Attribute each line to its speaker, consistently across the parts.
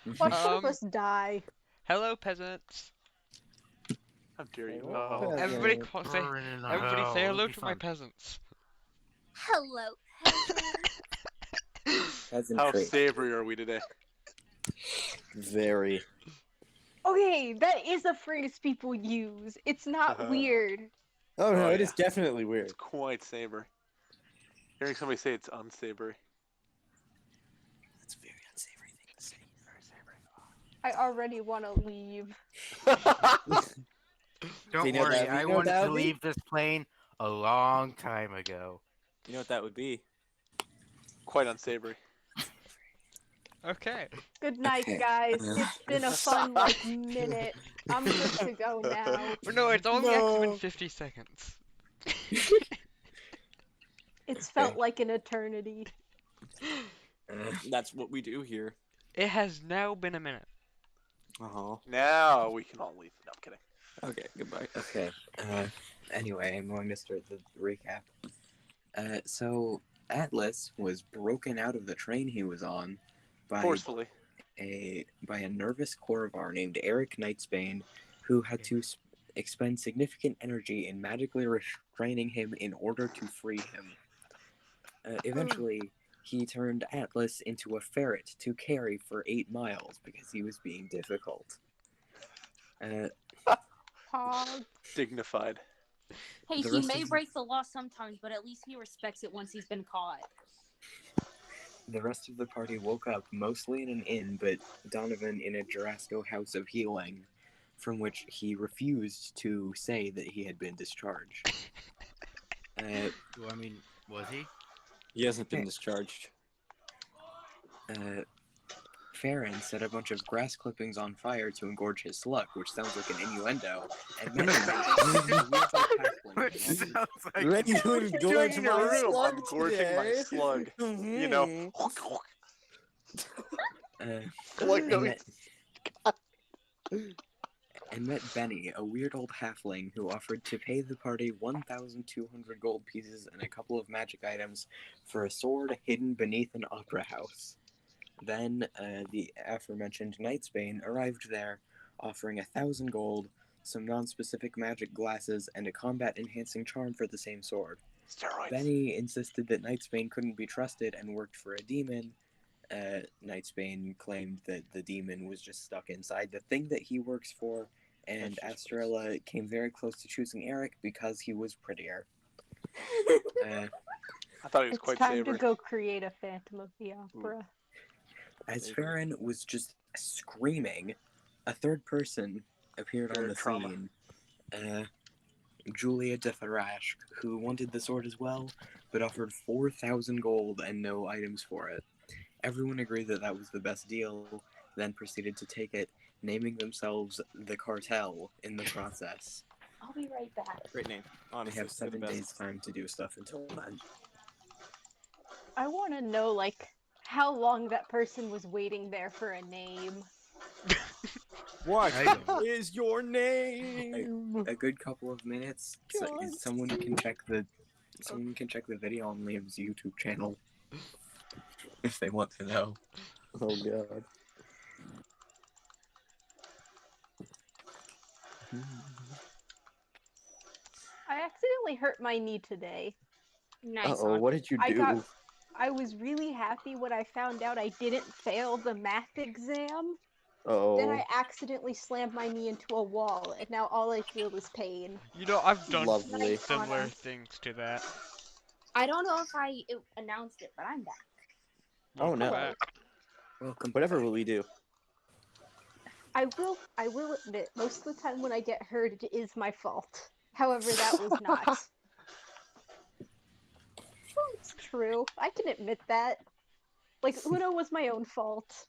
Speaker 1: Watch one of us die.
Speaker 2: Hello, peasants.
Speaker 3: How dare you?
Speaker 4: Oh,
Speaker 2: Everybody
Speaker 4: peasant.
Speaker 2: say,
Speaker 5: Burn in
Speaker 2: everybody
Speaker 5: hell.
Speaker 2: say
Speaker 5: It'll
Speaker 2: hello
Speaker 5: be
Speaker 2: to my
Speaker 5: fun.
Speaker 2: peasants.
Speaker 6: Hello, peasant.
Speaker 3: How
Speaker 4: Peasantry.
Speaker 3: savory are we today?
Speaker 4: Very.
Speaker 1: Okay, that is a phrase people use. It's not weird.
Speaker 4: Oh no,
Speaker 3: Oh,
Speaker 4: it is
Speaker 3: yeah.
Speaker 4: definitely weird.
Speaker 3: It's quite savory. Hearing somebody say it's unsavory.
Speaker 4: That's a very unsavory thing to say.
Speaker 3: Very savory.
Speaker 1: I already want to leave.
Speaker 5: Don't
Speaker 4: You know
Speaker 5: worry,
Speaker 4: that- you
Speaker 5: I
Speaker 4: know what
Speaker 5: wanted
Speaker 4: that
Speaker 5: to
Speaker 4: would be?
Speaker 5: leave this plane a long time ago.
Speaker 4: You know what that would be?
Speaker 3: Quite unsavory.
Speaker 2: Okay.
Speaker 1: Good night,
Speaker 4: Okay.
Speaker 1: guys. It's been a fun, minute. I'm good to go now.
Speaker 2: But no, it's only actually been
Speaker 4: No.
Speaker 2: 50 seconds.
Speaker 1: It's felt like an eternity.
Speaker 4: That's what we do here.
Speaker 2: It has now been a minute.
Speaker 4: Uh-huh.
Speaker 3: Now we can all leave. No, I'm kidding.
Speaker 4: Okay, goodbye.
Speaker 7: Okay. Anyway, I'm going to start the recap. So Atlas was broken out of the train he was on by
Speaker 3: Forcefully.
Speaker 7: a nervous Corvar named Eric Knightsbane, who had to expend significant energy in magically restraining him in order to free him. Eventually, he turned Atlas into a ferret to carry for 8 miles because he was being difficult.
Speaker 1: Pog.
Speaker 3: Dignified.
Speaker 6: Hey,
Speaker 7: The
Speaker 6: he
Speaker 7: rest
Speaker 6: may
Speaker 7: of the-
Speaker 6: break the law sometimes, but at least he respects it once he's been caught.
Speaker 7: The rest of the party woke up mostly in an inn, but Donovan in a Jarasco house of healing, from which he refused to say that he had been discharged.
Speaker 5: Well, I mean, was he?
Speaker 4: He hasn't been discharged.
Speaker 7: Farron set a bunch of grass clippings on fire to engorge his slug, which sounds like an innuendo, and
Speaker 5: Which sounds like
Speaker 4: Ready to engorge
Speaker 3: in your
Speaker 4: my
Speaker 3: room.
Speaker 4: slug
Speaker 3: I'm gorging my
Speaker 4: today.
Speaker 3: slug. You know. Like
Speaker 7: and,
Speaker 3: no.
Speaker 7: met, and met Benny, a weird old halfling who offered to pay the party 1,200 gold pieces and a couple of magic items for a sword hidden beneath an opera house. Then the aforementioned Knightsbane arrived there, offering 1,000 gold, some non-specific magic glasses, and a combat-enhancing charm for the same sword.
Speaker 3: Steroids.
Speaker 7: Benny insisted that Knightsbane couldn't be trusted and worked for a demon. Knightsbane claimed that the demon was just stuck inside the thing that he works for, and Estrella came very close to choosing Eric because he was prettier.
Speaker 3: I thought he was
Speaker 1: It's
Speaker 3: quite
Speaker 1: time
Speaker 3: savory.
Speaker 1: to go create a Phantom of the Opera.
Speaker 7: As Farron was just screaming, a third person appeared on the
Speaker 3: Trauma.
Speaker 7: scene. Julia de Farashk, who wanted the sword as well, but offered 4,000 gold and no items for it. Everyone agreed that that was the best deal, then proceeded to take it, naming themselves the Cartel in the process.
Speaker 6: I'll be right back.
Speaker 4: Great name.
Speaker 7: They
Speaker 4: Honestly,
Speaker 7: have
Speaker 4: they're the
Speaker 7: 7
Speaker 4: best.
Speaker 7: days time to do stuff until then.
Speaker 1: I want to know, how long that person was waiting there for a name.
Speaker 4: What
Speaker 5: I
Speaker 4: is your name?
Speaker 7: A good couple of minutes. Someone can check the video on Liam's YouTube channel if they want to know.
Speaker 4: Oh god.
Speaker 1: I accidentally hurt my knee today.
Speaker 6: Nice.
Speaker 4: Uh-oh, what did you do?
Speaker 1: I was really happy when I found out I didn't fail the math exam. Then
Speaker 4: Oh,
Speaker 1: I accidentally slammed my knee into a wall, and now all I feel is pain.
Speaker 2: You know, I've done
Speaker 4: lovely.
Speaker 2: similar things to that.
Speaker 6: I don't know if I announced it, but I'm back.
Speaker 4: Oh, no.
Speaker 1: Hello.
Speaker 7: Welcome.
Speaker 4: Whatever will we do?
Speaker 1: I will admit, most of the time when I get hurt, it is my fault. However, that was not. Well, it's true. I can admit that. Uno was my own fault.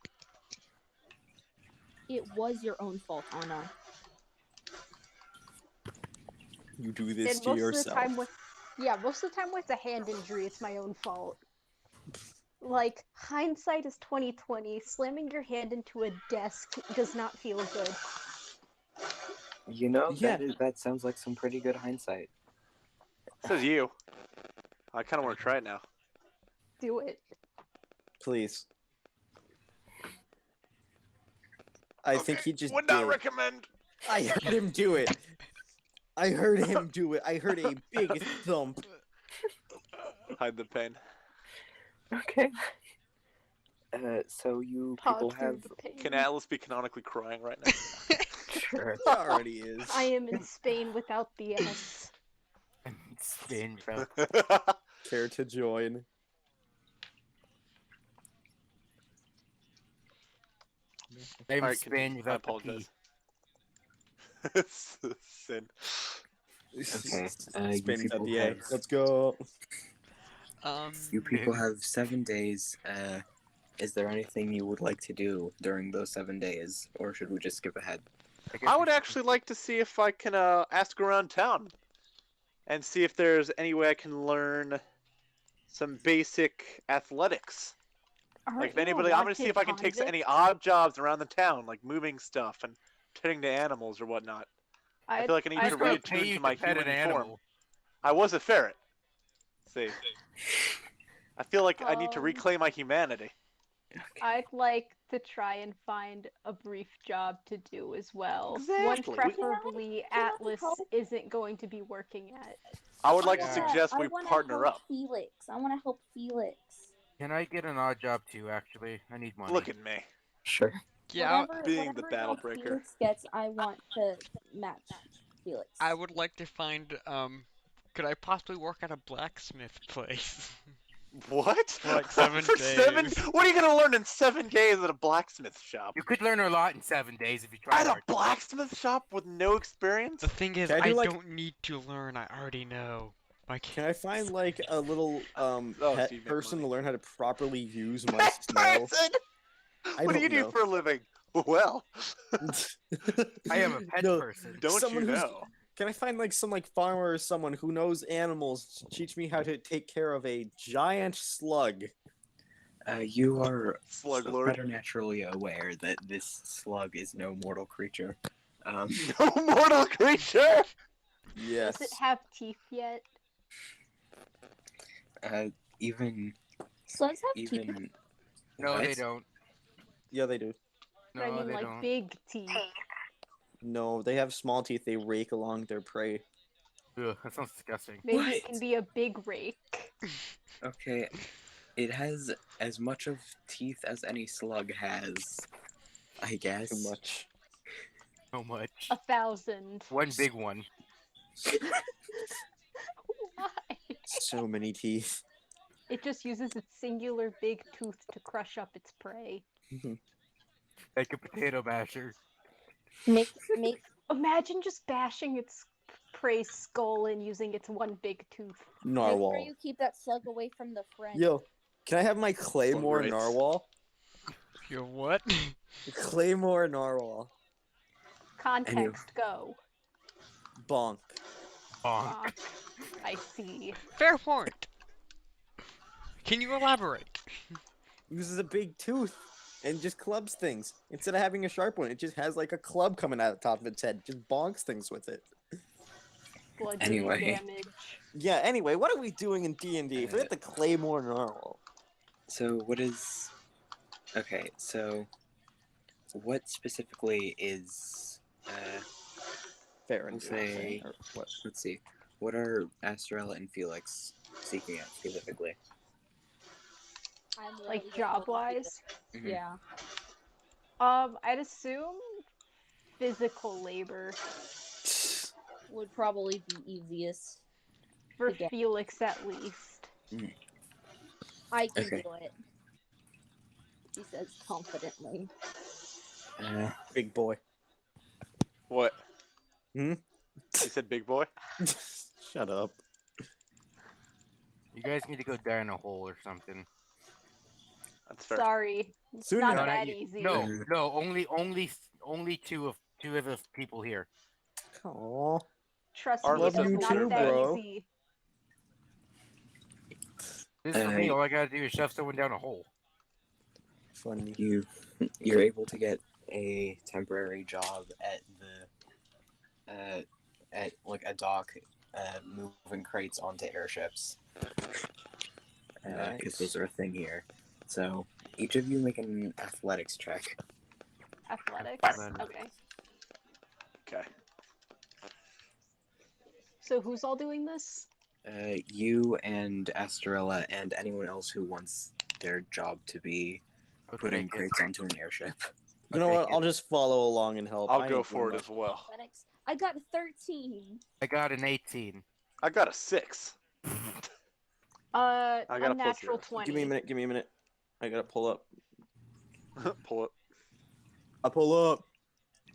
Speaker 6: It was your own fault, Anna.
Speaker 4: You do this
Speaker 1: And
Speaker 4: to
Speaker 1: most
Speaker 4: yourself.
Speaker 1: of the time most of the time with a hand injury, it's my own fault. Hindsight is 20/20. Slamming your hand into a desk does not feel good.
Speaker 7: You know,
Speaker 4: Yeah.
Speaker 7: that sounds like some pretty good hindsight.
Speaker 3: Says you. I kind of want to try it now.
Speaker 1: Do it.
Speaker 4: Please.
Speaker 7: I think he just
Speaker 3: would
Speaker 7: did.
Speaker 3: not recommend.
Speaker 7: I heard him do it. I heard him do it. I heard a big thump.
Speaker 3: Hide the pain.
Speaker 7: Okay. So you people
Speaker 1: Talk through
Speaker 7: have...
Speaker 1: the pain.
Speaker 3: Can Atlas be canonically crying right now?
Speaker 7: Sure. It already is.
Speaker 1: I am in Spain without the S.
Speaker 5: Spin, bro.
Speaker 7: Care to join?
Speaker 5: Maybe
Speaker 3: Alright,
Speaker 5: spin
Speaker 3: continue. I
Speaker 5: without the
Speaker 3: apologize.
Speaker 5: P.
Speaker 3: Sin.
Speaker 7: Okay.
Speaker 8: Spinning
Speaker 7: you
Speaker 8: at
Speaker 7: people
Speaker 8: the
Speaker 7: have...
Speaker 8: A.
Speaker 7: Let's go. You people have 7 days. Is there anything you would like to do during those 7 days, or should we just skip ahead?
Speaker 3: I would actually like to see if I can ask around town and see if there's any way I can learn some basic athletics. Like if anybody, I'm gonna see if I can take any odd jobs around the town, like moving stuff and tending to animals or whatnot. I feel like I need to reattune to my human form. I was a ferret. See, I feel like I need to reclaim my humanity.
Speaker 1: I'd like to try and find a brief job to do as well.
Speaker 3: Exactly.
Speaker 1: One preferably Atlas isn't going to be working at.
Speaker 3: I would like to suggest we partner up.
Speaker 6: Felix. I want to help Felix.
Speaker 5: Can I get an odd job too? Actually, I need money.
Speaker 3: Look at me.
Speaker 7: Sure.
Speaker 2: Yeah,
Speaker 3: being the
Speaker 6: whatever
Speaker 3: battle
Speaker 6: job
Speaker 3: breaker.
Speaker 6: Felix gets, I want to match Felix.
Speaker 2: I would like to find, could I possibly work at a blacksmith place?
Speaker 3: What?
Speaker 2: For like 7
Speaker 3: For
Speaker 2: days.
Speaker 3: 7? What are you gonna learn in 7 days at a blacksmith shop?
Speaker 5: You could learn a lot in 7 days if you try
Speaker 3: At a
Speaker 5: hard.
Speaker 3: blacksmith shop with no experience?
Speaker 2: The thing is,
Speaker 7: Can I do, like-
Speaker 2: don't need to learn. I already know.
Speaker 7: Can I find like a little
Speaker 3: so
Speaker 7: pet
Speaker 3: you make
Speaker 7: person
Speaker 3: money.
Speaker 7: to learn how to properly use my
Speaker 3: Pet
Speaker 7: snow?
Speaker 3: person? What do you
Speaker 7: don't
Speaker 3: do
Speaker 7: know.
Speaker 3: for a living? Well,
Speaker 5: I am a pet
Speaker 7: No,
Speaker 5: person.
Speaker 3: don't
Speaker 7: Someone
Speaker 3: you
Speaker 7: who's-
Speaker 3: know?
Speaker 7: Can I find like some like farmer or someone who knows animals to teach me how to take care of a giant slug?
Speaker 8: You are
Speaker 3: Slug lord.
Speaker 8: preternaturally aware that this slug is no mortal creature.
Speaker 3: No mortal creature!
Speaker 7: Yes.
Speaker 1: Does it have teeth yet?
Speaker 8: Even
Speaker 6: Slugs have teeth.
Speaker 8: even
Speaker 5: No, they
Speaker 8: What?
Speaker 5: don't.
Speaker 7: Yeah, they do.
Speaker 1: But I
Speaker 5: No,
Speaker 1: mean,
Speaker 5: they
Speaker 1: like
Speaker 5: don't.
Speaker 1: big teeth.
Speaker 7: No, they have small teeth. They rake along their prey.
Speaker 5: Ugh, that sounds disgusting.
Speaker 1: Maybe
Speaker 8: What?
Speaker 1: it can be a big rake.
Speaker 8: okay, it has as much of teeth as any slug has. I guess.
Speaker 7: Too much.
Speaker 5: So much.
Speaker 1: 1,000.
Speaker 5: One big one.
Speaker 1: Why?
Speaker 7: So many teeth.
Speaker 1: It just uses its singular big tooth to crush up its prey.
Speaker 5: Like a potato masher.
Speaker 6: Make
Speaker 1: Imagine just bashing its prey skull and using its one big tooth.
Speaker 6: make
Speaker 7: Narwhal.
Speaker 6: sure you keep that slug away from the friend.
Speaker 7: Yo, can I have my Claymore
Speaker 3: rights.
Speaker 7: Narwhal?
Speaker 2: Your what?
Speaker 7: Claymore Narwhal.
Speaker 1: Context go.
Speaker 7: Bonk.
Speaker 5: Bonk.
Speaker 1: Ah, I see.
Speaker 2: Fair point. Can you elaborate?
Speaker 7: Uses a big tooth and just clubs things. Instead of having a sharp one, it just has like a club coming out of the top of its head. Just bonks things with it.
Speaker 1: Bludgeoning
Speaker 8: Anyway.
Speaker 1: damage.
Speaker 7: Yeah, anyway, what are we doing in D&D? Forget the Claymore Narwhal.
Speaker 8: So what is? Okay, so what specifically is?
Speaker 7: Fair
Speaker 8: We'll
Speaker 7: and
Speaker 8: say.
Speaker 7: or what?
Speaker 8: Let's see. What are Astrella and Felix seeking out specifically?
Speaker 6: I'm
Speaker 1: Like
Speaker 6: literally
Speaker 1: job wise?
Speaker 8: Mhm.
Speaker 6: Yeah.
Speaker 1: I'd assume physical labor.
Speaker 6: Would probably be easiest.
Speaker 1: For
Speaker 6: Yeah.
Speaker 1: Felix at least.
Speaker 6: I can
Speaker 8: Okay.
Speaker 6: do it. He says confidently.
Speaker 7: Big boy.
Speaker 3: What?
Speaker 7: Hmm?
Speaker 3: You said big boy?
Speaker 7: Shut up.
Speaker 5: You guys need to go down a hole or something.
Speaker 3: That's fair.
Speaker 1: Sorry. It's
Speaker 7: Soon
Speaker 1: not
Speaker 7: now.
Speaker 1: that
Speaker 5: you-
Speaker 1: easy.
Speaker 5: No, no, only two of the people here.
Speaker 7: Aww.
Speaker 1: Trust
Speaker 3: Our
Speaker 1: me, it's
Speaker 3: love you
Speaker 1: not
Speaker 3: too,
Speaker 1: that
Speaker 7: bro.
Speaker 1: easy.
Speaker 5: This is for me. All I gotta do is shove someone down a hole.
Speaker 7: Funny.
Speaker 8: You're able to get a temporary job at the at like a dock, moving crates onto airships. Because
Speaker 7: Nice.
Speaker 8: those are a thing here. So each of you make an athletics check.
Speaker 1: Athletics. Athletics.
Speaker 5: Athletics.
Speaker 1: Okay.
Speaker 3: Okay.
Speaker 1: So who's all doing this?
Speaker 7: You and Astrella and anyone else who wants their job to be
Speaker 5: I'll
Speaker 7: putting
Speaker 5: take it.
Speaker 7: crates onto an airship.
Speaker 9: You know what? I'll just follow along and help.
Speaker 3: I'll
Speaker 9: I
Speaker 3: go
Speaker 9: ain't
Speaker 3: for
Speaker 9: doing
Speaker 3: it
Speaker 9: much.
Speaker 3: as well.
Speaker 6: Athletics. I got 13.
Speaker 5: I got an 18.
Speaker 3: I got a 6. I got a plus
Speaker 1: Unnatural
Speaker 3: 0.
Speaker 1: 20.
Speaker 9: Give me a minute. Give me a minute. I gotta pull up.
Speaker 3: Pull it.
Speaker 9: I pull up.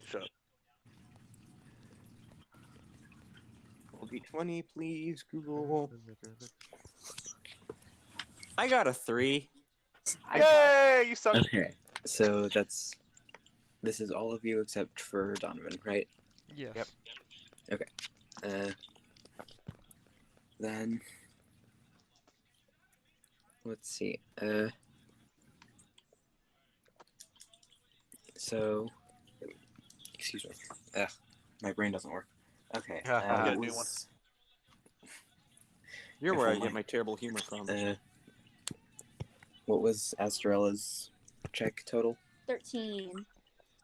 Speaker 3: Shut up.
Speaker 9: Roll d20, please, Google. I got a 3.
Speaker 3: Yay! You suck.
Speaker 7: Okay, so this is all of you except for Donovan, right?
Speaker 2: Yes.
Speaker 5: Yep.
Speaker 7: Uh, then let's see. So excuse me. My brain doesn't work. Okay.
Speaker 3: Get a
Speaker 7: what
Speaker 3: new
Speaker 7: was-
Speaker 9: You're
Speaker 7: If
Speaker 9: where I
Speaker 7: only.
Speaker 9: get my terrible humor from.
Speaker 7: What was Astrella's check total?
Speaker 6: 13.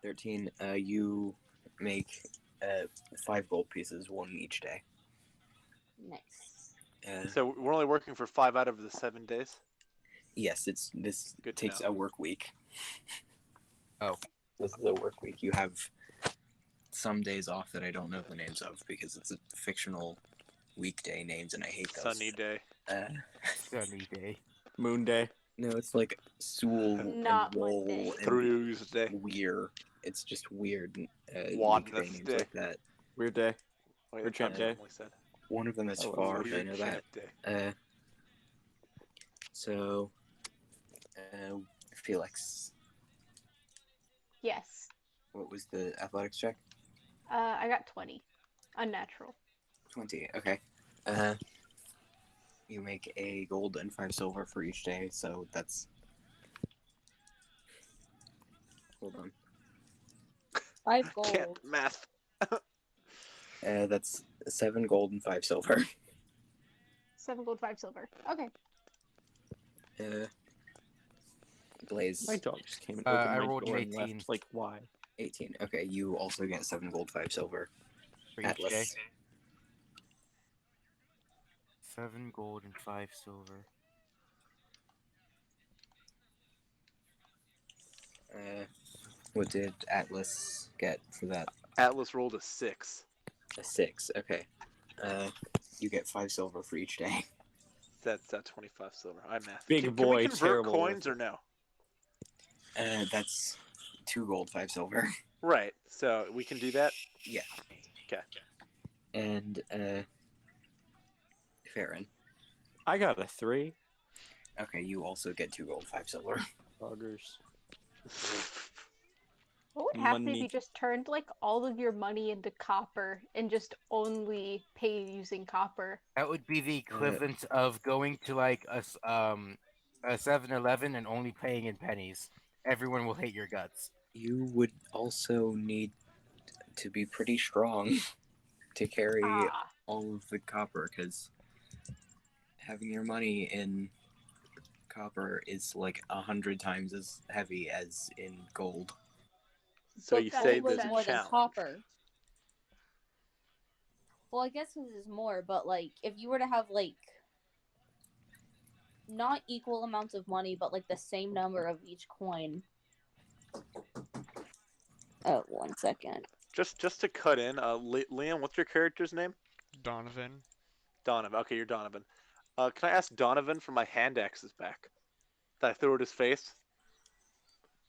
Speaker 7: 13. You make 5 gold pieces, 1 each day.
Speaker 6: Nice.
Speaker 3: So we're only working for 5 out of the 7 days?
Speaker 7: Yes, this
Speaker 3: Good to
Speaker 7: takes
Speaker 3: know.
Speaker 7: a work week.
Speaker 5: Oh.
Speaker 7: This is a work week. You have some days off that I don't know the names of because it's a fictional weekday names and I hate those.
Speaker 3: Sunny day.
Speaker 5: Sunny day.
Speaker 9: Moon day.
Speaker 7: No, it's like Sewell
Speaker 1: Not
Speaker 7: and Wool
Speaker 1: Monday.
Speaker 7: and
Speaker 3: Through day.
Speaker 7: Weir. It's just weird
Speaker 3: Wadness
Speaker 7: weekday names
Speaker 3: day.
Speaker 7: like that.
Speaker 9: Weird day.
Speaker 3: Wait,
Speaker 9: Or
Speaker 3: that's
Speaker 9: champ
Speaker 3: what
Speaker 9: day.
Speaker 3: Emily said.
Speaker 7: One of them is
Speaker 9: Oh,
Speaker 7: far, I
Speaker 3: Weird
Speaker 7: know that.
Speaker 3: champ day.
Speaker 7: So Felix,
Speaker 1: Yes.
Speaker 7: what was the athletics check?
Speaker 1: I got 20. Unnatural.
Speaker 7: 20, okay. You make a gold and 5 silver for each day, so that's... Hold on.
Speaker 6: 5 gold.
Speaker 3: Can't math.
Speaker 7: That's 7 gold and 5 silver.
Speaker 1: 7 gold, 5 silver. Okay.
Speaker 7: Blaze,
Speaker 9: My dog just came and
Speaker 5: I
Speaker 9: opened my
Speaker 5: rolled an
Speaker 9: door and
Speaker 5: 18.
Speaker 9: left. Like, why?
Speaker 7: 18. Okay, you also get 7 gold, 5 silver.
Speaker 5: For each day.
Speaker 7: Atlas.
Speaker 5: 7 gold and 5 silver.
Speaker 7: What did Atlas get for that?
Speaker 3: Atlas rolled a 6.
Speaker 7: A 6, okay. You get 5 silver for each day.
Speaker 3: That's 25 silver. I math.
Speaker 9: Big
Speaker 3: Can
Speaker 9: boy,
Speaker 3: we convert
Speaker 9: terrible
Speaker 3: coins
Speaker 9: with
Speaker 3: or no?
Speaker 7: That's 2 gold, 5 silver.
Speaker 3: Right. So we can do that.
Speaker 7: Yeah.
Speaker 3: Okay.
Speaker 7: And, Farron.
Speaker 9: I got a 3.
Speaker 7: Okay, you also get 2 gold, 5 silver.
Speaker 9: Buggers.
Speaker 1: What would happen if
Speaker 9: Money.
Speaker 1: you just turned like all of your money into copper and just only pay using copper?
Speaker 5: That would be the equivalent of going to like a 7-Eleven and only paying in pennies. Everyone will hate your guts.
Speaker 7: You would also need to be pretty strong to carry
Speaker 1: Ah,
Speaker 7: all of the copper, because having your money in copper is like 100 times as heavy as in gold.
Speaker 3: So
Speaker 1: But
Speaker 3: you
Speaker 1: that
Speaker 3: say
Speaker 1: was
Speaker 3: there's
Speaker 6: was
Speaker 3: a
Speaker 6: more than
Speaker 3: challenge.
Speaker 6: copper. Well, I guess this is more, but like if you were to have like not equal amounts of money, but like the same number of each coin. Oh, 1 second.
Speaker 3: Just to cut in, Liam, what's your character's name?
Speaker 2: Donovan.
Speaker 3: Donovan. Okay, you're Donovan. Can I ask Donovan for my hand axes back that I threw at his face?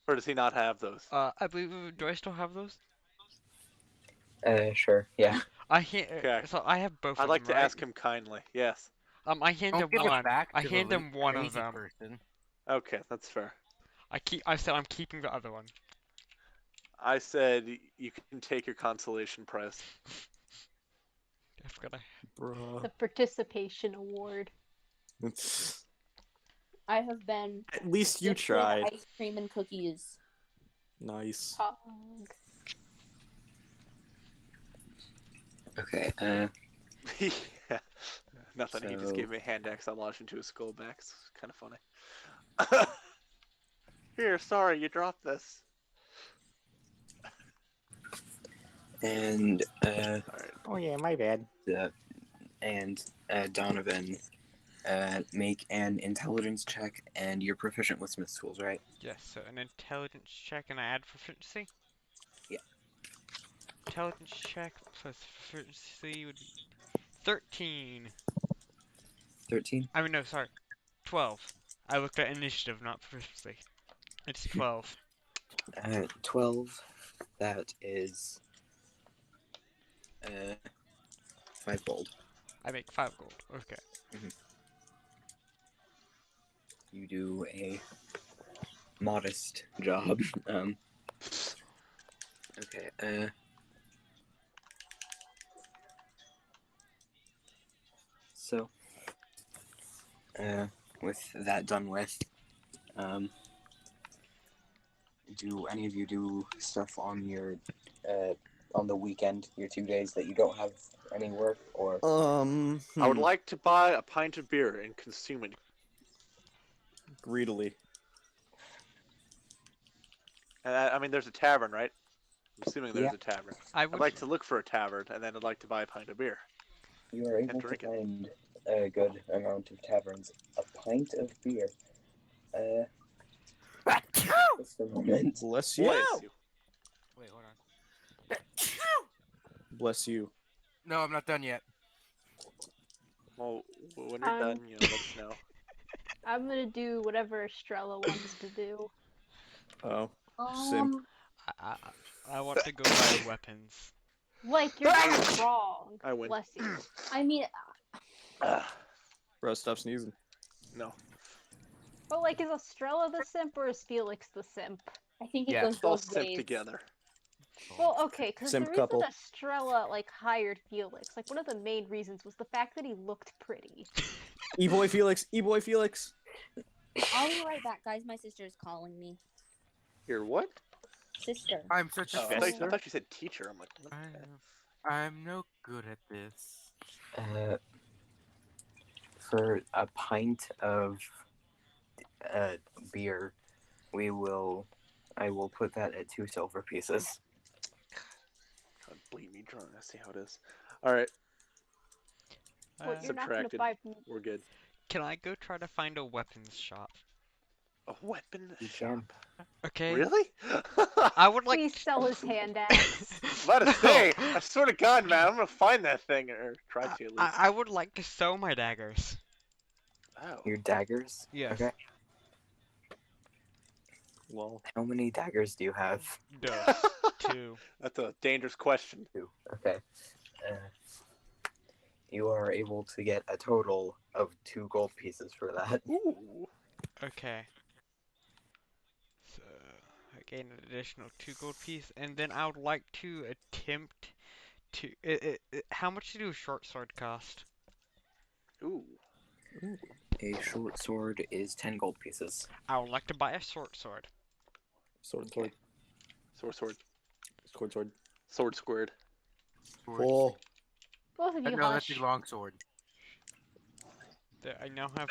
Speaker 3: Or does he not have those?
Speaker 2: I believe. Do I still have those?
Speaker 7: Sure, yeah.
Speaker 2: I can't.
Speaker 3: Okay.
Speaker 2: So I have both.
Speaker 3: I'd
Speaker 2: of
Speaker 3: like
Speaker 2: them,
Speaker 3: to
Speaker 2: right?
Speaker 3: ask him kindly. Yes.
Speaker 2: I hand
Speaker 5: Don't
Speaker 2: him
Speaker 5: give
Speaker 2: one.
Speaker 5: it back
Speaker 2: I
Speaker 5: to the
Speaker 2: hand him
Speaker 5: loot
Speaker 2: one of
Speaker 5: crazy
Speaker 2: them.
Speaker 5: person.
Speaker 3: Okay, that's fair.
Speaker 2: I said I'm keeping the other one.
Speaker 3: I said you can take your consolation prize.
Speaker 2: I forgot.
Speaker 9: Bruh.
Speaker 1: the participation award.
Speaker 6: I have been
Speaker 9: At least you
Speaker 6: dipped in
Speaker 9: tried.
Speaker 6: ice cream and cookies.
Speaker 9: Nice.
Speaker 1: Pog.
Speaker 7: Okay,
Speaker 3: Yeah. Nothing. He just
Speaker 7: So-
Speaker 3: gave me a hand axe. I launched into his skull back. It's kind of funny. Here, sorry, you dropped this.
Speaker 7: And
Speaker 5: Oh yeah, my bad.
Speaker 7: Donovan, make an intelligence check, and you're proficient with Smith's tools, right?
Speaker 2: Yes, so an intelligence check and I add proficiency?
Speaker 7: Yeah.
Speaker 2: Intelligence check plus proficiency would be 13.
Speaker 7: 13.
Speaker 2: I mean, no, sorry. 12. I looked at initiative, not proficiency. It's 12.
Speaker 7: 12. That is 5 gold.
Speaker 2: I make 5 gold. Okay.
Speaker 7: You do a modest job. Okay. So, with that done with, do any of you do stuff on your on the weekend, your 2 days that you don't have any work, or
Speaker 3: I would like to buy a pint of beer and consume it.
Speaker 9: Greedily.
Speaker 3: And I mean, there's a tavern, right? I'm assuming there's
Speaker 7: Yeah.
Speaker 3: a tavern.
Speaker 2: I
Speaker 3: I'd
Speaker 2: would.
Speaker 3: like to look for a tavern, and then I'd like to buy a pint of beer.
Speaker 7: you are able to
Speaker 3: drink it.
Speaker 7: find a good amount of taverns. A pint of beer. Just a moment.
Speaker 9: Bless you.
Speaker 3: Bless you.
Speaker 5: Wait, hold on.
Speaker 9: Bless you.
Speaker 5: No, I'm not done yet.
Speaker 3: Well, when you're done, let us know.
Speaker 1: I'm gonna do whatever Estrella wants to do.
Speaker 9: Oh. Simp.
Speaker 2: I want to go buy weapons.
Speaker 1: Like, you're not wrong.
Speaker 3: I win.
Speaker 1: Bless you.
Speaker 6: I mean,
Speaker 9: Bro, stop sneezing.
Speaker 3: No.
Speaker 1: But, like, is Estrella the simp or is Felix the simp?
Speaker 6: I think it
Speaker 5: Yeah.
Speaker 6: goes
Speaker 3: All
Speaker 6: both
Speaker 3: simp
Speaker 6: ways.
Speaker 3: together.
Speaker 1: Well, okay, because the
Speaker 9: Simp
Speaker 1: reason
Speaker 9: couple.
Speaker 1: that Estrella, like, hired Felix, like, one of the main reasons was the fact that he looked pretty.
Speaker 9: E-boy Felix. E-boy Felix.
Speaker 6: I'll be right back, guys. My sister is calling me.
Speaker 3: Your what?
Speaker 6: Sister.
Speaker 5: I'm such a
Speaker 3: Oh, I
Speaker 5: fist.
Speaker 3: thought you said teacher. I'm like, what?
Speaker 5: I'm no good at this.
Speaker 7: For a pint of beer, I will put that at 2 silver pieces.
Speaker 3: God, bleed me drunk. Let's see how it is. All right,
Speaker 1: Well, you're not gonna
Speaker 3: subtracted.
Speaker 1: buy...
Speaker 3: We're good.
Speaker 2: Can I go try to find a weapons shop?
Speaker 3: A weapon
Speaker 7: You
Speaker 3: shop.
Speaker 2: Okay.
Speaker 3: Really?
Speaker 2: I would like.
Speaker 1: Please sell his hand axe.
Speaker 3: About to
Speaker 2: No.
Speaker 3: say, I swear to God, man, I'm gonna find that thing or try to at least.
Speaker 2: I would like to sell my daggers.
Speaker 3: Oh.
Speaker 7: Your daggers?
Speaker 2: Yes.
Speaker 7: Okay.
Speaker 9: Well,
Speaker 7: How many daggers do you have?
Speaker 2: No. 2.
Speaker 3: That's a dangerous question.
Speaker 7: 2. Okay. You are able to get a total of 2 gold pieces for that.
Speaker 3: Ooh.
Speaker 2: Okay. So I gain an additional 2 gold piece, and then I would like to attempt to. How much do a short sword cost?
Speaker 3: Ooh.
Speaker 7: A short sword is 10 gold pieces.
Speaker 2: I would like to buy a short sword.
Speaker 9: sword.
Speaker 3: Sword squared.
Speaker 9: Oh.
Speaker 1: Both of you
Speaker 5: No,
Speaker 1: hush.
Speaker 5: that's a long sword.
Speaker 2: There, I now have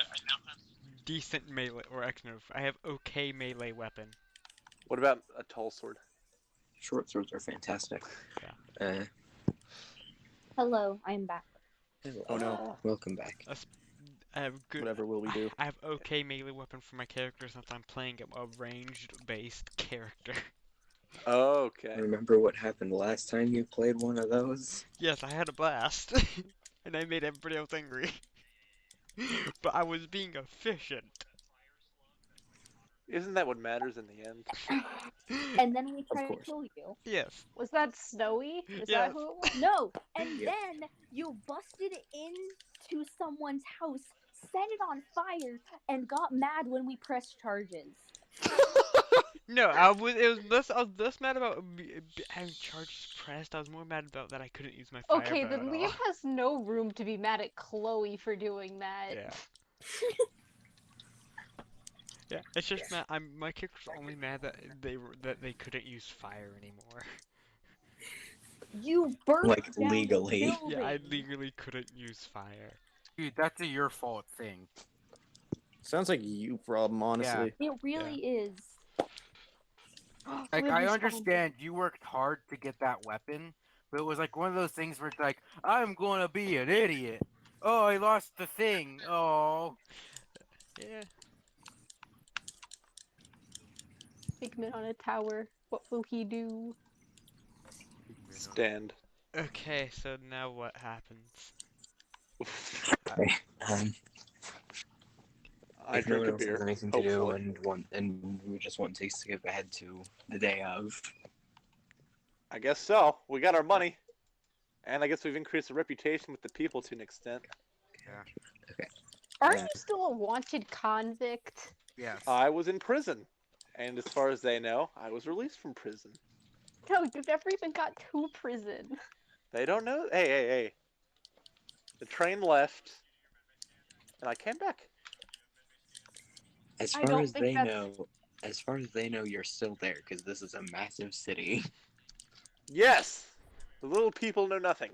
Speaker 2: decent melee, or actually, no, I have okay melee weapon.
Speaker 3: What about a tall sword?
Speaker 7: Short swords are fantastic.
Speaker 6: Hello, I'm back.
Speaker 9: Oh no.
Speaker 7: Welcome back.
Speaker 2: I have good.
Speaker 9: Whatever will we do?
Speaker 2: I have okay melee weapon for my character since I'm playing a ranged-based character.
Speaker 3: Okay.
Speaker 7: Remember what happened last time you played one of those?
Speaker 2: Yes, I had a blast, and I made everybody else angry. But I was being efficient.
Speaker 3: Isn't that what matters in the end?
Speaker 6: And then we tried to
Speaker 7: course.
Speaker 6: kill you.
Speaker 2: Yes.
Speaker 1: Was that Snowy? Is
Speaker 2: Yeah.
Speaker 1: that who it was?
Speaker 6: No, and
Speaker 7: Yep.
Speaker 6: then you busted into someone's house, set it on fire, and got mad when we pressed charges.
Speaker 2: No, I was less mad about having charges pressed. I was more mad about that I couldn't use my fire
Speaker 1: Okay,
Speaker 2: bow
Speaker 1: then
Speaker 2: at
Speaker 1: Liam
Speaker 2: all.
Speaker 1: has no room to be mad at Chloe for doing that.
Speaker 2: Yeah. Yeah, it's just that my character's only mad that they couldn't use fire anymore.
Speaker 6: You burned
Speaker 7: Like,
Speaker 6: down the
Speaker 7: legally.
Speaker 6: building.
Speaker 2: Yeah, I legally couldn't use fire.
Speaker 5: Dude, that's a your fault thing.
Speaker 9: Sounds like you problem, honestly.
Speaker 6: It really is.
Speaker 5: Like,
Speaker 1: Liam
Speaker 5: I
Speaker 1: respawned.
Speaker 5: understand you worked hard to get that weapon, But it was like one of those things where it's like, I'm gonna be an idiot. Oh, I lost the thing. Oh.
Speaker 2: Yeah.
Speaker 1: Figment on a tower. What will he do?
Speaker 3: Stand.
Speaker 2: Okay, so now what happens?
Speaker 8: Okay.
Speaker 3: I
Speaker 8: If no
Speaker 3: drink
Speaker 8: one
Speaker 3: a
Speaker 8: else has
Speaker 3: beer.
Speaker 8: anything to do
Speaker 3: Hopefully.
Speaker 8: and we just want to skip ahead to the day of.
Speaker 3: I guess so. We got our money. And I guess we've increased the reputation with the people to an extent.
Speaker 5: Yeah.
Speaker 1: Are
Speaker 8: Yeah.
Speaker 1: you still a wanted convict?
Speaker 5: Yes.
Speaker 3: I was in prison. And as far as they know, I was released from prison.
Speaker 1: No, you've never even got to prison.
Speaker 3: They don't know. Hey. The train left. And I came back.
Speaker 8: As
Speaker 1: I
Speaker 8: far
Speaker 1: don't
Speaker 8: as
Speaker 1: think
Speaker 8: they
Speaker 1: that's-
Speaker 8: know, you're still there because this is a massive city.
Speaker 3: Yes! The little people know nothing.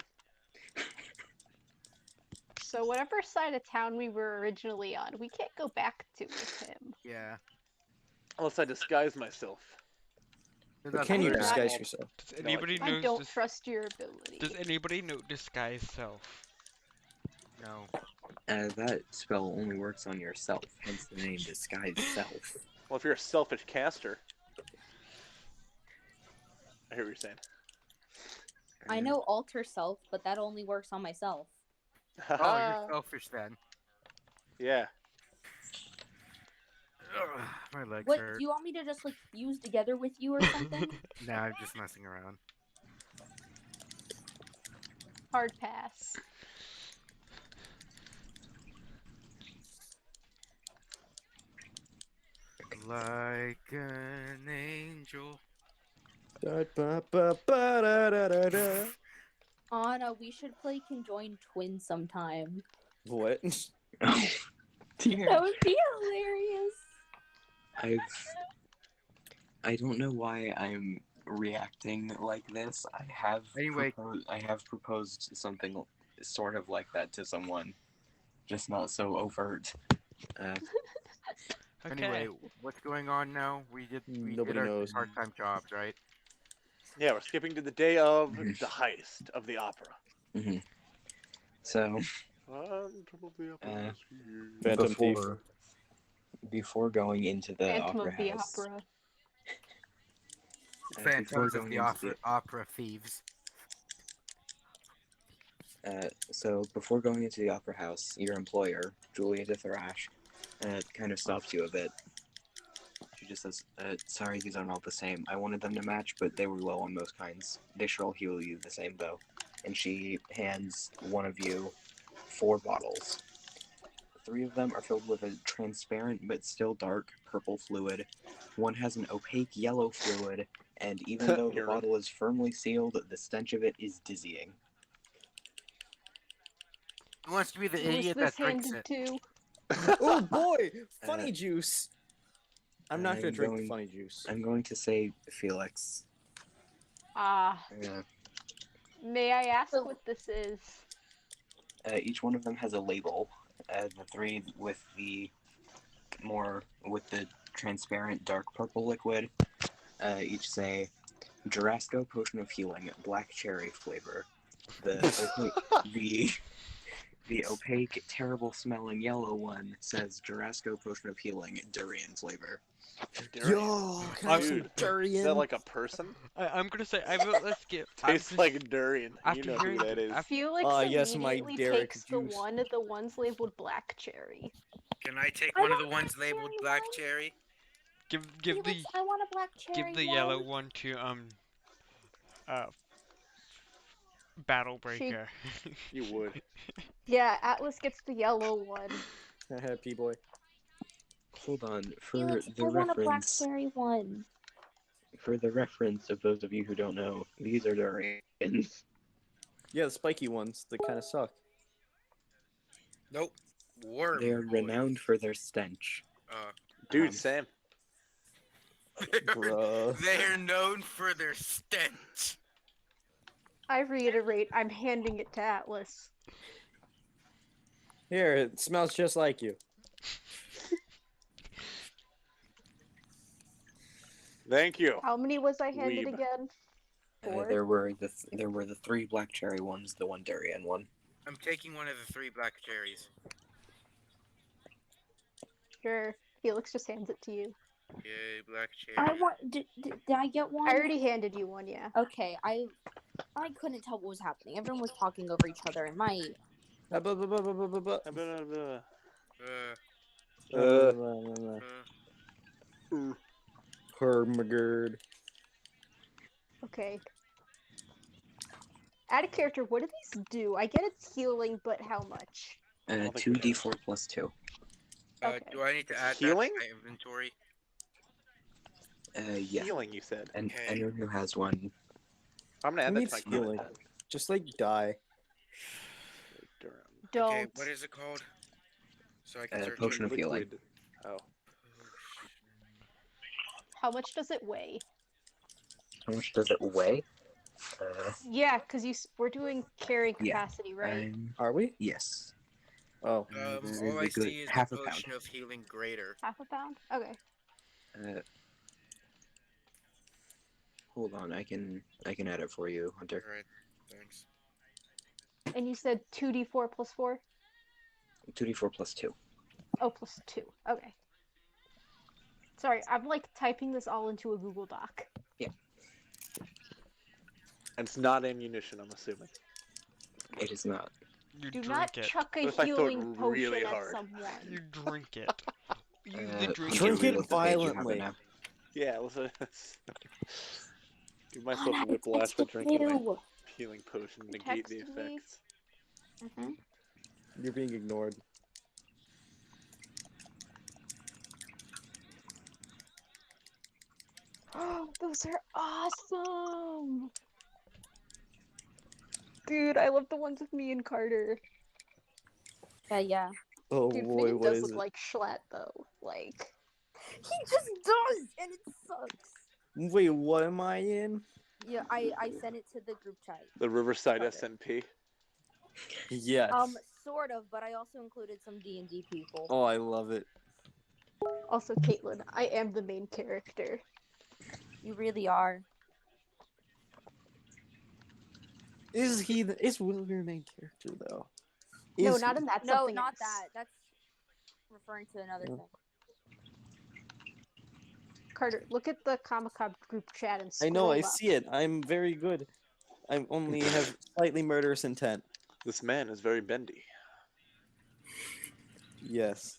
Speaker 1: So whatever side of town we were originally on, we can't go back to with him.
Speaker 5: Yeah.
Speaker 3: Unless I disguise myself.
Speaker 9: But can you
Speaker 1: I'm not-
Speaker 9: disguise yourself?
Speaker 2: Does
Speaker 3: No, I
Speaker 2: anybody
Speaker 3: can't.
Speaker 1: I
Speaker 2: knows
Speaker 1: don't
Speaker 2: this?
Speaker 1: trust your ability.
Speaker 2: Does anybody know disguise self?
Speaker 5: No.
Speaker 8: That spell only works on yourself, hence the name Disguise Self.
Speaker 3: Well, if you're a selfish caster. I hear what you're saying.
Speaker 6: I know alter self, but that only works on myself.
Speaker 5: Oh, you're selfish then.
Speaker 3: Yeah.
Speaker 5: Ugh, my legs
Speaker 6: What,
Speaker 5: hurt.
Speaker 6: do you want me to just like fuse together with you or something?
Speaker 5: Nah, I'm just messing around.
Speaker 1: Hard pass.
Speaker 5: Like an angel.
Speaker 9: Da-ba-ba-ba-da-da-da-da.
Speaker 6: Anna, we should play conjoined twins sometime.
Speaker 9: What?
Speaker 8: Oh, dear.
Speaker 6: That would be hilarious.
Speaker 8: I don't know why I'm reacting like this.
Speaker 5: Anyway.
Speaker 8: I have proposed something sort of like that to someone, just not so overt.
Speaker 2: Okay.
Speaker 5: Anyway, what's going on now? We did
Speaker 9: Nobody
Speaker 5: our
Speaker 9: knows.
Speaker 5: part-time jobs, right?
Speaker 3: Yeah, we're skipping to the day of the heist of the opera.
Speaker 8: Mm-hmm. So
Speaker 3: Phantom of the Opera.
Speaker 9: Phantom Thief.
Speaker 8: Before going into the
Speaker 1: Phantom
Speaker 8: opera
Speaker 1: of the
Speaker 8: house,
Speaker 1: Opera.
Speaker 8: before
Speaker 5: Phantoms of
Speaker 8: going
Speaker 5: the
Speaker 8: into
Speaker 5: opera thieves.
Speaker 8: So before going into the opera house, your employer, Julia de Thrash, kind of stops you a bit. She just says, sorry, these aren't all the same. I wanted them to match, but they were low on most kinds. They should all heal you the same, though. And she hands one of you 4 bottles. 3 of them are filled with a transparent but still dark purple fluid. One has an opaque yellow fluid, and even though the
Speaker 3: Urine.
Speaker 8: bottle is firmly sealed, the stench of it is dizzying.
Speaker 5: Who wants to be the
Speaker 1: Who was
Speaker 5: idiot
Speaker 1: this
Speaker 5: that drinks
Speaker 1: handed
Speaker 5: it?
Speaker 1: to?
Speaker 9: Oh boy! Funny juice! I'm not gonna
Speaker 8: I'm
Speaker 9: drink the
Speaker 8: going-
Speaker 9: funny juice.
Speaker 8: I'm going to say Felix. Yeah.
Speaker 1: May I ask what this is?
Speaker 8: Each one of them has a label. The 3 with the transparent dark purple liquid each say Jarasco Potion of Healing, black cherry flavor. The opaque, terrible smelling yellow one says Jarasco Potion of Healing, durian flavor.
Speaker 9: Yo, can I have some
Speaker 3: Dude, is
Speaker 9: durian?
Speaker 3: that like a person?
Speaker 2: I'm gonna say I will. Let's skip.
Speaker 3: Tastes like durian. You
Speaker 2: after
Speaker 3: know who
Speaker 2: hearing
Speaker 3: that is.
Speaker 1: Felix
Speaker 9: yes, my
Speaker 1: immediately
Speaker 9: Derek
Speaker 1: takes
Speaker 9: juice.
Speaker 1: the ones labeled black cherry.
Speaker 5: Can I take
Speaker 6: I
Speaker 5: one of the
Speaker 6: want
Speaker 5: ones
Speaker 6: black
Speaker 5: labeled
Speaker 6: cherry
Speaker 5: black
Speaker 6: one.
Speaker 5: cherry?
Speaker 2: Give
Speaker 6: Felix,
Speaker 2: the
Speaker 6: I want a black cherry
Speaker 2: give the
Speaker 6: one.
Speaker 2: yellow one to Battle Breaker.
Speaker 3: You would.
Speaker 1: Yeah, Atlas gets the yellow one.
Speaker 9: P-boy.
Speaker 8: Hold on,
Speaker 6: Felix, I want a black cherry one.
Speaker 8: for the reference of those of you who don't know, these are durians.
Speaker 9: Yeah, the spiky ones that kind of suck.
Speaker 5: Nope. Worm.
Speaker 8: They are renowned for their stench.
Speaker 3: Dude, Sam.
Speaker 9: Bruh.
Speaker 5: They are known for their stench.
Speaker 1: I reiterate, I'm handing it to Atlas.
Speaker 9: Here, it smells just like you.
Speaker 3: Thank you.
Speaker 1: How many was I handed
Speaker 3: Weeb.
Speaker 1: again?
Speaker 6: 4.
Speaker 8: There were the 3 black cherry ones, the 1 durian one.
Speaker 5: I'm taking one of the 3 black cherries.
Speaker 1: Sure. Felix just hands it to you.
Speaker 5: Yay, black cherry.
Speaker 6: I want. Did I get one?
Speaker 1: I already handed you one, yeah.
Speaker 6: Okay, I couldn't tell what was happening. Everyone was talking over each other, and my
Speaker 9: Hermagerd.
Speaker 1: Okay. Add a character, what do these do? I get it's healing, but how much?
Speaker 8: 2d4 plus 2.
Speaker 1: Okay.
Speaker 5: Do I need to add
Speaker 3: Healing?
Speaker 5: that to my inventory?
Speaker 8: Yeah.
Speaker 3: Healing, you said.
Speaker 8: And
Speaker 5: Okay.
Speaker 8: anyone who has one.
Speaker 3: I'm gonna add
Speaker 9: Who
Speaker 3: that
Speaker 9: needs
Speaker 3: to my
Speaker 9: healing?
Speaker 3: comment.
Speaker 9: Just like die.
Speaker 3: Durham.
Speaker 1: Don't.
Speaker 5: Okay, what is it called? So I can search
Speaker 8: Potion
Speaker 5: it.
Speaker 8: of healing.
Speaker 3: Liquid. Oh.
Speaker 1: How much does it weigh?
Speaker 8: How much does it weigh?
Speaker 1: Yeah, because we're doing carrying
Speaker 8: Yeah.
Speaker 1: capacity, right?
Speaker 9: Are we?
Speaker 8: Yes.
Speaker 9: Oh.
Speaker 5: All I see is the
Speaker 8: half a pound.
Speaker 5: potion of healing greater.
Speaker 1: Half a pound? Okay.
Speaker 8: Hold on, I can add it for you, Hunter.
Speaker 5: Alright, thanks.
Speaker 1: And you said 2d4 plus 4?
Speaker 8: 2d4 plus 2.
Speaker 1: Oh, plus 2. Okay. Sorry, I'm like typing this all into a Google Doc.
Speaker 3: And it's not ammunition, I'm assuming.
Speaker 8: It is not.
Speaker 2: You
Speaker 1: Do
Speaker 2: drink
Speaker 1: not
Speaker 2: it.
Speaker 1: chuck a
Speaker 3: What if I throw it
Speaker 1: healing potion
Speaker 3: really
Speaker 1: at
Speaker 3: hard?
Speaker 1: someone.
Speaker 2: You drink it. You drink
Speaker 9: Drink it
Speaker 8: reload the page you have
Speaker 9: violently.
Speaker 8: now.
Speaker 3: Yeah, let's give myself
Speaker 6: I
Speaker 3: a whiplash for
Speaker 6: texted
Speaker 3: drinking my
Speaker 6: you.
Speaker 3: healing potion to negate the
Speaker 1: Texted me.
Speaker 3: effects.
Speaker 1: Mm-hmm.
Speaker 9: You're being ignored.
Speaker 1: Those are awesome! Dude, I love the ones with me and Carter.
Speaker 6: Yeah.
Speaker 9: Oh
Speaker 1: Dude,
Speaker 9: boy,
Speaker 1: Finn
Speaker 9: what
Speaker 1: does
Speaker 9: is
Speaker 1: look
Speaker 9: it?
Speaker 1: like Schlatt, though. Like,
Speaker 6: He just does, and it sucks.
Speaker 9: Wait, what am I in?
Speaker 6: Yeah, I sent it to the group chat.
Speaker 3: The Riverside
Speaker 6: Carter.
Speaker 3: SNP.
Speaker 9: Yes.
Speaker 6: Sort of, but I also included some D&D people.
Speaker 9: Oh, I love it.
Speaker 1: also Kaitlyn, I am the main character.
Speaker 6: You really are.
Speaker 9: Is Will your main character though?
Speaker 1: No,
Speaker 9: Is
Speaker 1: not
Speaker 9: he?
Speaker 1: in that.
Speaker 6: No,
Speaker 1: Something
Speaker 6: not
Speaker 1: else.
Speaker 6: that. That's referring to another
Speaker 9: Oh.
Speaker 6: thing.
Speaker 1: Carter, look at the Comic Con group chat and
Speaker 9: I
Speaker 1: scroll
Speaker 9: know, I
Speaker 1: up.
Speaker 9: see it. I'm very good. I only have slightly murderous intent.
Speaker 3: This man is very bendy.
Speaker 9: Yes.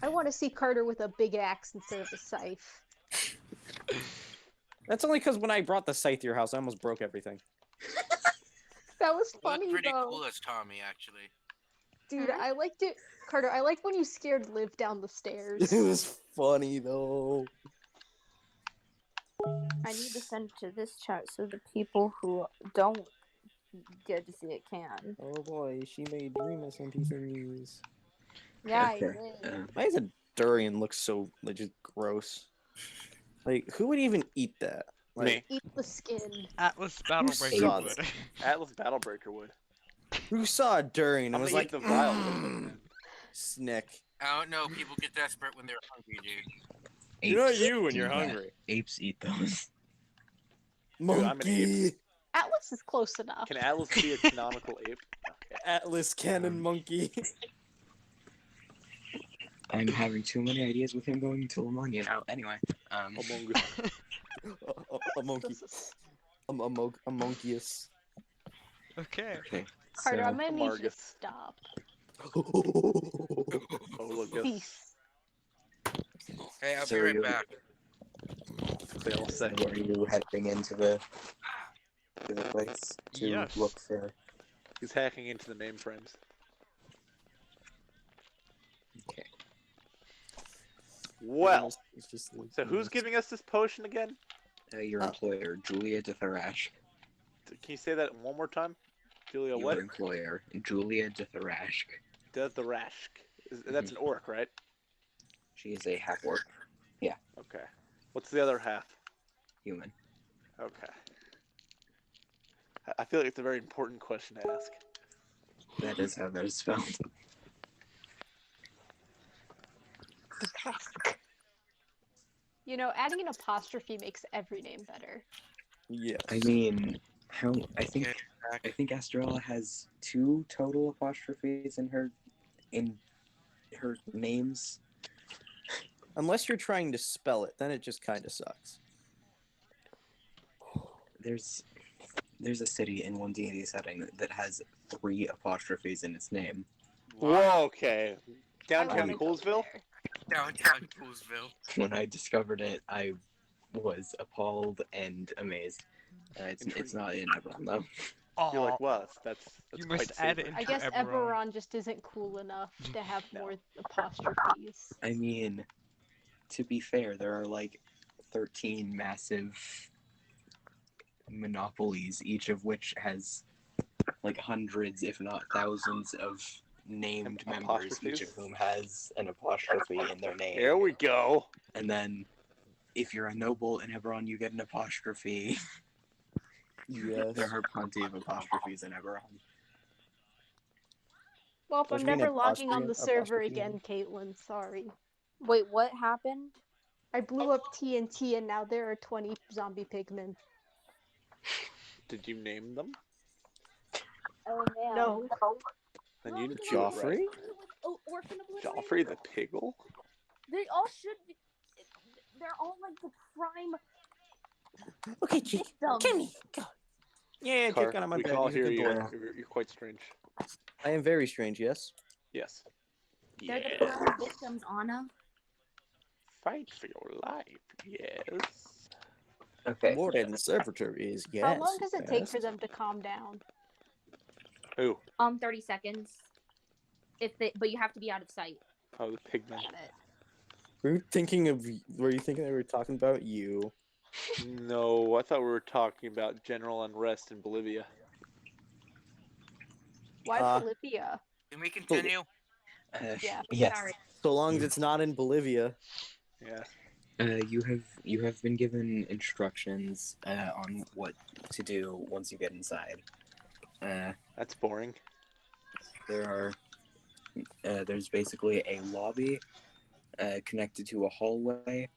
Speaker 1: I want to see Carter with a big axe instead of a scythe.
Speaker 9: That's only because when I brought the scythe to your house, I almost broke everything.
Speaker 1: That was
Speaker 5: Well,
Speaker 1: funny,
Speaker 5: that's pretty
Speaker 1: though.
Speaker 5: cool as Tommy, actually.
Speaker 1: Dude, I liked it. Carter, I like when you scared Liv down the stairs.
Speaker 9: It was funny though.
Speaker 6: I need to send it to this chat so the people who don't get to see it can.
Speaker 9: Oh boy, she made dream SMP thingies.
Speaker 6: Yeah,
Speaker 8: Okay,
Speaker 6: I did.
Speaker 9: Why does a durian look so like just gross? Like, who would even eat that? Like,
Speaker 3: Me.
Speaker 1: Eat the skin.
Speaker 2: Atlas
Speaker 9: saw
Speaker 2: Battlebreaker
Speaker 9: this?
Speaker 2: would.
Speaker 3: Atlas Battlebreaker would.
Speaker 9: who saw a durian and
Speaker 3: I'm
Speaker 9: was
Speaker 3: gonna
Speaker 9: like,
Speaker 3: eat the vials with it, man.
Speaker 9: Snick.
Speaker 5: I don't know, people get desperate when they're hungry, dude.
Speaker 9: You're not
Speaker 8: Apes
Speaker 9: you when
Speaker 8: do
Speaker 9: you're
Speaker 8: that.
Speaker 9: hungry.
Speaker 8: Apes eat those.
Speaker 3: I'm an
Speaker 9: Monkey.
Speaker 1: Atlas is close enough.
Speaker 3: Can Atlas be a canonical ape? Okay.
Speaker 9: Atlas cannon monkey.
Speaker 8: I'm having too many ideas with him going to Lamania now. Anyway,
Speaker 3: Among Us.
Speaker 9: a monkey. A monkeys.
Speaker 2: Okay.
Speaker 8: okay.
Speaker 1: Carter, I'm
Speaker 8: So,
Speaker 1: gonna need you to
Speaker 3: Amargus.
Speaker 1: stop.
Speaker 3: Oh, look at
Speaker 1: Peace.
Speaker 5: Hey, I'll
Speaker 8: So
Speaker 5: be right
Speaker 8: you-
Speaker 5: back.
Speaker 3: they all say.
Speaker 8: are you heading into the place to
Speaker 2: Yes.
Speaker 8: look for?
Speaker 3: He's hacking into the mainframes.
Speaker 8: Okay.
Speaker 3: Well,
Speaker 9: It's just like
Speaker 3: so who's giving us this potion again?
Speaker 8: Your employer, Julia de Tharash.
Speaker 3: Can you say that one more time? Julia,
Speaker 8: Your
Speaker 3: what?
Speaker 8: employer, Julia de Tharash.
Speaker 3: Rashk. That's an orc, right?
Speaker 8: She is a half orc
Speaker 3: Okay. What's the other half?
Speaker 8: human.
Speaker 3: Okay. I feel like it's a very important question to ask.
Speaker 8: That is how that is spelled.
Speaker 1: You know, adding an apostrophe makes every name better.
Speaker 9: Yeah.
Speaker 7: I mean, how I think
Speaker 4: Okay, back.
Speaker 7: I think Estrella has 2 total apostrophes in her names.
Speaker 9: Unless you're trying to spell it, then it just kind of sucks.
Speaker 7: There's a city in one D&D setting that has 3 apostrophes in its name.
Speaker 3: Whoa, okay.
Speaker 1: I
Speaker 3: Downtown
Speaker 1: wanna go
Speaker 3: Coolsville?
Speaker 1: there.
Speaker 5: Downtown Coolsville.
Speaker 7: When I discovered it, I was appalled and amazed. It's
Speaker 3: Intrigued.
Speaker 7: not in Eberron though.
Speaker 3: You're
Speaker 2: Aw,
Speaker 3: like, wow, that's
Speaker 2: you
Speaker 3: quite
Speaker 2: must add it
Speaker 3: savory.
Speaker 1: I
Speaker 2: into
Speaker 1: guess
Speaker 2: Eberron.
Speaker 1: Eberron just isn't cool enough to have
Speaker 3: No.
Speaker 1: more apostrophes.
Speaker 7: I mean, to be fair, there are like 13 massive monopolies, each of which has like hundreds, if not thousands, of named members, each
Speaker 3: Apostrophes?
Speaker 7: of whom has an apostrophe in their name.
Speaker 3: Here we go.
Speaker 7: And then, if you're a noble in Eberron, you get an apostrophe.
Speaker 9: Yes.
Speaker 7: There are plenty of apostrophes in Eberron.
Speaker 1: Well,
Speaker 9: Don't
Speaker 1: I'm
Speaker 9: you mean
Speaker 1: never logging on
Speaker 9: apostrophe-
Speaker 1: the server
Speaker 9: apostrophe?
Speaker 1: again, Caitlyn. Sorry.
Speaker 6: Wait, what happened?
Speaker 1: I blew up TNT and now there are 20 zombie pigmen.
Speaker 3: Did you name them?
Speaker 6: Oh man.
Speaker 1: No.
Speaker 3: Then
Speaker 6: Well,
Speaker 3: you
Speaker 6: you know,
Speaker 3: do it right.
Speaker 9: Joffrey?
Speaker 6: Orphan Obliterator.
Speaker 3: Joffrey the Piggle?
Speaker 6: They all should be. They're all like the prime
Speaker 9: Okay, Chick.
Speaker 6: victims.
Speaker 9: Kimmy, go. Yeah,
Speaker 3: Car,
Speaker 9: Chick, on my
Speaker 3: we
Speaker 9: bed.
Speaker 3: can all
Speaker 9: He's a
Speaker 3: hear
Speaker 9: good
Speaker 3: you.
Speaker 9: boy.
Speaker 3: You're quite strange.
Speaker 9: I am very strange, yes.
Speaker 3: Yes.
Speaker 6: They're
Speaker 3: Yes.
Speaker 6: the prime victims, Anna.
Speaker 3: Fight for your life. Yes.
Speaker 7: Okay.
Speaker 9: Lord and Servitor is yes.
Speaker 1: How long does it take
Speaker 9: yes.
Speaker 1: for them to calm down?
Speaker 3: Ooh.
Speaker 6: 30 seconds. But you have to be out of sight.
Speaker 3: Oh, the pigmen.
Speaker 1: Got it.
Speaker 9: Were you thinking they were talking about you?
Speaker 3: No, I thought we were talking about general unrest in Bolivia.
Speaker 1: Why Bolivia?
Speaker 5: Can we continue?
Speaker 1: Yeah.
Speaker 7: Yes.
Speaker 6: Sorry.
Speaker 9: So long as it's not in Bolivia.
Speaker 3: Yeah.
Speaker 7: You have been given instructions on what to do once you get inside.
Speaker 3: That's boring.
Speaker 7: There's basically a lobby connected to a hallway.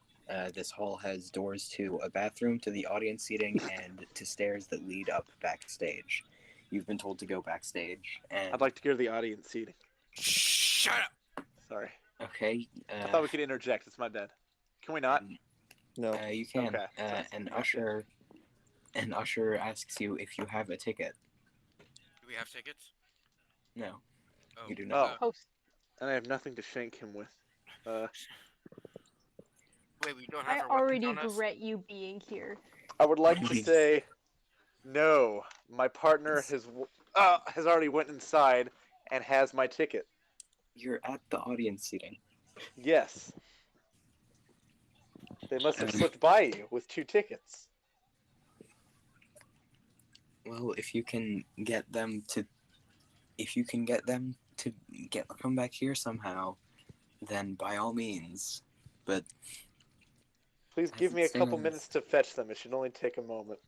Speaker 7: This hall has doors to a bathroom, to the audience seating, and to stairs that lead up backstage. You've been told to go backstage, and
Speaker 3: I'd like to hear the audience seating.
Speaker 5: Shut up.
Speaker 3: Sorry.
Speaker 7: okay.
Speaker 3: I thought we could interject. It's my bad. Can we not?
Speaker 9: No.
Speaker 7: You can.
Speaker 3: Okay.
Speaker 7: An usher asks you if you have a ticket.
Speaker 5: Do we have tickets?
Speaker 7: No,
Speaker 5: Oh.
Speaker 7: you do not.
Speaker 1: Post.
Speaker 3: And I have nothing to shank him with.
Speaker 5: Wait, we don't
Speaker 1: I
Speaker 5: have our
Speaker 1: already
Speaker 5: weapons on us?
Speaker 1: regret you being here.
Speaker 3: I would like to say, no. My partner has already went inside and has my ticket.
Speaker 7: You're at the audience seating.
Speaker 3: Yes. They must have slipped by you with 2 tickets.
Speaker 7: Well, if you can get them to come back here somehow, then by all means. But
Speaker 3: Please
Speaker 7: As
Speaker 3: give
Speaker 7: it
Speaker 3: me a couple
Speaker 7: stands-
Speaker 3: minutes to fetch them. It should only take a moment.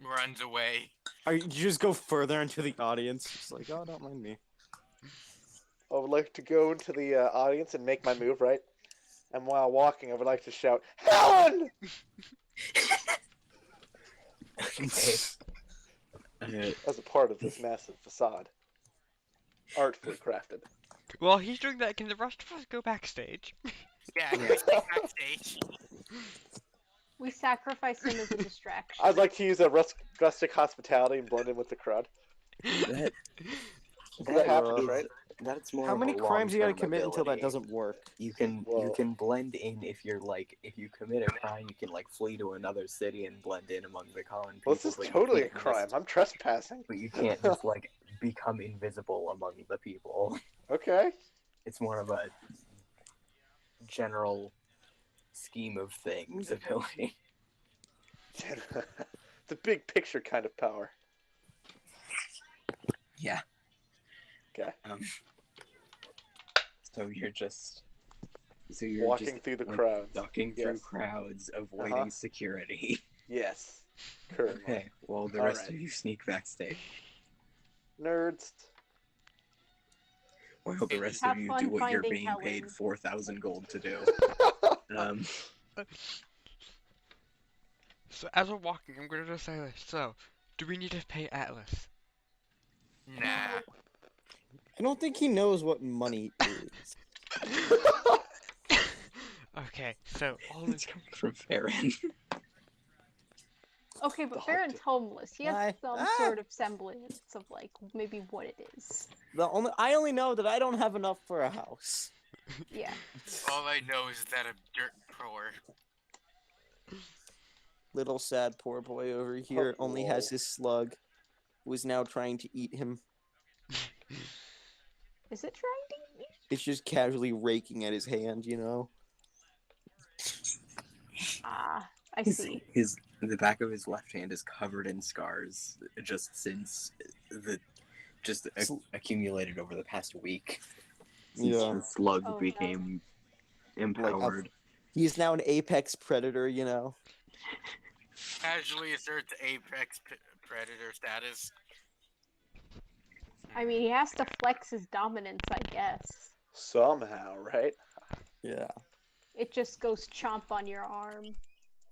Speaker 5: Runs away.
Speaker 9: You just go further into the audience. It's like, oh, don't mind me.
Speaker 3: I would like to go into the audience and make my move, right? And while walking, I would like to shout, Helen!
Speaker 7: okay.
Speaker 3: As a part of this massive facade. Artfully crafted.
Speaker 2: While he's doing that, can the rest of us go backstage?
Speaker 5: Yeah, can we stay backstage?
Speaker 1: We sacrifice him as a distraction.
Speaker 3: I'd like to use a rustic hospitality and blend in with the crowd.
Speaker 7: that
Speaker 3: That happens,
Speaker 7: is-
Speaker 3: right?
Speaker 7: That's more.
Speaker 9: How
Speaker 7: of
Speaker 9: many
Speaker 7: a
Speaker 9: crimes you gotta
Speaker 7: long-term
Speaker 9: commit until that
Speaker 7: ability.
Speaker 9: doesn't work?
Speaker 7: You can
Speaker 3: Well-
Speaker 7: blend in if you commit a crime, you can like flee to another city and blend in among the common people.
Speaker 3: Well, this is
Speaker 7: but you
Speaker 3: totally a
Speaker 7: can't
Speaker 3: crime.
Speaker 7: just-
Speaker 3: I'm trespassing.
Speaker 7: But you can't just like become invisible among the people.
Speaker 3: Okay.
Speaker 7: It's more of a general scheme of things ability.
Speaker 3: It's a big picture kind of power.
Speaker 7: Yeah.
Speaker 3: Okay.
Speaker 7: So you're just
Speaker 3: Walking through the
Speaker 7: like,
Speaker 3: crowds.
Speaker 7: ducking through
Speaker 3: Yes.
Speaker 7: crowds, avoiding
Speaker 3: Uh-huh.
Speaker 7: security.
Speaker 3: Yes. Currently.
Speaker 7: Okay. Well, the
Speaker 3: All
Speaker 7: rest
Speaker 3: right.
Speaker 7: of you sneak backstage.
Speaker 3: Nerds.
Speaker 8: While the rest
Speaker 1: Have
Speaker 8: of you
Speaker 1: fun
Speaker 8: do what you're
Speaker 1: finding
Speaker 8: being paid
Speaker 1: Helen.
Speaker 8: 4,000 gold to do. Um,
Speaker 2: So as we're walking, I'm gonna just say this. So, do we need to pay Atlas?
Speaker 5: Nah.
Speaker 9: I don't think he knows what money is.
Speaker 2: Okay, so all of
Speaker 8: it's coming from Farron.
Speaker 1: Okay, but
Speaker 3: The
Speaker 1: Farron's homeless. He has
Speaker 9: Why?
Speaker 1: some sort of semblance of like maybe what it is.
Speaker 9: I only know that I don't have enough for a house.
Speaker 1: Yeah.
Speaker 5: All I know is that I'm dirt poor.
Speaker 9: Little sad poor boy over here only has his slug, who is now trying to eat him.
Speaker 1: Is it trying to eat me?
Speaker 9: It's just casually raking at his hand, you know?
Speaker 1: Ah, I see.
Speaker 8: The back of his left hand is covered in scars, just since accumulated over the past week. Since
Speaker 9: Yeah.
Speaker 8: the slug
Speaker 1: Oh, no.
Speaker 8: became empowered.
Speaker 9: He's now an apex predator, you know?
Speaker 5: Casually asserts apex predator status.
Speaker 1: I mean, he has to flex his dominance, I guess.
Speaker 3: Somehow, right?
Speaker 9: Yeah.
Speaker 1: It just goes chomp on your arm.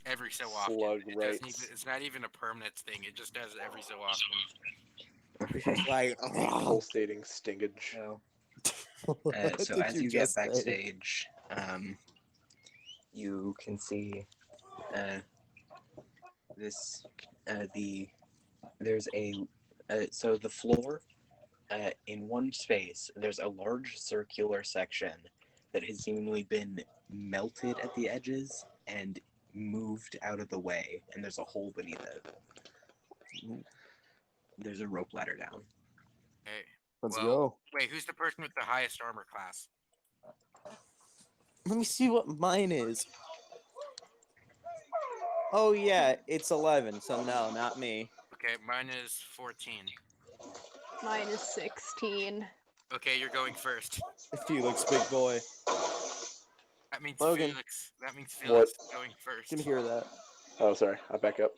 Speaker 5: Every so often.
Speaker 3: Slug
Speaker 5: It doesn't
Speaker 3: rights.
Speaker 5: even, it's not even a permanent thing. It just does it every so often.
Speaker 8: Okay.
Speaker 9: Like,
Speaker 3: Pulsating stingage.
Speaker 8: So as you get backstage, you can see this there's so the floor in one space there's a large circular section that has seemingly been melted at the edges and moved out of the way, and there's a hole beneath it. There's a rope ladder down.
Speaker 5: Hey,
Speaker 9: Let's
Speaker 5: well,
Speaker 9: go.
Speaker 5: wait, who's the person with the highest armor class?
Speaker 9: Let me see what mine is. Oh yeah, it's 11, so no, not me.
Speaker 5: Okay, mine is 14.
Speaker 1: Mine is 16.
Speaker 5: Okay, you're going first.
Speaker 9: Felix, big boy.
Speaker 5: That means
Speaker 9: Logan.
Speaker 5: Felix. That means
Speaker 3: What?
Speaker 5: Felix is going first.
Speaker 9: Can hear that.
Speaker 3: Oh, sorry. I back up.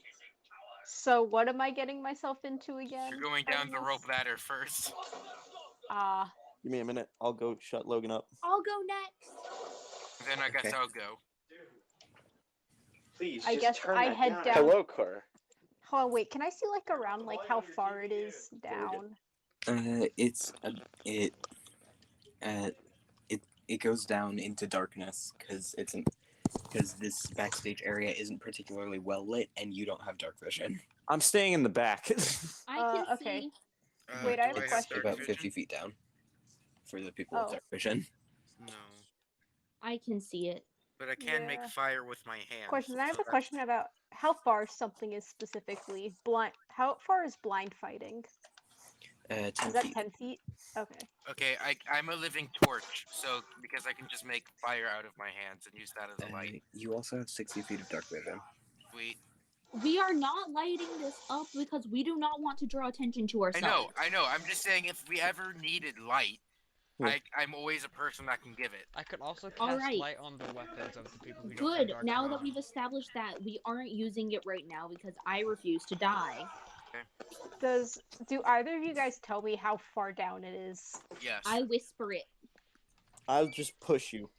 Speaker 1: So what am I getting myself into again?
Speaker 5: You're going down the
Speaker 1: Agnes?
Speaker 5: rope ladder first.
Speaker 1: Ah,
Speaker 9: Give me a minute. I'll go shut Logan up.
Speaker 6: I'll go next.
Speaker 5: Then I guess
Speaker 8: Okay.
Speaker 5: I'll go.
Speaker 3: Please,
Speaker 1: I guess I head down.
Speaker 3: Hello, Car.
Speaker 1: Hold on, wait. Can I see like around like how far it is down?
Speaker 8: It goes down into darkness because this backstage area isn't particularly well lit, and you don't have dark vision.
Speaker 9: I'm staying in the back.
Speaker 6: I can
Speaker 1: okay.
Speaker 6: see.
Speaker 1: Wait, I have a
Speaker 5: do
Speaker 1: question.
Speaker 5: dark
Speaker 8: About
Speaker 5: vision?
Speaker 8: 50 feet down for the people
Speaker 1: Oh.
Speaker 8: with dark vision.
Speaker 5: No.
Speaker 6: I can see it.
Speaker 5: But I can make
Speaker 1: Yeah.
Speaker 5: fire with my hands.
Speaker 1: Question. I have
Speaker 5: so
Speaker 1: a question about how far something is specifically blind. How far is blind fighting?
Speaker 8: 10
Speaker 1: Is that
Speaker 8: feet.
Speaker 1: 10 feet? Okay.
Speaker 5: Okay, I'm a living torch, so because I can just make fire out of my hands and use that as a light.
Speaker 8: You also have 60 feet of dark vision.
Speaker 5: Sweet.
Speaker 6: We are not lighting this up because we do not want to draw attention to ourselves.
Speaker 5: I know. I'm just saying if we ever needed light,
Speaker 9: Yeah.
Speaker 5: I'm always a person that can give it.
Speaker 2: I could also cast
Speaker 6: Alright.
Speaker 2: light on the weapons of the people who don't have
Speaker 6: Good.
Speaker 2: dark
Speaker 6: Now
Speaker 2: vision.
Speaker 6: that we've established that, we aren't using it right now because I refuse to die.
Speaker 1: Do either of you guys tell me how far down it is?
Speaker 5: Yes.
Speaker 6: I whisper it.
Speaker 9: I'll just push you.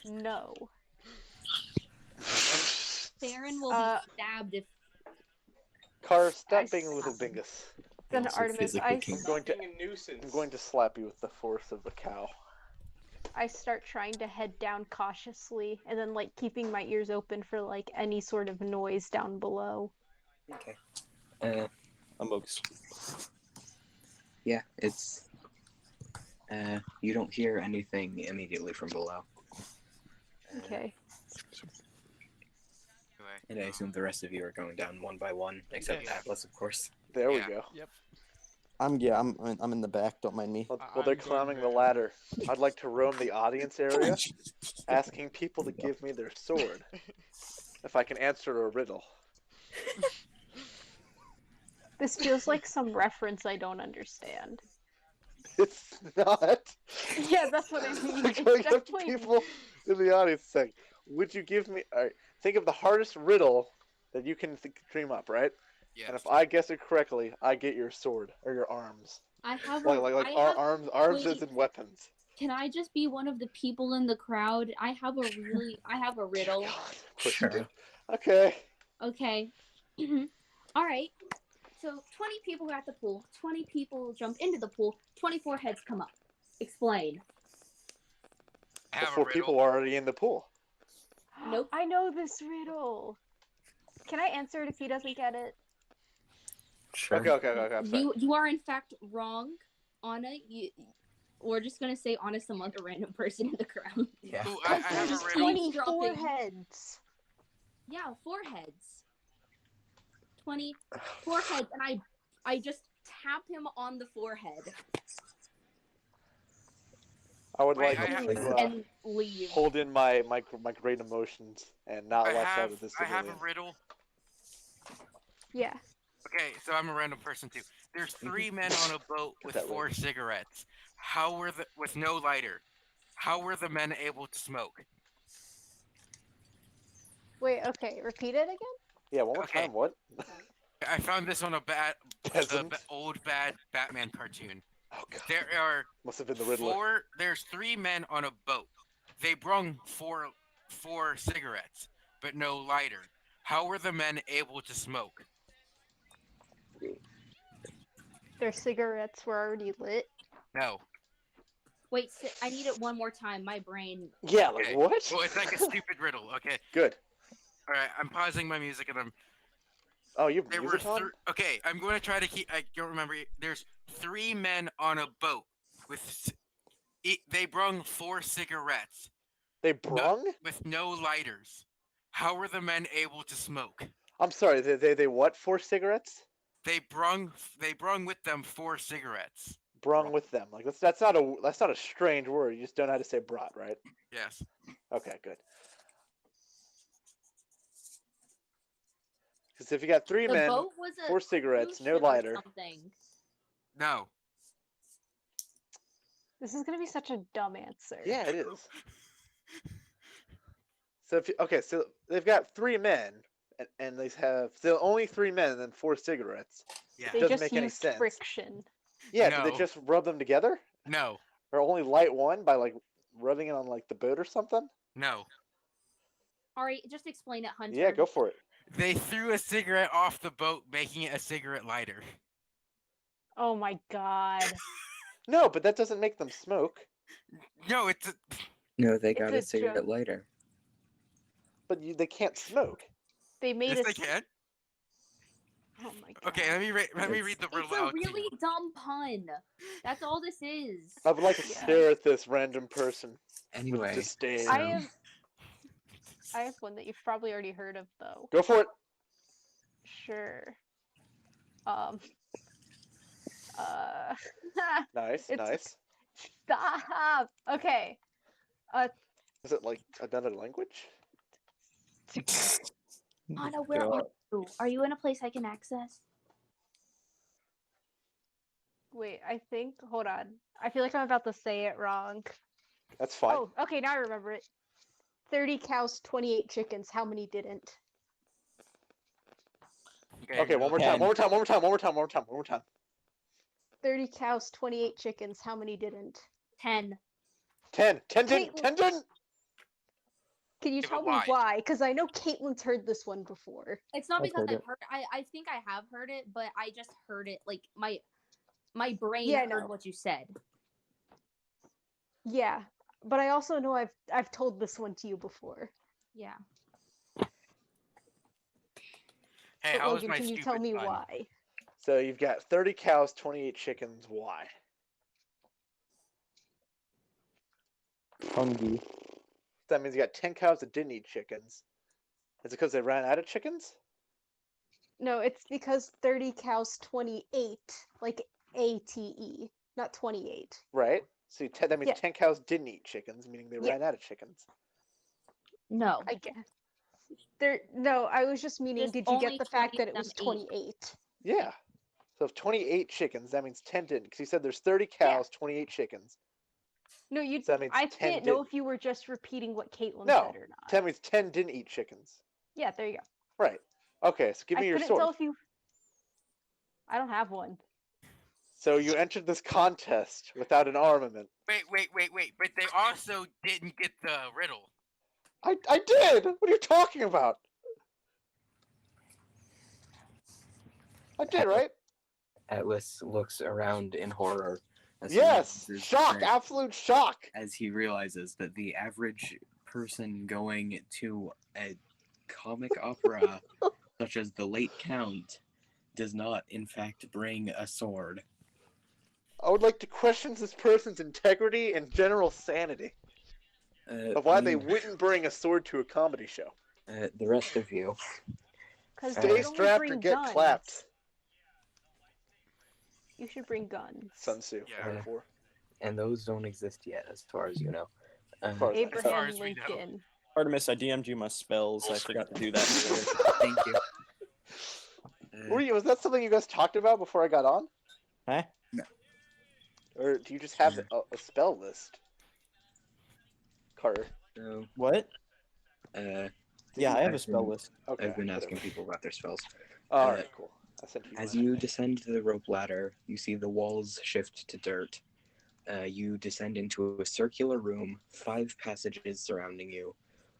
Speaker 1: No.
Speaker 6: Farron will
Speaker 1: Uh,
Speaker 6: be stabbed if
Speaker 3: Car, stop
Speaker 1: I
Speaker 3: being a little
Speaker 1: s-
Speaker 3: bingus.
Speaker 1: Then
Speaker 8: also
Speaker 1: Artemis,
Speaker 8: physically
Speaker 1: I,
Speaker 8: can-
Speaker 3: I'm going to
Speaker 10: Being a nuisance.
Speaker 3: I'm going to slap you with the force of the cow.
Speaker 1: I start trying to head down cautiously, and then like keeping my ears open for like any sort of noise down below.
Speaker 8: Okay.
Speaker 9: I'm focused.
Speaker 8: Yeah, it's. You don't hear anything immediately from below.
Speaker 1: Okay.
Speaker 5: Anyway,
Speaker 8: And I assume the rest of you are going down one by one, except
Speaker 2: Yes.
Speaker 8: Atlas, of course.
Speaker 3: There we
Speaker 5: Yeah.
Speaker 3: go.
Speaker 9: I'm in the back. Don't mind me.
Speaker 3: While
Speaker 2: I'm
Speaker 3: they're
Speaker 2: going
Speaker 3: climbing the
Speaker 2: there.
Speaker 3: ladder, I'd like to roam the audience area, asking people to give me their sword. If I can answer a riddle.
Speaker 1: This feels like some reference I don't understand.
Speaker 3: It's not.
Speaker 1: Yeah, that's what I mean.
Speaker 3: We're
Speaker 1: It's
Speaker 3: going up to
Speaker 1: definitely
Speaker 3: people in the audience saying, would you give me... All right, think of the hardest riddle that you can dream up, right?
Speaker 5: yes.
Speaker 3: And if I guess it correctly, I get your sword, or your arms.
Speaker 6: I have
Speaker 3: Like
Speaker 6: I
Speaker 3: our
Speaker 6: have.
Speaker 3: arms
Speaker 6: Wait,
Speaker 3: as in weapons.
Speaker 6: can I just be one of the people in the crowd? I have a riddle.
Speaker 3: God, of course
Speaker 8: Sure.
Speaker 3: you do. Okay.
Speaker 6: Okay. All right. So 20 people are at the pool. 20 people jump into the pool. 24 heads come up. Explain.
Speaker 5: I
Speaker 3: The
Speaker 5: have a
Speaker 3: 4
Speaker 5: riddle.
Speaker 3: people are already in the pool.
Speaker 6: Nope.
Speaker 1: I know this riddle. Can I answer it if he doesn't get it?
Speaker 8: Sure.
Speaker 3: Okay. I'm sorry.
Speaker 6: You are in fact wrong, Anna. We're just gonna say Anna's some other random person in the crowd.
Speaker 8: Yeah.
Speaker 5: Ooh, I have a
Speaker 1: There's
Speaker 5: riddle.
Speaker 1: 24
Speaker 6: dropping.
Speaker 1: heads.
Speaker 6: Yeah, 4 heads. 24 heads, and I just tap him on the forehead
Speaker 3: I would
Speaker 5: Wait,
Speaker 3: like
Speaker 5: I
Speaker 3: to
Speaker 6: and leave.
Speaker 3: hold in my great emotions and not lash out at this
Speaker 5: I have
Speaker 3: civilian.
Speaker 5: a riddle.
Speaker 1: Yeah.
Speaker 5: Okay, so I'm a random person too. There's 3 men on a boat with
Speaker 3: that
Speaker 5: 4 cigarettes. With no lighter? How were the men able to smoke?
Speaker 1: Wait, okay, repeat it again?
Speaker 3: Yeah, one more
Speaker 5: Okay.
Speaker 3: time. What?
Speaker 5: I found this on a
Speaker 3: Peasant.
Speaker 5: old bad Batman cartoon.
Speaker 3: Oh god.
Speaker 5: There are
Speaker 3: Must have been the Riddler.
Speaker 5: There's 3 men on a boat. They brung four cigarettes, but no lighter. How were the men able to smoke?
Speaker 1: Their cigarettes were already lit.
Speaker 5: No.
Speaker 6: Wait, I need it one more time. My brain.
Speaker 3: Yeah, like
Speaker 5: Okay.
Speaker 3: what?
Speaker 5: Well, it's like a stupid riddle. Okay.
Speaker 3: Good.
Speaker 5: All right. I'm pausing my music and
Speaker 3: Oh, you have
Speaker 5: there
Speaker 3: music
Speaker 5: were
Speaker 3: on?
Speaker 5: okay. I'm going to try to keep. I don't remember. There's 3 men on a boat with. They brung 4 cigarettes.
Speaker 3: They brung?
Speaker 5: With no lighters. How were the men able to smoke?
Speaker 3: I'm sorry. They what? 4 cigarettes?
Speaker 5: They brung with them 4 cigarettes.
Speaker 3: Brung with them. Like that's not a strange word. You just don't know how to say brought, right?
Speaker 5: Yes.
Speaker 3: Okay, good. Because if you got 3
Speaker 6: The
Speaker 3: men,
Speaker 6: boat was a
Speaker 3: 4 cigarettes,
Speaker 6: cruise
Speaker 3: no
Speaker 6: ship or
Speaker 3: lighter.
Speaker 6: something.
Speaker 5: No.
Speaker 1: This is gonna be such a dumb answer.
Speaker 3: Yeah, it is. So so they've got 3 men, and they have only 3 men and then 4 cigarettes.
Speaker 5: Yeah.
Speaker 1: They
Speaker 3: Doesn't
Speaker 1: just
Speaker 3: make any
Speaker 1: used
Speaker 3: sense.
Speaker 1: friction.
Speaker 3: Yeah,
Speaker 5: No.
Speaker 3: did they just rub them together,
Speaker 5: No.
Speaker 3: or only light one by like rubbing it on like the boat or something?
Speaker 5: No.
Speaker 6: All right, just explain it, Hunter.
Speaker 3: Yeah, go for it.
Speaker 5: They threw a cigarette off the boat, making it a cigarette lighter.
Speaker 1: Oh my god.
Speaker 3: No, but that doesn't make them smoke.
Speaker 5: No, it's
Speaker 8: No, they
Speaker 1: It's
Speaker 8: got
Speaker 1: a
Speaker 8: a cigarette
Speaker 1: joke.
Speaker 8: lighter.
Speaker 3: But they can't smoke.
Speaker 1: They made
Speaker 5: yes,
Speaker 1: a.
Speaker 5: they can.
Speaker 1: Oh my god.
Speaker 5: Okay, let me read the
Speaker 6: It's
Speaker 5: riddle
Speaker 6: a
Speaker 5: out to
Speaker 6: really
Speaker 5: you.
Speaker 6: dumb pun. That's all this is.
Speaker 3: I would like to
Speaker 1: Yeah.
Speaker 3: stare at this random person with
Speaker 8: Anyway,
Speaker 3: disdain.
Speaker 1: I have one that you've probably already heard of though.
Speaker 3: Go for it.
Speaker 1: Sure.
Speaker 3: Nice,
Speaker 1: It's-
Speaker 3: nice.
Speaker 1: Stop. Okay.
Speaker 3: Is it like another language?
Speaker 6: Anna, where are you? Are you in a place I can access?
Speaker 1: Wait, I think. Hold on. I feel like I'm about to say it wrong.
Speaker 3: That's fine.
Speaker 1: Oh, okay, now I remember it. 30 cows, 28 chickens. How many didn't?
Speaker 3: Okay, one more time.
Speaker 1: 30 cows, 28 chickens. How many didn't?
Speaker 6: 10.
Speaker 3: 10 didn't.
Speaker 1: Kaitlyn.
Speaker 3: 10 didn't.
Speaker 1: Can you
Speaker 5: Yeah,
Speaker 1: tell
Speaker 5: but
Speaker 1: me
Speaker 5: why?
Speaker 1: why? Because I know Kaitlyn's heard this one before.
Speaker 6: It's not
Speaker 9: I've
Speaker 6: because
Speaker 9: heard
Speaker 6: I've
Speaker 9: it.
Speaker 6: heard. I think I have heard it, but I just heard it like my brain
Speaker 1: Yeah,
Speaker 6: heard
Speaker 1: no.
Speaker 6: what you said.
Speaker 1: Yeah, but I also know I've told this one to you before.
Speaker 6: Yeah.
Speaker 5: Hey,
Speaker 1: But
Speaker 5: how was
Speaker 1: Logan,
Speaker 5: my
Speaker 1: can you
Speaker 5: stupid
Speaker 1: tell me
Speaker 5: pun?
Speaker 1: why?
Speaker 3: So you've got 30 cows, 28 chickens. Why?
Speaker 9: Hungry.
Speaker 3: That means you got 10 cows that didn't eat chickens. Is it because they ran out of chickens?
Speaker 1: No, it's because 30 cows, 28, like ATE, not 28.
Speaker 3: Right. So that means
Speaker 1: Yeah.
Speaker 3: 10 cows didn't eat chickens, meaning they
Speaker 1: Yeah.
Speaker 3: ran out of chickens.
Speaker 6: No.
Speaker 1: I guess. No, I was just meaning,
Speaker 6: Just
Speaker 1: did you
Speaker 6: only
Speaker 1: get the fact
Speaker 6: 20
Speaker 1: that it
Speaker 6: of them
Speaker 1: was
Speaker 6: ate.
Speaker 1: 28?
Speaker 3: Yeah. So if 28 chickens, that means 10 didn't. Because you said there's 30 cows, 28 chickens.
Speaker 1: No, you.
Speaker 3: So that means
Speaker 1: I
Speaker 3: 10
Speaker 1: didn't know
Speaker 3: didn't.
Speaker 1: if you were just repeating what Kaitlyn
Speaker 3: No.
Speaker 1: said or not.
Speaker 3: That means 10 didn't eat chickens.
Speaker 1: Yeah, there you go.
Speaker 3: Right. Okay, so give me
Speaker 1: I
Speaker 3: your
Speaker 1: couldn't
Speaker 3: sword.
Speaker 1: tell if you. I don't have one.
Speaker 3: So you entered this contest without an armament.
Speaker 5: Wait. But they also didn't get the riddle.
Speaker 3: I did! What are you talking about? I did, right?
Speaker 8: Atlas looks around in horror. As he
Speaker 3: Yes!
Speaker 8: realizes
Speaker 3: Shock!
Speaker 8: that-
Speaker 3: Absolute shock!
Speaker 8: As he realizes that the average person going to a comic opera, such as The Late Count, does not, in fact, bring a sword.
Speaker 3: I would like to question this person's integrity and general sanity of why they wouldn't bring a sword to a comedy show.
Speaker 8: The rest of you.
Speaker 1: Because
Speaker 3: Stay strapped or get clapped.
Speaker 1: You should bring guns.
Speaker 3: Sun Tzu.
Speaker 5: Yeah.
Speaker 8: And those don't exist yet, as far as you know.
Speaker 3: As far as
Speaker 1: Abraham
Speaker 5: as we know.
Speaker 1: Lincoln.
Speaker 9: Artemis, I DM'd you my spells. I forgot to do that earlier.
Speaker 8: Thank you.
Speaker 3: Was that something you guys talked about before I got on?
Speaker 9: Huh?
Speaker 8: No.
Speaker 3: Or do you just have a spell list? Carter.
Speaker 8: So,
Speaker 9: What? Yeah, I have a
Speaker 8: I've
Speaker 9: spell
Speaker 8: been-
Speaker 9: list.
Speaker 3: Okay.
Speaker 8: I've been asking people about their spells.
Speaker 3: Alright, cool. I sent you
Speaker 8: As
Speaker 3: mine.
Speaker 8: you descend the rope ladder, you see the walls shift to dirt. You descend into a circular room, 5 passages surrounding you,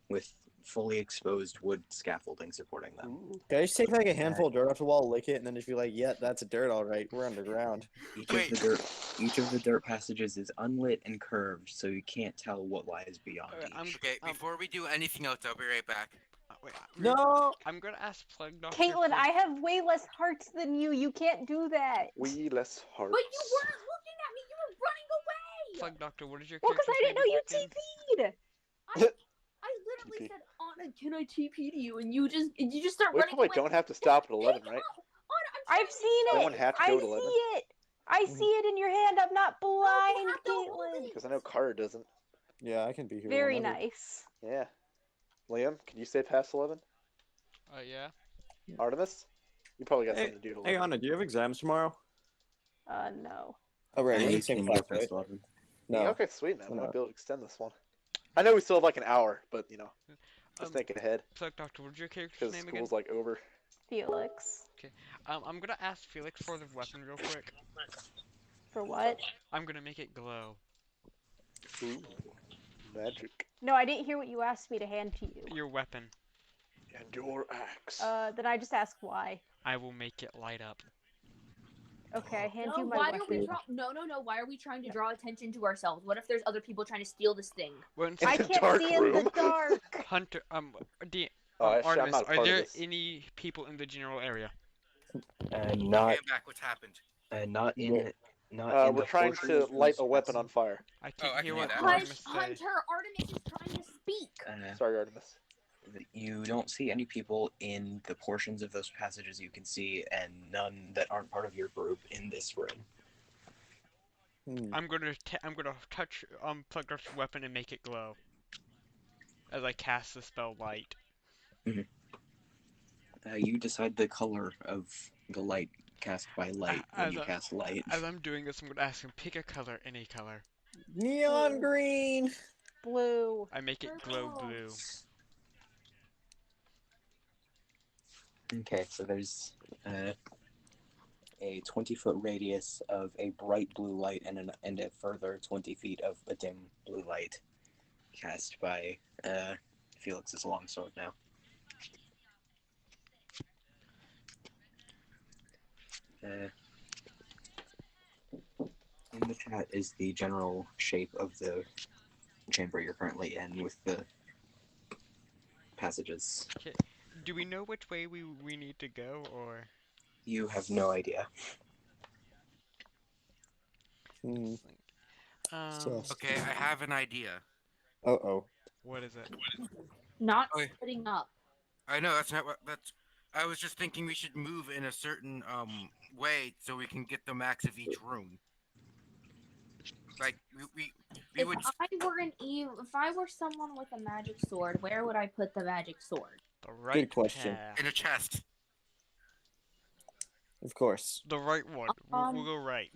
Speaker 8: with fully exposed wood scaffolding supporting them.
Speaker 3: Ooh.
Speaker 9: Can I just take like a handful of dirt off the wall, lick it, and then just be like, yeah, that's dirt, all right. We're underground.
Speaker 8: Each of the dirt passages is unlit and curved, so you can't tell what lies beyond each.
Speaker 5: Okay, before we do anything else, I'll be right back.
Speaker 2: Wait,
Speaker 9: No!
Speaker 2: I'm gonna ask Plug Doctor.
Speaker 1: Caitlyn, I have way less hearts than you. You can't do that.
Speaker 3: We less hearts.
Speaker 6: But you weren't looking at me. You were running away.
Speaker 2: Plug Doctor, what is your
Speaker 1: Well, because I didn't know you
Speaker 2: character's name
Speaker 1: TP'd.
Speaker 6: I literally
Speaker 3: TP.
Speaker 6: said, Anna, can I TP to you? And you just start
Speaker 3: We
Speaker 6: running
Speaker 3: probably
Speaker 6: away.
Speaker 3: don't have to stop at 11,
Speaker 6: Hey,
Speaker 3: right?
Speaker 6: Anna,
Speaker 1: I've seen
Speaker 3: No
Speaker 1: it.
Speaker 3: one have to
Speaker 1: I
Speaker 3: go to
Speaker 1: see
Speaker 3: 11.
Speaker 1: it. I see it in your hand. I'm not blind,
Speaker 6: have to hold
Speaker 1: Caitlyn.
Speaker 6: it.
Speaker 3: Because I know Carter doesn't.
Speaker 9: Yeah, I can be here.
Speaker 1: Very
Speaker 9: whenever.
Speaker 1: nice.
Speaker 3: Yeah. Liam, can you stay past 11?
Speaker 2: Yeah.
Speaker 3: Artemis? You probably got
Speaker 9: Hey,
Speaker 3: something to do to
Speaker 9: Hey,
Speaker 3: 11.
Speaker 9: Anna, do you have exams tomorrow?
Speaker 1: No.
Speaker 9: Oh, right.
Speaker 8: Yeah,
Speaker 9: We're in
Speaker 8: you
Speaker 9: the same
Speaker 8: can
Speaker 9: class,
Speaker 8: go past
Speaker 9: right?
Speaker 8: 11.
Speaker 9: No.
Speaker 3: Yeah, okay, sweet, man. We
Speaker 9: No.
Speaker 3: might be able to extend this one. I know we still have like an hour, but, you know, just thinking ahead.
Speaker 2: Plug Doctor, what is your character's
Speaker 3: Because
Speaker 2: name again?
Speaker 3: school's like over.
Speaker 1: Felix.
Speaker 2: I'm gonna ask Felix for the weapon real quick.
Speaker 1: For what?
Speaker 2: I'm gonna make it glow.
Speaker 3: Ooh. Magic.
Speaker 1: No, I didn't hear what you asked me to hand to you.
Speaker 2: Your weapon.
Speaker 3: And your axe.
Speaker 1: Then I just asked why.
Speaker 2: I will make it light up.
Speaker 1: Okay, I hand
Speaker 6: No,
Speaker 1: you my
Speaker 6: why are we
Speaker 1: weapon.
Speaker 6: no. Why are we trying to draw attention to ourselves? What if there's other people trying to steal this thing?
Speaker 2: When
Speaker 3: In
Speaker 1: I
Speaker 3: the
Speaker 1: can't
Speaker 3: dark
Speaker 1: see in the
Speaker 3: room.
Speaker 1: dark.
Speaker 2: Hunter,
Speaker 3: Oh, actually, I'm
Speaker 2: Artemis,
Speaker 3: not a
Speaker 2: are
Speaker 3: part
Speaker 2: there
Speaker 3: of this.
Speaker 2: any people in the general area?
Speaker 8: Not
Speaker 5: Okay, I'm back. What's happened?
Speaker 8: not in not in
Speaker 3: We're
Speaker 8: the
Speaker 3: trying to
Speaker 8: portions
Speaker 3: light a
Speaker 8: whose
Speaker 3: weapon on fire.
Speaker 2: I can't
Speaker 5: I
Speaker 2: hear
Speaker 5: can
Speaker 2: what
Speaker 5: do that.
Speaker 2: Artemis
Speaker 6: Hush,
Speaker 2: say.
Speaker 6: Hunter, Artemis is trying to speak.
Speaker 3: Sorry, Artemis.
Speaker 8: You don't see any people in the portions of those passages you can see, and none that aren't part of your group in this room.
Speaker 2: I'm gonna touch Plug Doctor's weapon and make it glow. As I cast the spell light.
Speaker 8: You decide the color of the light cast by light when you cast light.
Speaker 2: As I'm doing this, I'm gonna ask him pick a color, any color.
Speaker 9: Neon green!
Speaker 1: Blue.
Speaker 2: I make it glow blue.
Speaker 8: Okay, so there's a 20-foot radius of a bright blue light and a further 20 feet of a dim blue light cast by Felix's longsword now. In the chat is the general shape of the chamber you're currently in with the passages.
Speaker 2: Okay. Do we know which way we need to go, or?
Speaker 8: You have no idea.
Speaker 9: Sus.
Speaker 5: Okay, I have an idea.
Speaker 9: Uh-oh.
Speaker 2: What is it?
Speaker 6: Not
Speaker 5: Okay.
Speaker 6: splitting up.
Speaker 5: I know that's not what that's. I was just thinking we should move in a certain way so we can get the max of each room. Like we
Speaker 6: If
Speaker 5: would.
Speaker 6: if I were someone with a magic sword, where would I put the magic sword?
Speaker 2: The right
Speaker 9: question.
Speaker 2: path.
Speaker 5: In a chest.
Speaker 9: Of course.
Speaker 2: The right one. We'll go right.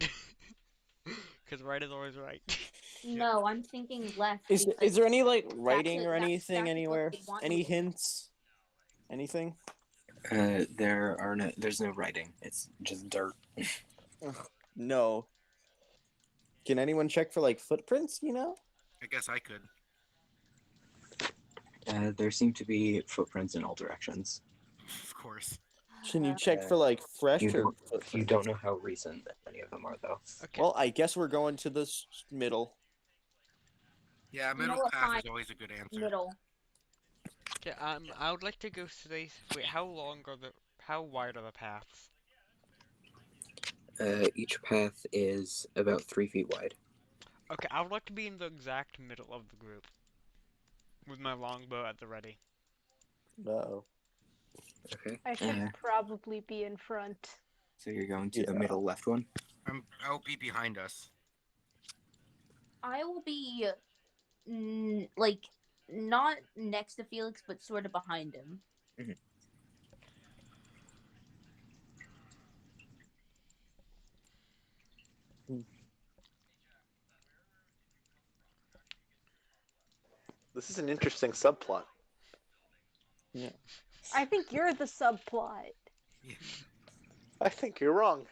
Speaker 2: Because right is always right.
Speaker 6: No, I'm thinking left.
Speaker 9: Is
Speaker 6: because
Speaker 9: there any like writing or
Speaker 6: that's
Speaker 9: anything
Speaker 6: what
Speaker 9: anywhere?
Speaker 6: they'd want
Speaker 9: Any
Speaker 6: me to do.
Speaker 9: hints? Anything?
Speaker 8: There's no writing. It's just dirt.
Speaker 9: No. Can anyone check for like footprints? You know?
Speaker 5: I guess I could.
Speaker 8: There seem to be footprints in all directions.
Speaker 5: Of course.
Speaker 9: Can you check for like fresh
Speaker 8: You
Speaker 9: or
Speaker 8: you don't know how recent any of them are, though.
Speaker 2: Okay.
Speaker 9: Well, I guess we're going to the middle.
Speaker 5: Yeah,
Speaker 6: You
Speaker 5: middle
Speaker 6: know what,
Speaker 5: path
Speaker 6: fine.
Speaker 5: is always a good answer.
Speaker 6: Middle.
Speaker 2: Okay. I would like to go today. Wait, how wide are the paths?
Speaker 8: Each path is about 3 feet wide.
Speaker 2: Okay, I would like to be in the exact middle of the group, with my longbow at the ready.
Speaker 9: No.
Speaker 8: Okay.
Speaker 1: I should probably be in front.
Speaker 8: So you're going to the
Speaker 9: Yeah.
Speaker 8: middle left one?
Speaker 5: I'll be behind us.
Speaker 6: I will be, like, not next to Felix, but sort of behind him.
Speaker 3: This is an interesting subplot.
Speaker 1: I think you're the subplot.
Speaker 5: Yeah.
Speaker 3: I think you're wrong.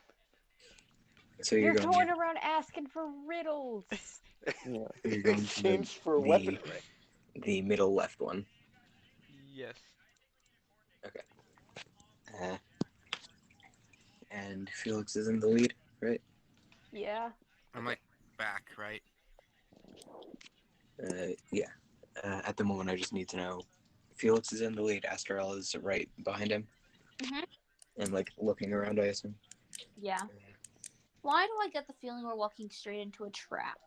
Speaker 8: So
Speaker 1: You're
Speaker 8: going
Speaker 1: going around asking for riddles.
Speaker 9: Yeah.
Speaker 8: You're going to
Speaker 3: Exchange for
Speaker 8: the-
Speaker 3: weaponry.
Speaker 8: the middle left one.
Speaker 2: Yes.
Speaker 8: And Felix is in the lead, right?
Speaker 1: Yeah.
Speaker 5: I'm like back, right?
Speaker 8: Yeah. At the moment, I just need to know. Felix is in the lead. Astrel is right behind him.
Speaker 6: Mhm.
Speaker 8: And like looking around, I assume.
Speaker 6: Yeah. Why do I get the feeling we're walking straight into a trap?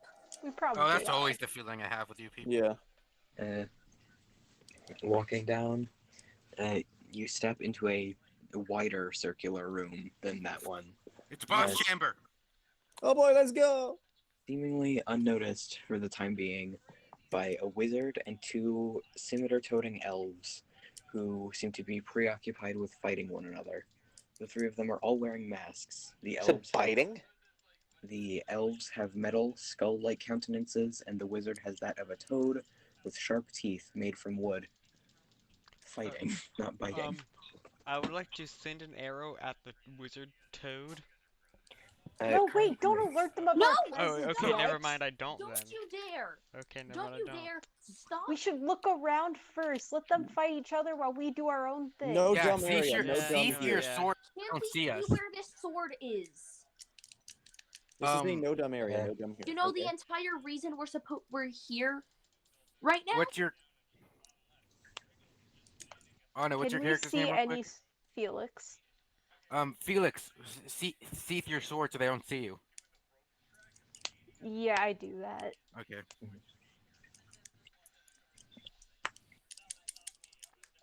Speaker 1: We probably
Speaker 5: Oh, that's
Speaker 1: are.
Speaker 5: always the feeling I have with you people.
Speaker 9: Yeah.
Speaker 8: Walking down, you step into a wider circular room than that one,
Speaker 5: It's a boss
Speaker 8: Yes.
Speaker 5: chamber.
Speaker 9: Oh boy, let's go.
Speaker 8: seemingly unnoticed for the time being by a wizard and 2 scimitar-toting elves who seem to be preoccupied with fighting one another. The 3 of them are all wearing masks.
Speaker 3: Said biting?
Speaker 8: The elves have metal, skull-like countenances, and the wizard has that of a toad with sharp teeth made from wood. Fighting, not biting.
Speaker 2: I would like to send an arrow at the wizard toad.
Speaker 1: No, wait, don't alert them of
Speaker 6: No!
Speaker 1: our
Speaker 2: Oh,
Speaker 1: presence
Speaker 2: okay,
Speaker 1: yet.
Speaker 2: never mind, I don't
Speaker 6: Don't
Speaker 2: then.
Speaker 6: you dare!
Speaker 2: Okay, never
Speaker 6: Don't
Speaker 2: mind,
Speaker 6: you
Speaker 2: I don't.
Speaker 6: dare! Stop!
Speaker 1: We should look around first. Let them fight each other while we do our own thing.
Speaker 9: No
Speaker 5: Yeah,
Speaker 9: dumb
Speaker 5: see
Speaker 9: area.
Speaker 5: your,
Speaker 9: No
Speaker 2: Yeah,
Speaker 5: see
Speaker 9: dumb
Speaker 5: through your
Speaker 9: area.
Speaker 2: yeah.
Speaker 5: sword.
Speaker 6: Can't
Speaker 5: Don't
Speaker 6: we
Speaker 5: see us.
Speaker 6: where this sword is?
Speaker 9: This is the
Speaker 5: Um,
Speaker 9: no dumb area. No dumb here.
Speaker 6: Do you know
Speaker 9: Okay.
Speaker 6: the entire reason we're here right now?
Speaker 5: What's your Anna? What's
Speaker 1: Can
Speaker 5: your
Speaker 1: we
Speaker 5: character's
Speaker 1: see
Speaker 5: name? Real
Speaker 1: any
Speaker 5: quick?
Speaker 1: Felix?
Speaker 5: Felix, see through your sword so they don't see you.
Speaker 1: Yeah, I do that.
Speaker 5: Okay.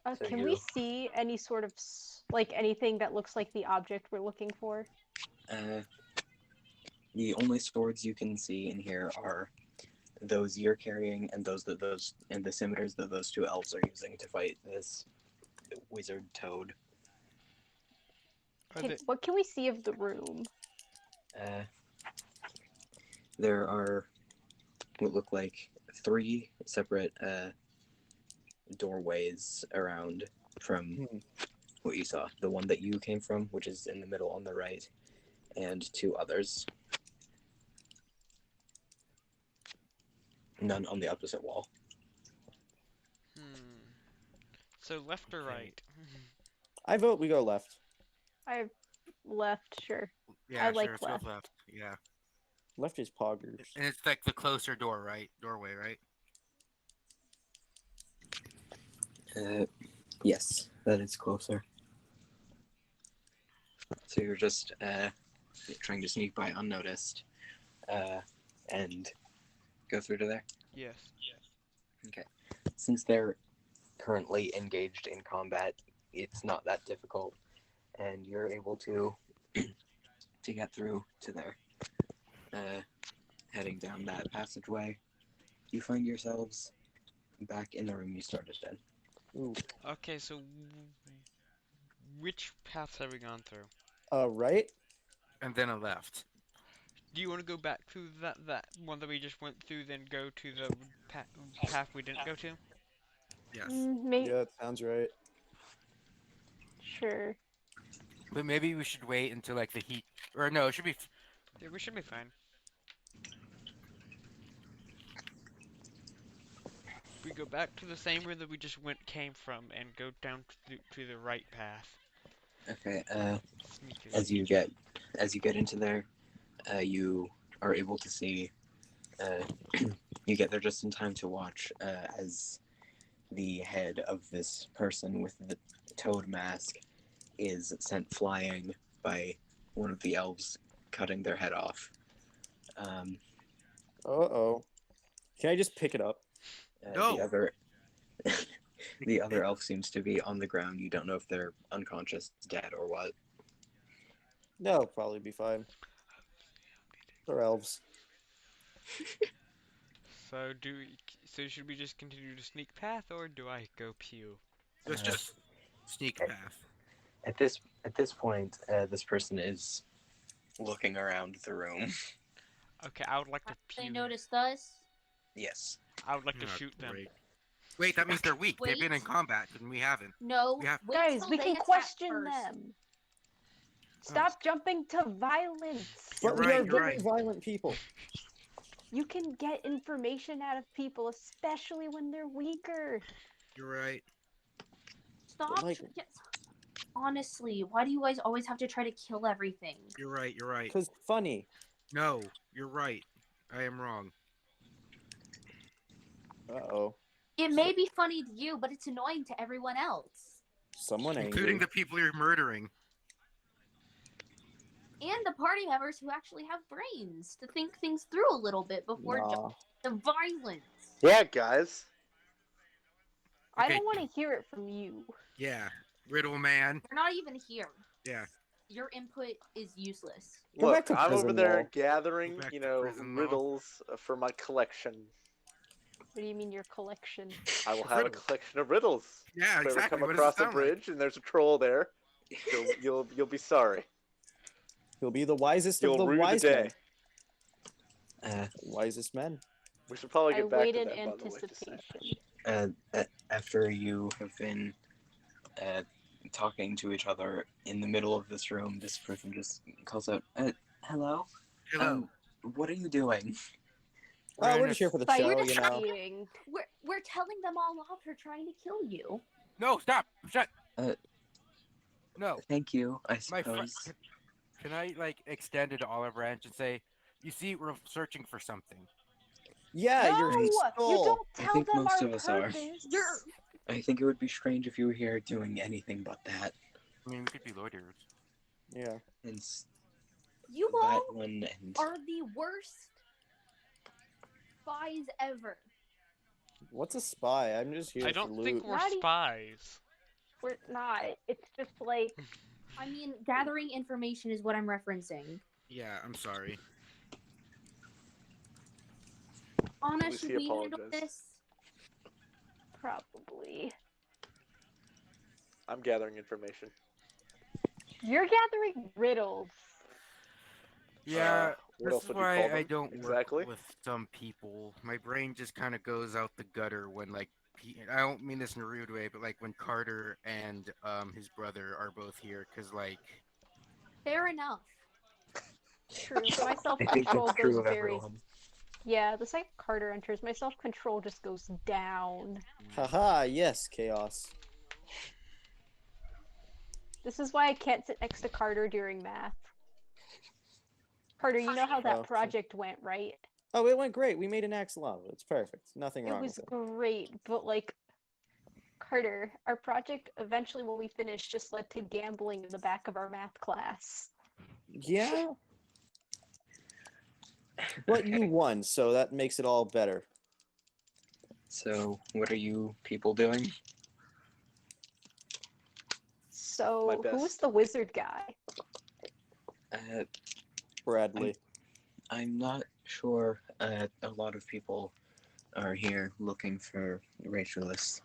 Speaker 8: So
Speaker 1: Can
Speaker 8: you-
Speaker 1: we see any sort of like anything that looks like the object we're looking for?
Speaker 8: The only swords you can see in here are those you're carrying and and the scimitars that those 2 elves are using to fight this wizard toad.
Speaker 1: What can we see of the room?
Speaker 8: There are what look like 3 separate doorways around from what you saw. The one that you came from, which is in the middle on the right, and 2 others. None on the opposite wall.
Speaker 2: So left or right?
Speaker 9: I vote we go left.
Speaker 1: I left, sure.
Speaker 5: Yeah,
Speaker 1: I like
Speaker 5: sure. Let's go
Speaker 1: left.
Speaker 5: left. Yeah.
Speaker 9: Left is poggers.
Speaker 5: And it's like the closer door, right? Doorway, right?
Speaker 8: Yes, that is closer. So you're just trying to sneak by unnoticed and go through to there?
Speaker 2: Yes.
Speaker 8: Okay. Since they're currently engaged in combat, it's not that difficult, and you're able to get through to there. Heading down that passageway, you find yourselves back in the room you started in.
Speaker 9: Ooh.
Speaker 2: Okay, so which paths have we gone through?
Speaker 9: Right.
Speaker 5: And then a left.
Speaker 2: Do you want to go back through that one that we just went through, then go to the path we didn't go to?
Speaker 5: Yes.
Speaker 1: Maybe.
Speaker 9: Yeah, that sounds right.
Speaker 1: Sure.
Speaker 5: But maybe we should wait until like the heat, or no, it should be
Speaker 2: Yeah, we should be fine. We go back to the same room that we just came from and go down to the right path.
Speaker 8: Okay.
Speaker 2: Sneakily.
Speaker 8: As you get into there, you are able to see. You get there just in time to watch as the head of this person with the toad mask is sent flying by one of the elves, cutting their head off.
Speaker 9: Uh-oh. Can I just pick it up?
Speaker 5: No.
Speaker 8: The other, the other elf seems to be on the ground. You don't know if they're unconscious, dead, or what.
Speaker 9: No, probably be fine. They're elves.
Speaker 2: So so should we just continue to sneak path or do I go pew?
Speaker 5: Let's just sneak path.
Speaker 8: At this point, this person is looking around the room.
Speaker 2: Okay, I would like to
Speaker 6: They
Speaker 2: pew.
Speaker 6: noticed us.
Speaker 8: Yes.
Speaker 2: I would like to
Speaker 5: Oh,
Speaker 2: shoot them.
Speaker 5: great. Wait, that means they're weak. They've been in
Speaker 6: Wait.
Speaker 5: combat, and we haven't.
Speaker 6: No,
Speaker 5: We have-
Speaker 6: wait
Speaker 1: Guys,
Speaker 6: till
Speaker 1: we
Speaker 6: they
Speaker 1: can
Speaker 6: attack
Speaker 1: question
Speaker 6: first.
Speaker 1: them. Stop jumping to violence.
Speaker 5: You're
Speaker 9: But we
Speaker 5: right,
Speaker 9: are
Speaker 5: you're
Speaker 9: very
Speaker 5: right.
Speaker 9: violent people.
Speaker 1: You can get information out of people, especially when they're weaker.
Speaker 5: You're right.
Speaker 6: Stop.
Speaker 9: Like-
Speaker 6: Honestly, why do you guys always have to try to kill everything?
Speaker 5: You're right. You're right.
Speaker 9: Because funny.
Speaker 5: No, you're right. I am wrong.
Speaker 9: Uh-oh.
Speaker 6: It may be funny to you, but it's annoying to everyone else.
Speaker 9: Someone angry.
Speaker 5: Including the people you're murdering.
Speaker 6: And the party members who actually have brains to think things through a little bit before
Speaker 9: Nah.
Speaker 6: the violence.
Speaker 3: Yeah, guys.
Speaker 1: I
Speaker 5: Okay.
Speaker 1: don't want to hear it from you.
Speaker 5: Yeah. Riddle man.
Speaker 6: You're not even here.
Speaker 5: Yeah.
Speaker 6: Your input is useless.
Speaker 9: Go
Speaker 3: Look,
Speaker 9: back to
Speaker 3: I'm over
Speaker 9: prison
Speaker 3: there
Speaker 9: wall.
Speaker 3: gathering,
Speaker 5: Go back to prison wall.
Speaker 3: riddles for my collection.
Speaker 1: What do you mean your collection?
Speaker 3: I will
Speaker 5: Of
Speaker 3: have a
Speaker 5: riddles.
Speaker 3: collection of riddles.
Speaker 5: Yeah,
Speaker 3: If you ever
Speaker 5: exactly.
Speaker 3: come
Speaker 5: What does it
Speaker 3: across a
Speaker 5: sound like?
Speaker 3: bridge and there's a troll there, you'll be sorry.
Speaker 9: He'll be the wisest of
Speaker 3: You'll
Speaker 9: the
Speaker 3: rue the
Speaker 9: wise
Speaker 3: day.
Speaker 9: men. Wisest men.
Speaker 3: We should probably
Speaker 1: I
Speaker 3: get back
Speaker 1: wait
Speaker 3: to
Speaker 1: in
Speaker 3: that, by the way. just saying.
Speaker 1: anticipation.
Speaker 8: After you have been talking to each other in the middle of this room, this person just calls out, "Hello?
Speaker 5: Hello.
Speaker 8: What are you doing?"
Speaker 9: Oh,
Speaker 5: in
Speaker 9: we're
Speaker 5: a-
Speaker 9: just here for the
Speaker 1: Fight
Speaker 9: show,
Speaker 1: your
Speaker 9: you know.
Speaker 1: seeing.
Speaker 6: We're telling them all off for trying to kill you.
Speaker 5: No, stop. Shut.
Speaker 8: Uh,
Speaker 5: No.
Speaker 8: Thank you, I
Speaker 5: My friend.
Speaker 8: suppose.
Speaker 5: Can I like extend it to Olive Branch and say, you see, we're searching for something.
Speaker 9: Yeah,
Speaker 1: No,
Speaker 9: you're
Speaker 1: you
Speaker 9: skull.
Speaker 1: don't
Speaker 8: I
Speaker 1: tell
Speaker 8: think
Speaker 1: them
Speaker 8: most
Speaker 1: our
Speaker 8: of us are.
Speaker 1: purpose.
Speaker 8: I think it would be strange if you were here doing anything but that.
Speaker 5: I mean, we could be loiterers.
Speaker 9: Yeah.
Speaker 8: And
Speaker 6: You
Speaker 8: that
Speaker 6: all
Speaker 8: one and
Speaker 6: are the worst spies ever.
Speaker 9: What's a spy? I'm just here
Speaker 2: I
Speaker 9: for
Speaker 2: don't
Speaker 9: loot.
Speaker 2: think we're
Speaker 1: Not e-
Speaker 2: spies.
Speaker 1: We're not. It's just like
Speaker 6: I mean, gathering information is what I'm referencing.
Speaker 5: Yeah, I'm sorry.
Speaker 6: Anna,
Speaker 3: least
Speaker 6: should
Speaker 3: he
Speaker 6: we handle
Speaker 3: apologized.
Speaker 6: this?
Speaker 1: probably.
Speaker 3: I'm gathering information.
Speaker 1: You're gathering riddles.
Speaker 5: Yeah,
Speaker 3: what
Speaker 5: this
Speaker 3: else
Speaker 5: is
Speaker 3: would you
Speaker 5: why
Speaker 3: call
Speaker 5: I
Speaker 3: them?
Speaker 5: don't
Speaker 3: Exactly.
Speaker 5: work with some people. My brain just kind of goes out the gutter when, like, I don't mean this in a rude way, but like when Carter and his brother are both here, because like,
Speaker 6: Fair enough.
Speaker 1: True. My
Speaker 8: I think
Speaker 1: self-control
Speaker 8: that's
Speaker 1: goes
Speaker 8: true of
Speaker 1: very.
Speaker 8: everyone.
Speaker 1: Yeah, the second Carter enters, my self-control just goes down.
Speaker 9: Haha, yes, chaos.
Speaker 1: This is why I can't sit next to Carter during math. Carter, you know how that
Speaker 9: Oh.
Speaker 1: project went, right?
Speaker 9: Oh, it went great. We made an axe lava. It's perfect. Nothing
Speaker 1: It
Speaker 9: wrong
Speaker 1: was
Speaker 9: with it.
Speaker 1: great, but like, Carter, our project eventually when we finished just led to gambling in the back of our math class.
Speaker 9: Yeah. But you won, so that makes it all better.
Speaker 8: So, what are you people doing?
Speaker 1: So,
Speaker 3: My
Speaker 1: who was
Speaker 3: best.
Speaker 1: the wizard guy?
Speaker 9: Bradley.
Speaker 8: I'm not sure. A lot of people are here looking for racialists.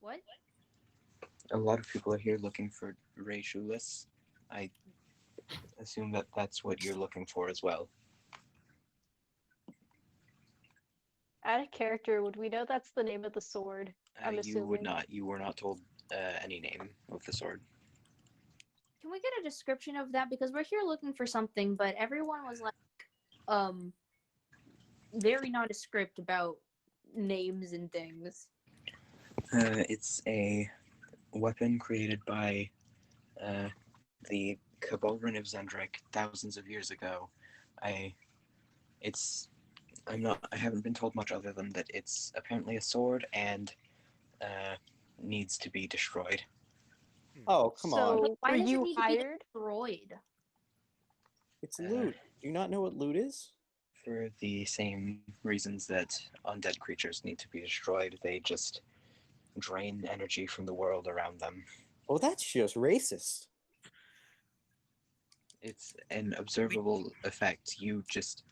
Speaker 6: What?
Speaker 8: A lot of people are here looking for racialists. I assume that that's what you're looking for as well.
Speaker 1: Out of character, would we know that's the name of the sword? I'm
Speaker 8: You would
Speaker 1: assuming.
Speaker 8: not. You were not told any name of the sword.
Speaker 6: Can we get a description of that? Because we're here looking for something, but everyone was like, very nondescript about names and things.
Speaker 8: It's a weapon created by the Cabalrin of Zendrik thousands of years ago. I haven't been told much other than that it's apparently a sword and needs to be destroyed.
Speaker 9: Oh, come on.
Speaker 1: So,
Speaker 6: Why
Speaker 1: were
Speaker 6: does it
Speaker 1: you
Speaker 6: need to be
Speaker 1: hired?
Speaker 6: destroyed?
Speaker 9: It's loot. Do you not know what loot is?
Speaker 8: For the same reasons that undead creatures need to be destroyed, they just drain energy from the world around them.
Speaker 9: Oh, that's just racist.
Speaker 8: It's an observable effect. You just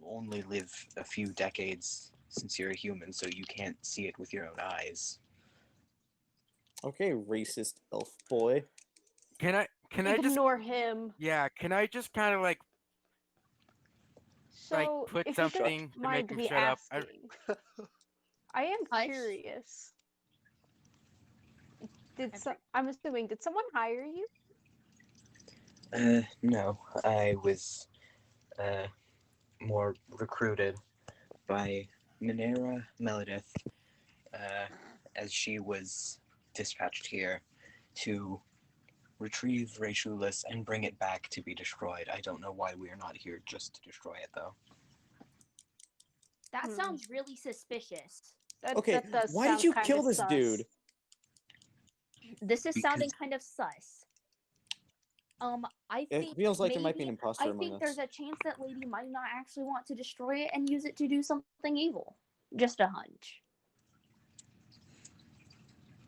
Speaker 8: only live a few decades since you're a human, so you can't see it with your own eyes.
Speaker 9: Okay, racist elf boy.
Speaker 5: Can I just
Speaker 1: Ignore him.
Speaker 5: can I just kind of like
Speaker 1: So,
Speaker 5: put
Speaker 1: if you don't
Speaker 5: something to make
Speaker 1: mind
Speaker 5: him
Speaker 1: me
Speaker 5: shut up?
Speaker 1: asking, I am
Speaker 6: Hush.
Speaker 1: curious. I'm assuming, did someone hire you?
Speaker 8: No, I was more recruited by Minera Meledith, as she was dispatched here to retrieve Raychulis and bring it back to be destroyed. I don't know why we are not here just to destroy it, though.
Speaker 6: That sounds really suspicious.
Speaker 9: Okay,
Speaker 1: That does
Speaker 9: why did
Speaker 1: sound
Speaker 9: you
Speaker 1: kinda
Speaker 9: kill this
Speaker 1: sus.
Speaker 9: dude?
Speaker 6: This is sounding
Speaker 8: Because-
Speaker 6: kind of sus. I
Speaker 9: It
Speaker 6: think
Speaker 9: feels like there might be an
Speaker 6: maybe-
Speaker 9: imposter
Speaker 6: I
Speaker 9: among
Speaker 6: think there's
Speaker 9: us.
Speaker 6: a chance that lady might not actually want to destroy it and use it to do something evil. Just a hunch.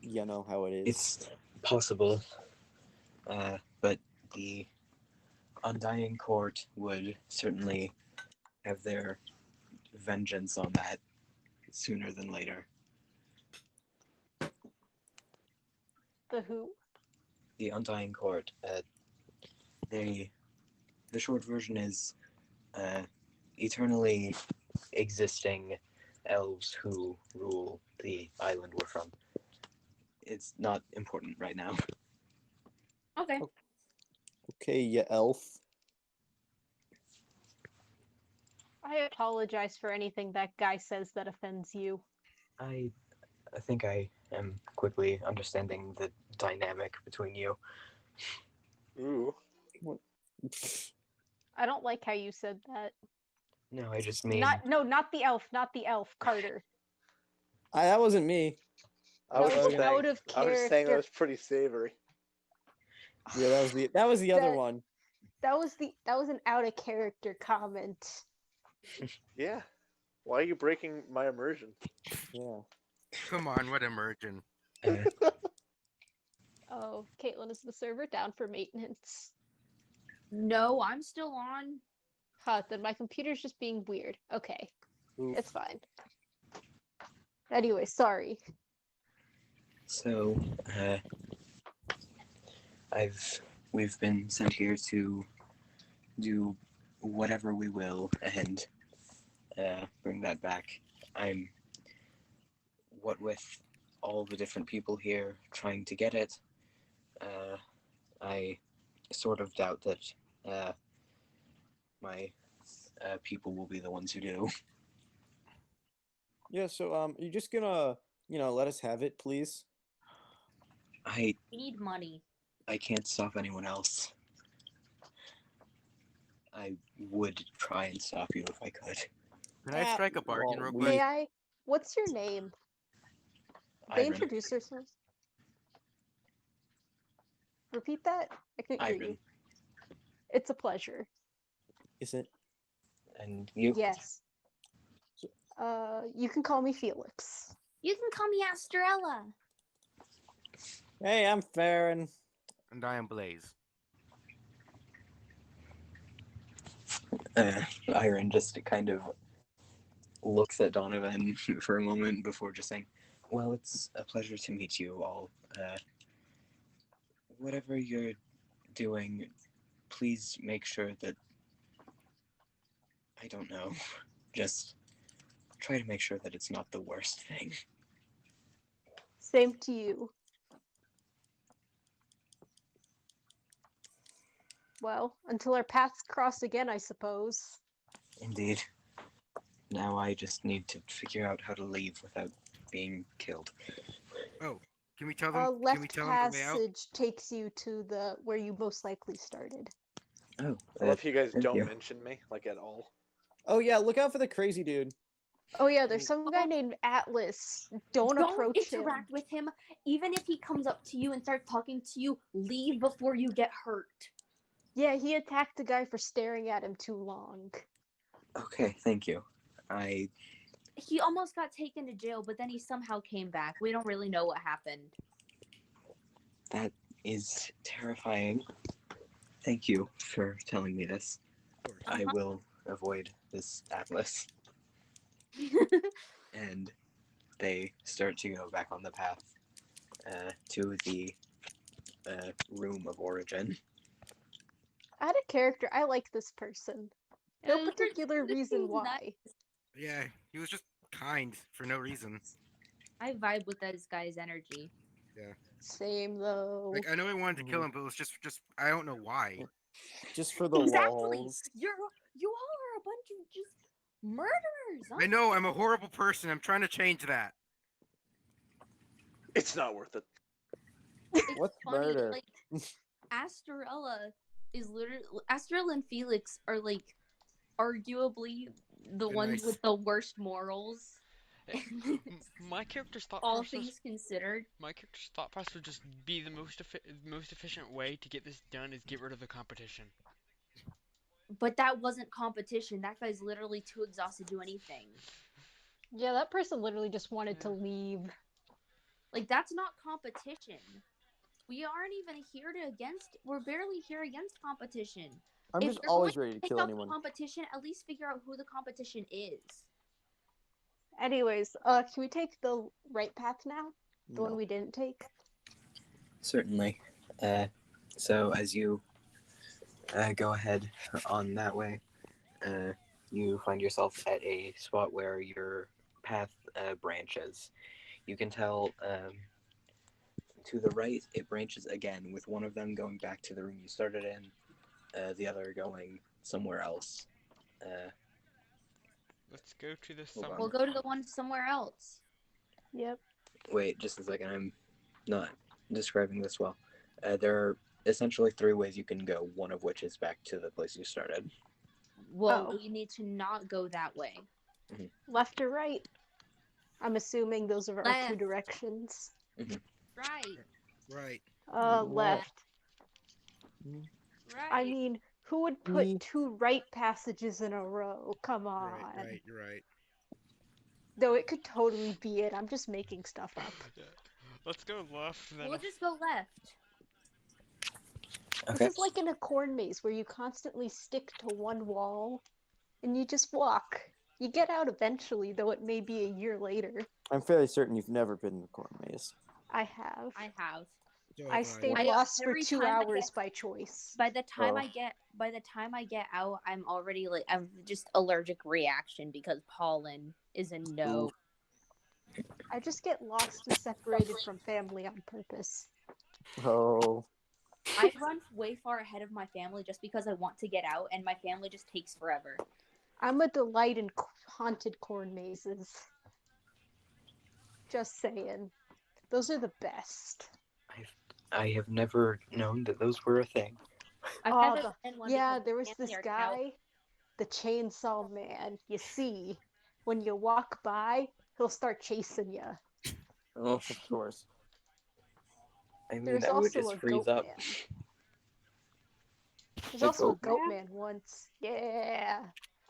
Speaker 9: You know how it is.
Speaker 8: It's possible, but the Undying Court would certainly have their vengeance on that sooner than later.
Speaker 1: The who?
Speaker 8: The Undying Court, the short version is eternally existing elves who rule the island we're from. It's not important right now.
Speaker 6: Okay.
Speaker 9: Okay, you elf.
Speaker 1: I apologize for anything that guy says that offends you.
Speaker 8: I think I am quickly understanding the dynamic between you.
Speaker 3: Ooh.
Speaker 1: I don't like how you said that.
Speaker 8: No, I just mean
Speaker 1: Not the elf, Carter.
Speaker 9: That wasn't me.
Speaker 3: I was
Speaker 1: That
Speaker 3: just
Speaker 1: was
Speaker 3: saying,
Speaker 1: out of
Speaker 3: I was just saying that
Speaker 1: character.
Speaker 3: was pretty savory.
Speaker 9: Yeah, that was the other
Speaker 1: That-
Speaker 9: one.
Speaker 1: That was an out of character comment.
Speaker 3: Yeah. Why are you breaking my immersion?
Speaker 9: Yeah.
Speaker 5: Come on, what immersion?
Speaker 1: Oh, Kaitlyn, is the server down for maintenance?
Speaker 6: No, I'm still on.
Speaker 1: Huh, then my computer's just being weird. Okay,
Speaker 9: Oof.
Speaker 1: it's fine. Anyway, sorry.
Speaker 8: so. We've been sent here to do whatever we will and bring that back. What with all the different people here trying to get it, I sort of doubt that my people will be the ones who do.
Speaker 9: Yeah, so you're just gonna, let us have it, please?
Speaker 8: I
Speaker 6: We need money.
Speaker 8: can't stop anyone else. I would try and stop you if I could.
Speaker 5: Can I strike a bargain real quick?
Speaker 1: May I? What's your name? They
Speaker 8: Iron.
Speaker 1: introduce themselves. Repeat that? I couldn't hear you.
Speaker 8: Iron.
Speaker 1: It's a pleasure.
Speaker 9: Is it?
Speaker 8: And you?
Speaker 1: Yes. You can call me Felix.
Speaker 6: You can call me Astrella.
Speaker 9: Hey, I'm Farron.
Speaker 5: And I am Blaze.
Speaker 8: Iron just kind of looks at Donovan for a moment before just saying, well, it's a pleasure to meet you all. Whatever you're doing, please make sure that, I don't know, just try to make sure that it's not the worst thing.
Speaker 1: Same to you. Well, until our paths cross again, I suppose.
Speaker 8: Indeed. Now I just need to figure out how to leave without being killed.
Speaker 5: Oh, can we tell them? Can we
Speaker 1: Left
Speaker 5: tell them the way out?
Speaker 1: passage takes you to the where you most likely started.
Speaker 8: Oh,
Speaker 3: I love how you guys
Speaker 8: thank
Speaker 3: don't
Speaker 8: you.
Speaker 3: mention me, like, at all.
Speaker 9: Oh yeah, look out for the crazy dude.
Speaker 1: Oh yeah, there's some guy named Atlas. Don't approach him.
Speaker 6: interact with him. Even if he comes up to you and starts talking to you, leave before you get hurt.
Speaker 1: Yeah, he attacked a guy for staring at him too long.
Speaker 8: Okay, thank you.
Speaker 6: He almost got taken to jail, but then he somehow came back. We don't really know what happened.
Speaker 8: That is terrifying. Thank you for telling me this. I will avoid this Atlas. And they start to go back on the path to the room of origin.
Speaker 1: Out of character, I like this person. No particular reason why.
Speaker 6: Nice.
Speaker 5: Yeah, he was just kind for no reason.
Speaker 6: I vibe with this guy's energy.
Speaker 1: Same though.
Speaker 5: Like I know I wanted to kill him, but it was just I don't know why.
Speaker 9: Just for the
Speaker 6: Exactly.
Speaker 9: walls.
Speaker 6: You all are a bunch of just murderers.
Speaker 5: I know I'm a horrible person. I'm trying to change that.
Speaker 3: It's not worth it.
Speaker 6: It's
Speaker 9: What's
Speaker 6: funny,
Speaker 9: murder?
Speaker 6: like Astrella is literally Astrella and Felix are like arguably the ones
Speaker 5: nice.
Speaker 6: with the worst morals.
Speaker 2: My character's thought
Speaker 6: All
Speaker 2: process.
Speaker 6: things considered.
Speaker 2: My character's thought process would just be the most efficient way to get this done is get rid of the competition.
Speaker 6: But that wasn't competition. That guy's literally too exhausted to do anything.
Speaker 1: Yeah, that person literally just wanted to leave.
Speaker 6: Like, that's not competition. We aren't even here we're barely here against competition.
Speaker 9: I'm
Speaker 6: If
Speaker 9: just
Speaker 6: you're
Speaker 9: always
Speaker 6: going
Speaker 9: ready to
Speaker 6: pick
Speaker 9: kill
Speaker 6: up
Speaker 9: anyone.
Speaker 6: competition, at least figure out who the competition is.
Speaker 1: Anyways, can we take the right path now? The
Speaker 9: No.
Speaker 1: one we didn't take?
Speaker 8: Certainly. So as you go ahead on that way, you find yourself at a spot where your path branches. You can tell to the right it branches again, with one of them going back to the room you started in, the other going somewhere else.
Speaker 2: Let's go to the
Speaker 8: Hold on.
Speaker 6: We'll go to the one somewhere else.
Speaker 1: Yep.
Speaker 8: Wait, just a second. I'm not describing this well. There are essentially three ways you can go, one of which is back to the place you started.
Speaker 6: Well,
Speaker 1: Oh.
Speaker 6: we need to not go that way.
Speaker 1: Left or right? I'm assuming those are our two
Speaker 6: Left.
Speaker 1: directions.
Speaker 6: Right.
Speaker 5: Right.
Speaker 1: Left.
Speaker 6: Right.
Speaker 1: I mean, who would put two right passages in a row? Come on.
Speaker 5: Right. You're right.
Speaker 1: Though it could totally be it. I'm just making stuff up.
Speaker 2: Yeah. Let's go left. And then
Speaker 6: We'll just go left.
Speaker 8: Okay.
Speaker 1: This is like in a corn maze where you constantly stick to one wall and you just walk. You get out eventually, though it may be a year later.
Speaker 9: I'm fairly certain you've never been in the corn maze.
Speaker 1: I have.
Speaker 6: I have.
Speaker 5: So
Speaker 1: I
Speaker 5: have
Speaker 1: stayed
Speaker 6: I-
Speaker 1: lost for
Speaker 6: every
Speaker 1: 2
Speaker 6: time I
Speaker 1: hours
Speaker 6: get-
Speaker 1: by choice.
Speaker 6: By the time
Speaker 9: Oh.
Speaker 6: I get out, I'm already like I'm just allergic reaction because pollen is a no.
Speaker 1: I just get lost and separated from family on purpose.
Speaker 9: Oh.
Speaker 6: I run way far ahead of my family just because I want to get out, and my family just takes forever.
Speaker 1: I'm a delight in haunted corn mazes. Just saying. Those are the best.
Speaker 8: I have never known that those were a thing.
Speaker 6: I've
Speaker 1: Oh,
Speaker 6: never been one
Speaker 1: yeah,
Speaker 6: because
Speaker 1: there
Speaker 6: my
Speaker 1: was
Speaker 6: family
Speaker 1: this
Speaker 6: are
Speaker 1: guy, the chainsaw man. You see, when you walk by, he'll start chasing you.
Speaker 9: Oh, of course.
Speaker 8: I mean,
Speaker 1: There's
Speaker 8: I would
Speaker 1: also
Speaker 8: just
Speaker 1: a
Speaker 8: freeze
Speaker 1: goat
Speaker 8: up.
Speaker 1: man. There's
Speaker 8: The
Speaker 1: also a
Speaker 8: goat
Speaker 1: goat
Speaker 8: man?
Speaker 1: man once. Yeah,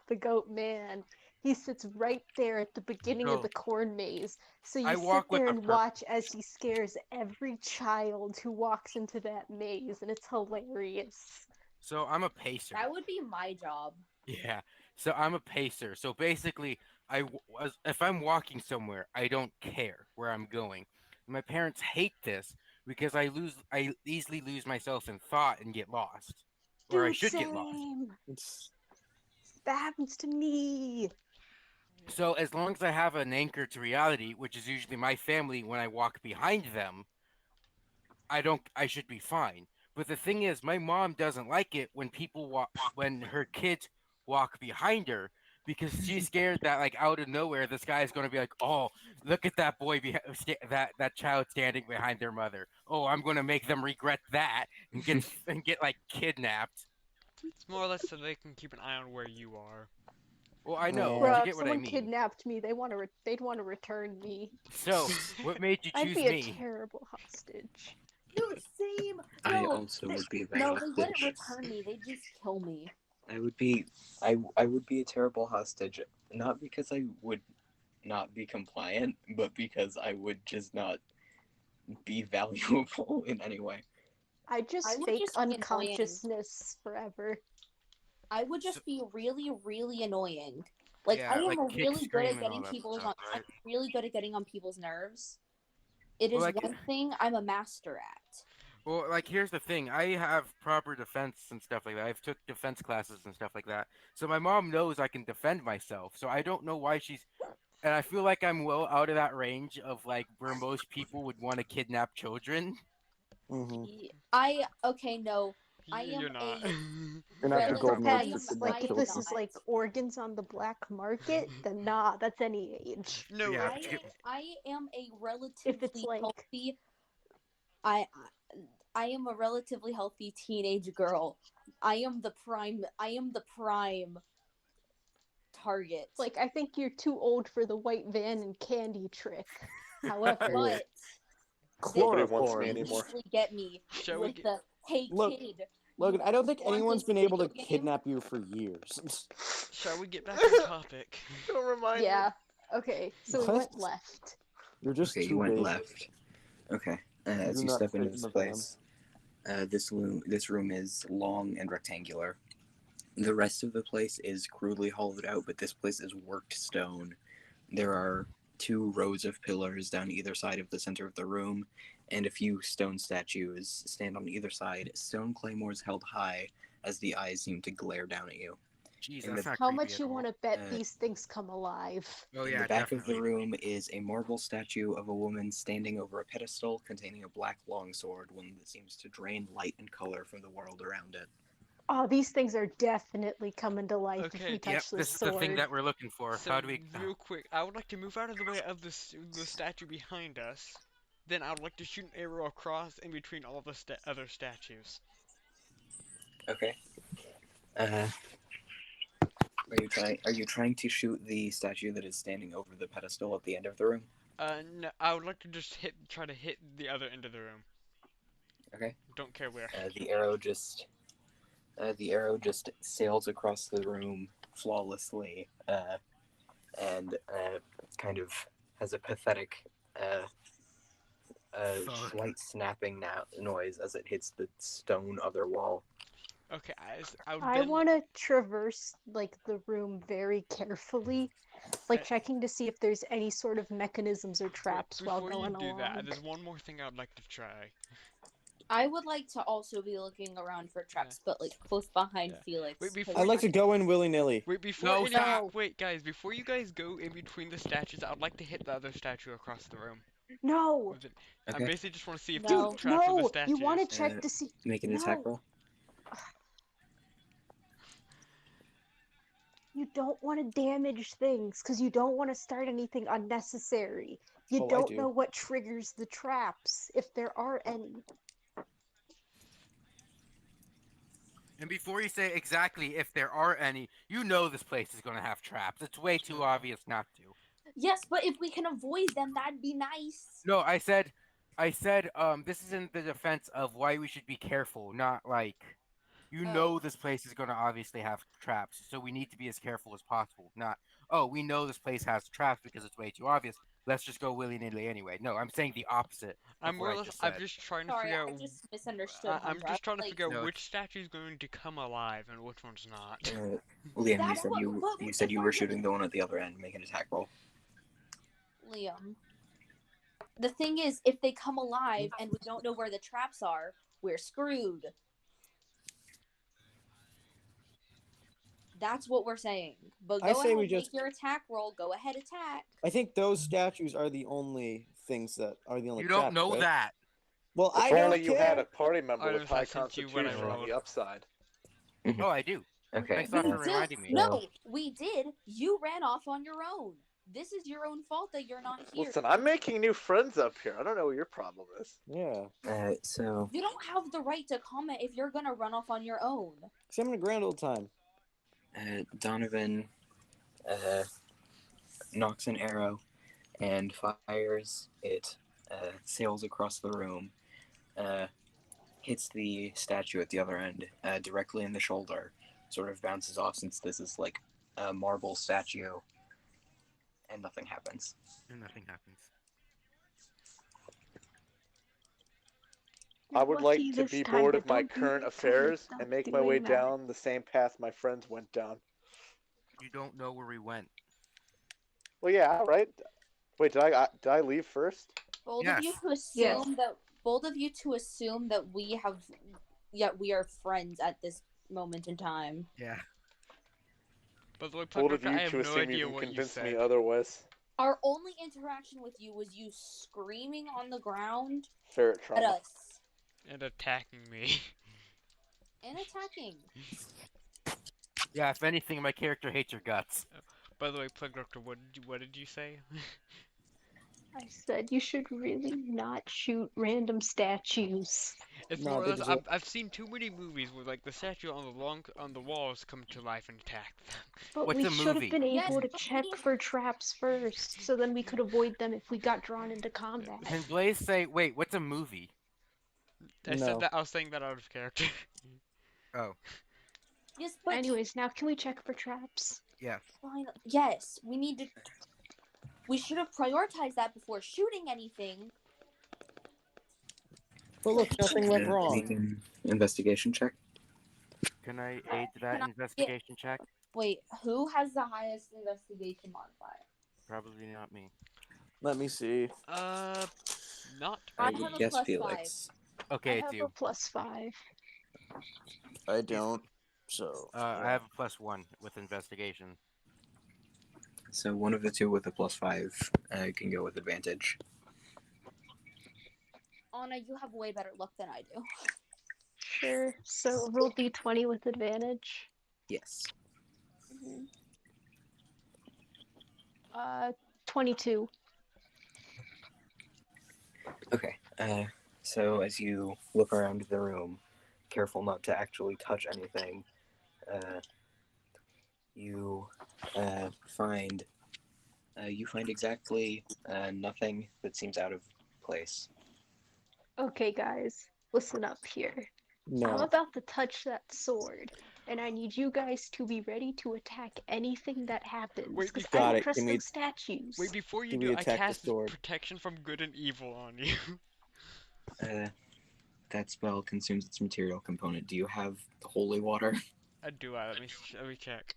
Speaker 1: the goat man. He sits right there at the beginning of
Speaker 5: So,
Speaker 1: the corn maze. So you
Speaker 5: I
Speaker 1: sit
Speaker 5: walk with
Speaker 1: there
Speaker 5: a
Speaker 1: and watch as he scares every child who walks into that maze, and it's hilarious.
Speaker 5: So I'm a pacer.
Speaker 6: That would be my job.
Speaker 5: Yeah. So I'm a pacer. So basically, if I'm walking somewhere, I don't care where I'm going. My parents hate this because I easily lose myself in thought and get lost, or I
Speaker 1: Dude,
Speaker 5: should get lost.
Speaker 1: same.
Speaker 9: It's
Speaker 1: That happens to me.
Speaker 5: So as long as I have an anchor to reality, which is usually my family when I walk behind them, I should be fine. But the thing is, my mom doesn't like it when people walk when her kids walk behind her because she's scared that like out of nowhere this guy is going to be like, "Oh, look at that boy that child standing behind their mother. Oh, I'm going to make them regret that and get like kidnapped."
Speaker 2: It's more or less so they can keep an eye on where you are.
Speaker 5: Well, I know, but
Speaker 9: Yeah.
Speaker 5: you
Speaker 1: Bruh, if
Speaker 5: get what I
Speaker 1: someone
Speaker 5: mean.
Speaker 1: kidnapped me, they'd want to return me.
Speaker 5: So, what made you
Speaker 1: I'd
Speaker 5: choose
Speaker 1: be a
Speaker 5: me?
Speaker 1: terrible hostage.
Speaker 6: No, same.
Speaker 8: I
Speaker 6: No,
Speaker 8: also would be a bad
Speaker 6: no, they wouldn't
Speaker 8: hostage.
Speaker 6: return me. They'd just kill me.
Speaker 8: I would be I would be a terrible hostage, not because I would not be compliant, but because I would just not be valuable in any way.
Speaker 1: I
Speaker 6: I
Speaker 1: just
Speaker 6: would
Speaker 1: fake
Speaker 6: just be annoying.
Speaker 1: unconsciousness forever.
Speaker 6: I would
Speaker 5: So,
Speaker 6: just be really, really annoying. Like
Speaker 5: yeah,
Speaker 6: I am
Speaker 5: like kick,
Speaker 6: really good
Speaker 5: scream,
Speaker 6: at
Speaker 5: and all
Speaker 6: getting
Speaker 5: that
Speaker 6: people's
Speaker 5: stuff,
Speaker 6: on. I'm
Speaker 5: right?
Speaker 6: really good at getting on people's nerves. It
Speaker 5: Well,
Speaker 6: is
Speaker 5: like,
Speaker 6: one thing I'm a master at.
Speaker 5: well, like here's the thing. I have proper defense and stuff like that. I've took defense classes and stuff like that. So my mom knows I can defend myself. So I don't know why she's and I feel like I'm well out of that range of like where most people would want to kidnap children.
Speaker 9: Hmm.
Speaker 6: Okay, no. I am
Speaker 2: You're not.
Speaker 6: a
Speaker 9: You're not the
Speaker 1: It
Speaker 9: golden age for
Speaker 1: depends.
Speaker 9: kidnapped
Speaker 1: Like, if this
Speaker 9: children.
Speaker 1: is like organs on the black market, then nah, that's any age.
Speaker 2: No,
Speaker 5: Yeah,
Speaker 6: I am a
Speaker 1: If it's
Speaker 6: relatively
Speaker 1: like,
Speaker 6: healthy. I I am a relatively healthy teenage girl. I am the prime. I am the prime target.
Speaker 1: like, I think you're too old for the white van and candy trick. However,
Speaker 6: But
Speaker 3: Nobody
Speaker 6: they
Speaker 3: wants me
Speaker 9: Chloroform.
Speaker 3: anymore.
Speaker 6: usually get me
Speaker 2: shall we
Speaker 6: with
Speaker 2: get?
Speaker 6: the hey
Speaker 9: Look,
Speaker 6: kid.
Speaker 9: Logan, I don't think
Speaker 6: want
Speaker 9: anyone's
Speaker 6: this
Speaker 9: been able to
Speaker 6: video game?
Speaker 9: kidnap you for years.
Speaker 2: Shall we get back on topic?
Speaker 3: Don't remind me.
Speaker 1: yeah. Okay, so we
Speaker 9: What?
Speaker 1: went left.
Speaker 9: You're just
Speaker 8: Okay,
Speaker 9: too
Speaker 8: you went
Speaker 9: big.
Speaker 8: left. Okay,
Speaker 9: You
Speaker 8: as
Speaker 9: do
Speaker 8: you
Speaker 9: not
Speaker 8: step
Speaker 9: fit
Speaker 8: into
Speaker 9: in
Speaker 8: this
Speaker 9: the van.
Speaker 8: place, this room is long and rectangular. The rest of the place is crudely hollowed out, but this place is worked stone. There are 2 rows of pillars down either side of the center of the room, and a few stone statues stand on either side, stone claymores held high as the eyes seem to glare down at you.
Speaker 5: jeez,
Speaker 8: In
Speaker 5: that's
Speaker 8: the
Speaker 5: not
Speaker 1: How
Speaker 5: creepy
Speaker 1: much
Speaker 5: at
Speaker 1: you
Speaker 5: all.
Speaker 1: want to bet
Speaker 8: Uh,
Speaker 1: these things come alive?
Speaker 5: Oh
Speaker 8: In
Speaker 5: yeah,
Speaker 8: the back of the
Speaker 5: definitely.
Speaker 8: room is a marble statue of a woman standing over a pedestal containing a black longsword, one that seems to drain light and color from the world around it.
Speaker 1: Oh, these things are definitely coming to life if we
Speaker 2: Okay,
Speaker 5: Yep,
Speaker 1: touch this
Speaker 5: this is the thing
Speaker 1: sword.
Speaker 5: that we're looking for.
Speaker 2: so
Speaker 5: How do we?
Speaker 2: real quick, I would like to move out of the way of the statue behind us. Then I would like to shoot an arrow across in between all the other statues.
Speaker 8: Okay. Uh, Are you trying to shoot the statue that is standing over the pedestal at the end of the room?
Speaker 2: No, I would like to just try to hit the other end of the room.
Speaker 8: Okay.
Speaker 2: Don't care where.
Speaker 8: The arrow just sails across the room flawlessly, and kind of has a pathetic
Speaker 5: Fuck.
Speaker 8: slight snapping noise as it hits the stone other wall.
Speaker 2: Okay, I would
Speaker 1: I
Speaker 2: then.
Speaker 1: want to traverse like the room very carefully, like
Speaker 2: Uh,
Speaker 1: checking to see if there's any sort of mechanisms or
Speaker 2: Wait,
Speaker 1: traps while
Speaker 2: before you
Speaker 1: going
Speaker 2: do that,
Speaker 1: along.
Speaker 2: there's one more thing I would like to try.
Speaker 6: I would like to also be looking around for traps, but like close behind
Speaker 2: Yeah.
Speaker 6: Felix.
Speaker 2: Wait,
Speaker 6: 'cause
Speaker 9: I'd like to go in willy nilly.
Speaker 2: Wait, before
Speaker 5: No,
Speaker 2: any.
Speaker 5: stop.
Speaker 2: Wait, guys, before you guys go in between the statues, I would like to hit the other statue across the room.
Speaker 1: No,
Speaker 2: I
Speaker 8: Okay.
Speaker 2: basically just want to see if
Speaker 6: No.
Speaker 2: there's traps with the
Speaker 1: no,
Speaker 2: statues.
Speaker 1: you want to check
Speaker 8: Uh,
Speaker 1: to see.
Speaker 8: Make an attack
Speaker 1: No,
Speaker 8: roll.
Speaker 1: you don't want to damage things because you don't want to start anything unnecessary. You
Speaker 9: Oh, I
Speaker 1: don't
Speaker 9: do.
Speaker 1: know what triggers the traps, if there are any.
Speaker 5: And before you say exactly if there are any, you know this place is going to have traps. It's way too obvious not to.
Speaker 6: Yes, but if we can avoid them, that'd be nice.
Speaker 5: No, I said, this is in the defense of why we should be careful, not like, you know this place is going to obviously have traps, so we need to be as careful as possible. Not, oh, we know this place has traps because it's way too obvious. Let's just go willy-nilly anyway. No, I'm saying the opposite
Speaker 2: I'm
Speaker 5: of
Speaker 2: more
Speaker 5: what
Speaker 2: or
Speaker 5: I
Speaker 2: less.
Speaker 5: just
Speaker 2: I'm
Speaker 5: said.
Speaker 2: just trying to
Speaker 6: Sorry,
Speaker 2: figure
Speaker 6: I
Speaker 2: out.
Speaker 6: just misunderstood.
Speaker 2: I'm
Speaker 6: Hunter.
Speaker 2: just trying to
Speaker 6: Like,
Speaker 2: figure out
Speaker 5: No,
Speaker 2: which statue is going to come alive and which one's not.
Speaker 8: Liam,
Speaker 6: That's what-
Speaker 8: you said you were shooting the one at the other end. Make an attack roll.
Speaker 6: Liam. The thing is, if they come alive and we don't know where the traps are, we're screwed. That's what we're saying. But
Speaker 9: I
Speaker 6: go
Speaker 9: say
Speaker 6: ahead,
Speaker 9: we
Speaker 6: make
Speaker 9: just-
Speaker 6: your attack roll. Go ahead, attack.
Speaker 9: I think those statues are the only things that are the only.
Speaker 5: You don't
Speaker 9: traps,
Speaker 5: know
Speaker 9: right?
Speaker 5: that.
Speaker 9: Well,
Speaker 3: If
Speaker 9: I don't
Speaker 3: only you had
Speaker 9: care.
Speaker 3: a party member
Speaker 2: I
Speaker 3: with
Speaker 2: was
Speaker 3: high
Speaker 2: listening to you when I
Speaker 3: constitution on
Speaker 2: rolled.
Speaker 3: the upside.
Speaker 5: Oh, I do.
Speaker 8: Okay.
Speaker 5: Thanks a lot for
Speaker 6: We did.
Speaker 5: reminding me.
Speaker 6: No, we did. You ran off on your own. This is your own fault that you're not here.
Speaker 3: Listen, I'm making new friends up here. I don't know what your problem is.
Speaker 9: Yeah.
Speaker 8: So
Speaker 6: You don't have the right to comment if you're gonna run off on your own.
Speaker 9: See, I'm having a grand old time.
Speaker 8: Donovan knocks an arrow and fires it. Sails across the room. Hits the statue at the other end directly in the shoulder. Sort of bounces off since this is like a marble statue. And nothing happens.
Speaker 5: And nothing happens.
Speaker 3: I would like
Speaker 1: Lucky
Speaker 3: to
Speaker 1: this
Speaker 3: be
Speaker 1: time,
Speaker 3: bored
Speaker 1: but
Speaker 3: of my
Speaker 1: don't be
Speaker 3: current
Speaker 1: upset.
Speaker 3: affairs
Speaker 1: Stop
Speaker 3: and make my way
Speaker 1: doing that.
Speaker 3: down the same path my friends went down.
Speaker 5: You don't know where we went.
Speaker 3: Well, yeah, right. Wait, did I leave first?
Speaker 6: Bold
Speaker 5: Yes.
Speaker 6: of you to assume
Speaker 1: Yes.
Speaker 6: that we are friends at this moment in time.
Speaker 5: Yeah.
Speaker 2: By the way,
Speaker 3: Bold of
Speaker 2: Plugger,
Speaker 3: you
Speaker 2: I have
Speaker 3: to
Speaker 2: no
Speaker 3: assume you
Speaker 2: idea
Speaker 3: can
Speaker 2: what you
Speaker 3: convince
Speaker 2: said.
Speaker 3: me otherwise.
Speaker 6: Our only interaction with you was you screaming on the ground
Speaker 3: Ferret
Speaker 6: at
Speaker 3: trauma.
Speaker 6: us
Speaker 2: And attacking me.
Speaker 6: and attacking.
Speaker 5: Yeah, if anything, my character hates your guts.
Speaker 2: By the way, Plugger, what did you say?
Speaker 1: I said you should really not shoot random statues.
Speaker 2: It's
Speaker 9: No,
Speaker 2: more or
Speaker 9: they
Speaker 2: less,
Speaker 9: deserve-
Speaker 2: I've seen too many movies where like the statue on the walls come to life and attack them.
Speaker 1: But
Speaker 5: What's
Speaker 1: we
Speaker 5: a
Speaker 1: should
Speaker 5: movie?
Speaker 1: have been
Speaker 6: Yes,
Speaker 1: able to
Speaker 6: but
Speaker 1: check
Speaker 6: we-
Speaker 1: for traps first, so then we could avoid them if we got drawn into combat.
Speaker 5: Can Blaze say, wait, what's a movie?
Speaker 2: I
Speaker 9: No.
Speaker 2: said that I was saying that out of character.
Speaker 5: Oh,
Speaker 6: Yes, but
Speaker 1: Anyways, now can we check for traps?
Speaker 5: yeah.
Speaker 6: fine. Yes, we need to. We should have prioritized that before shooting anything.
Speaker 9: But look, nothing went
Speaker 8: Make
Speaker 9: wrong.
Speaker 8: an investigation check.
Speaker 5: Can I aid that
Speaker 6: Can I-
Speaker 5: investigation check?
Speaker 6: Wait, who has the highest investigation modifier?
Speaker 5: Probably not me.
Speaker 9: Let me see.
Speaker 2: Not
Speaker 6: I
Speaker 2: me.
Speaker 6: have a
Speaker 8: Yes,
Speaker 6: +5.
Speaker 8: Felix.
Speaker 5: Okay,
Speaker 1: I
Speaker 5: it's
Speaker 1: have
Speaker 5: you.
Speaker 1: a +5.
Speaker 9: I don't. So.
Speaker 5: I have a +1 with investigation.
Speaker 8: So one of the two with a +5 can go with advantage.
Speaker 6: Anna, you have way better luck than I do.
Speaker 1: Sure. So roll d20 with advantage.
Speaker 8: Yes.
Speaker 1: 22.
Speaker 8: Okay. So as you look around the room, careful not to actually touch anything, you find exactly nothing that seems out of place.
Speaker 1: Okay, guys, listen up here. I'm
Speaker 9: No.
Speaker 1: about to touch that sword, and I need you guys to be ready to attack anything that happens.
Speaker 2: Wait,
Speaker 1: Because
Speaker 2: before-
Speaker 1: I
Speaker 9: Got
Speaker 1: don't
Speaker 9: it.
Speaker 1: trust
Speaker 9: Give me-
Speaker 1: those statues.
Speaker 2: Wait, before you
Speaker 9: Do
Speaker 2: do,
Speaker 9: we
Speaker 2: I
Speaker 9: attack the
Speaker 2: cast
Speaker 9: sword?
Speaker 2: protection from good and evil on you.
Speaker 8: That spell consumes its material component. Do you have holy water?
Speaker 2: I do. Let me check.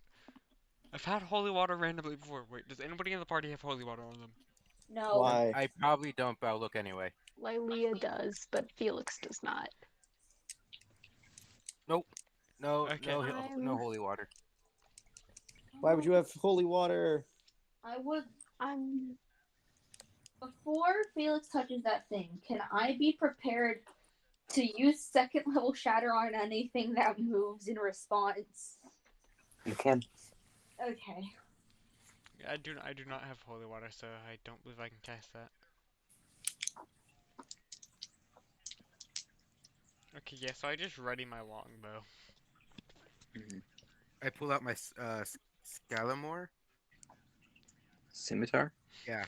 Speaker 2: I've had holy water randomly before. Wait, does anybody in the party have holy water on them?
Speaker 6: No.
Speaker 9: Why?
Speaker 5: I probably don't, but I'll look anyway.
Speaker 1: Lilia does, but Felix does not.
Speaker 5: No,
Speaker 2: Okay.
Speaker 5: no holy water.
Speaker 9: Why would you have holy water?
Speaker 6: I would.
Speaker 1: I'm
Speaker 6: Before Felix touches that thing, can I be prepared to use second level shatter on anything that moves in response?
Speaker 8: You can.
Speaker 6: Okay.
Speaker 2: I do not have holy water, so I don't believe I can cast that. Okay, yeah, so I just ready my longbow.
Speaker 5: I pull out my Scalamore.
Speaker 8: Scimitar?
Speaker 5: Yeah.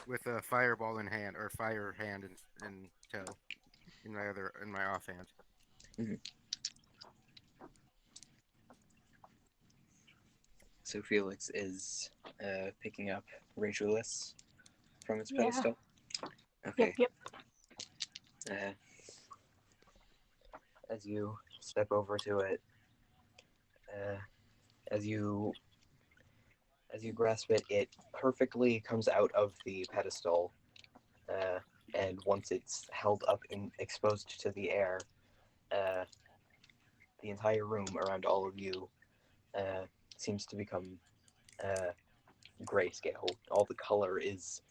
Speaker 5: With a fireball in hand, or fire hand and toe, in my offhand.
Speaker 8: So Felix is picking up Rachulus from its
Speaker 1: Yeah.
Speaker 8: pedestal. Okay.
Speaker 1: Yep.
Speaker 8: As you step over to it, as you grasp it, it perfectly comes out of the pedestal, and once it's held up and exposed to the air, the entire room around all of you seems to become grayscale. All the color is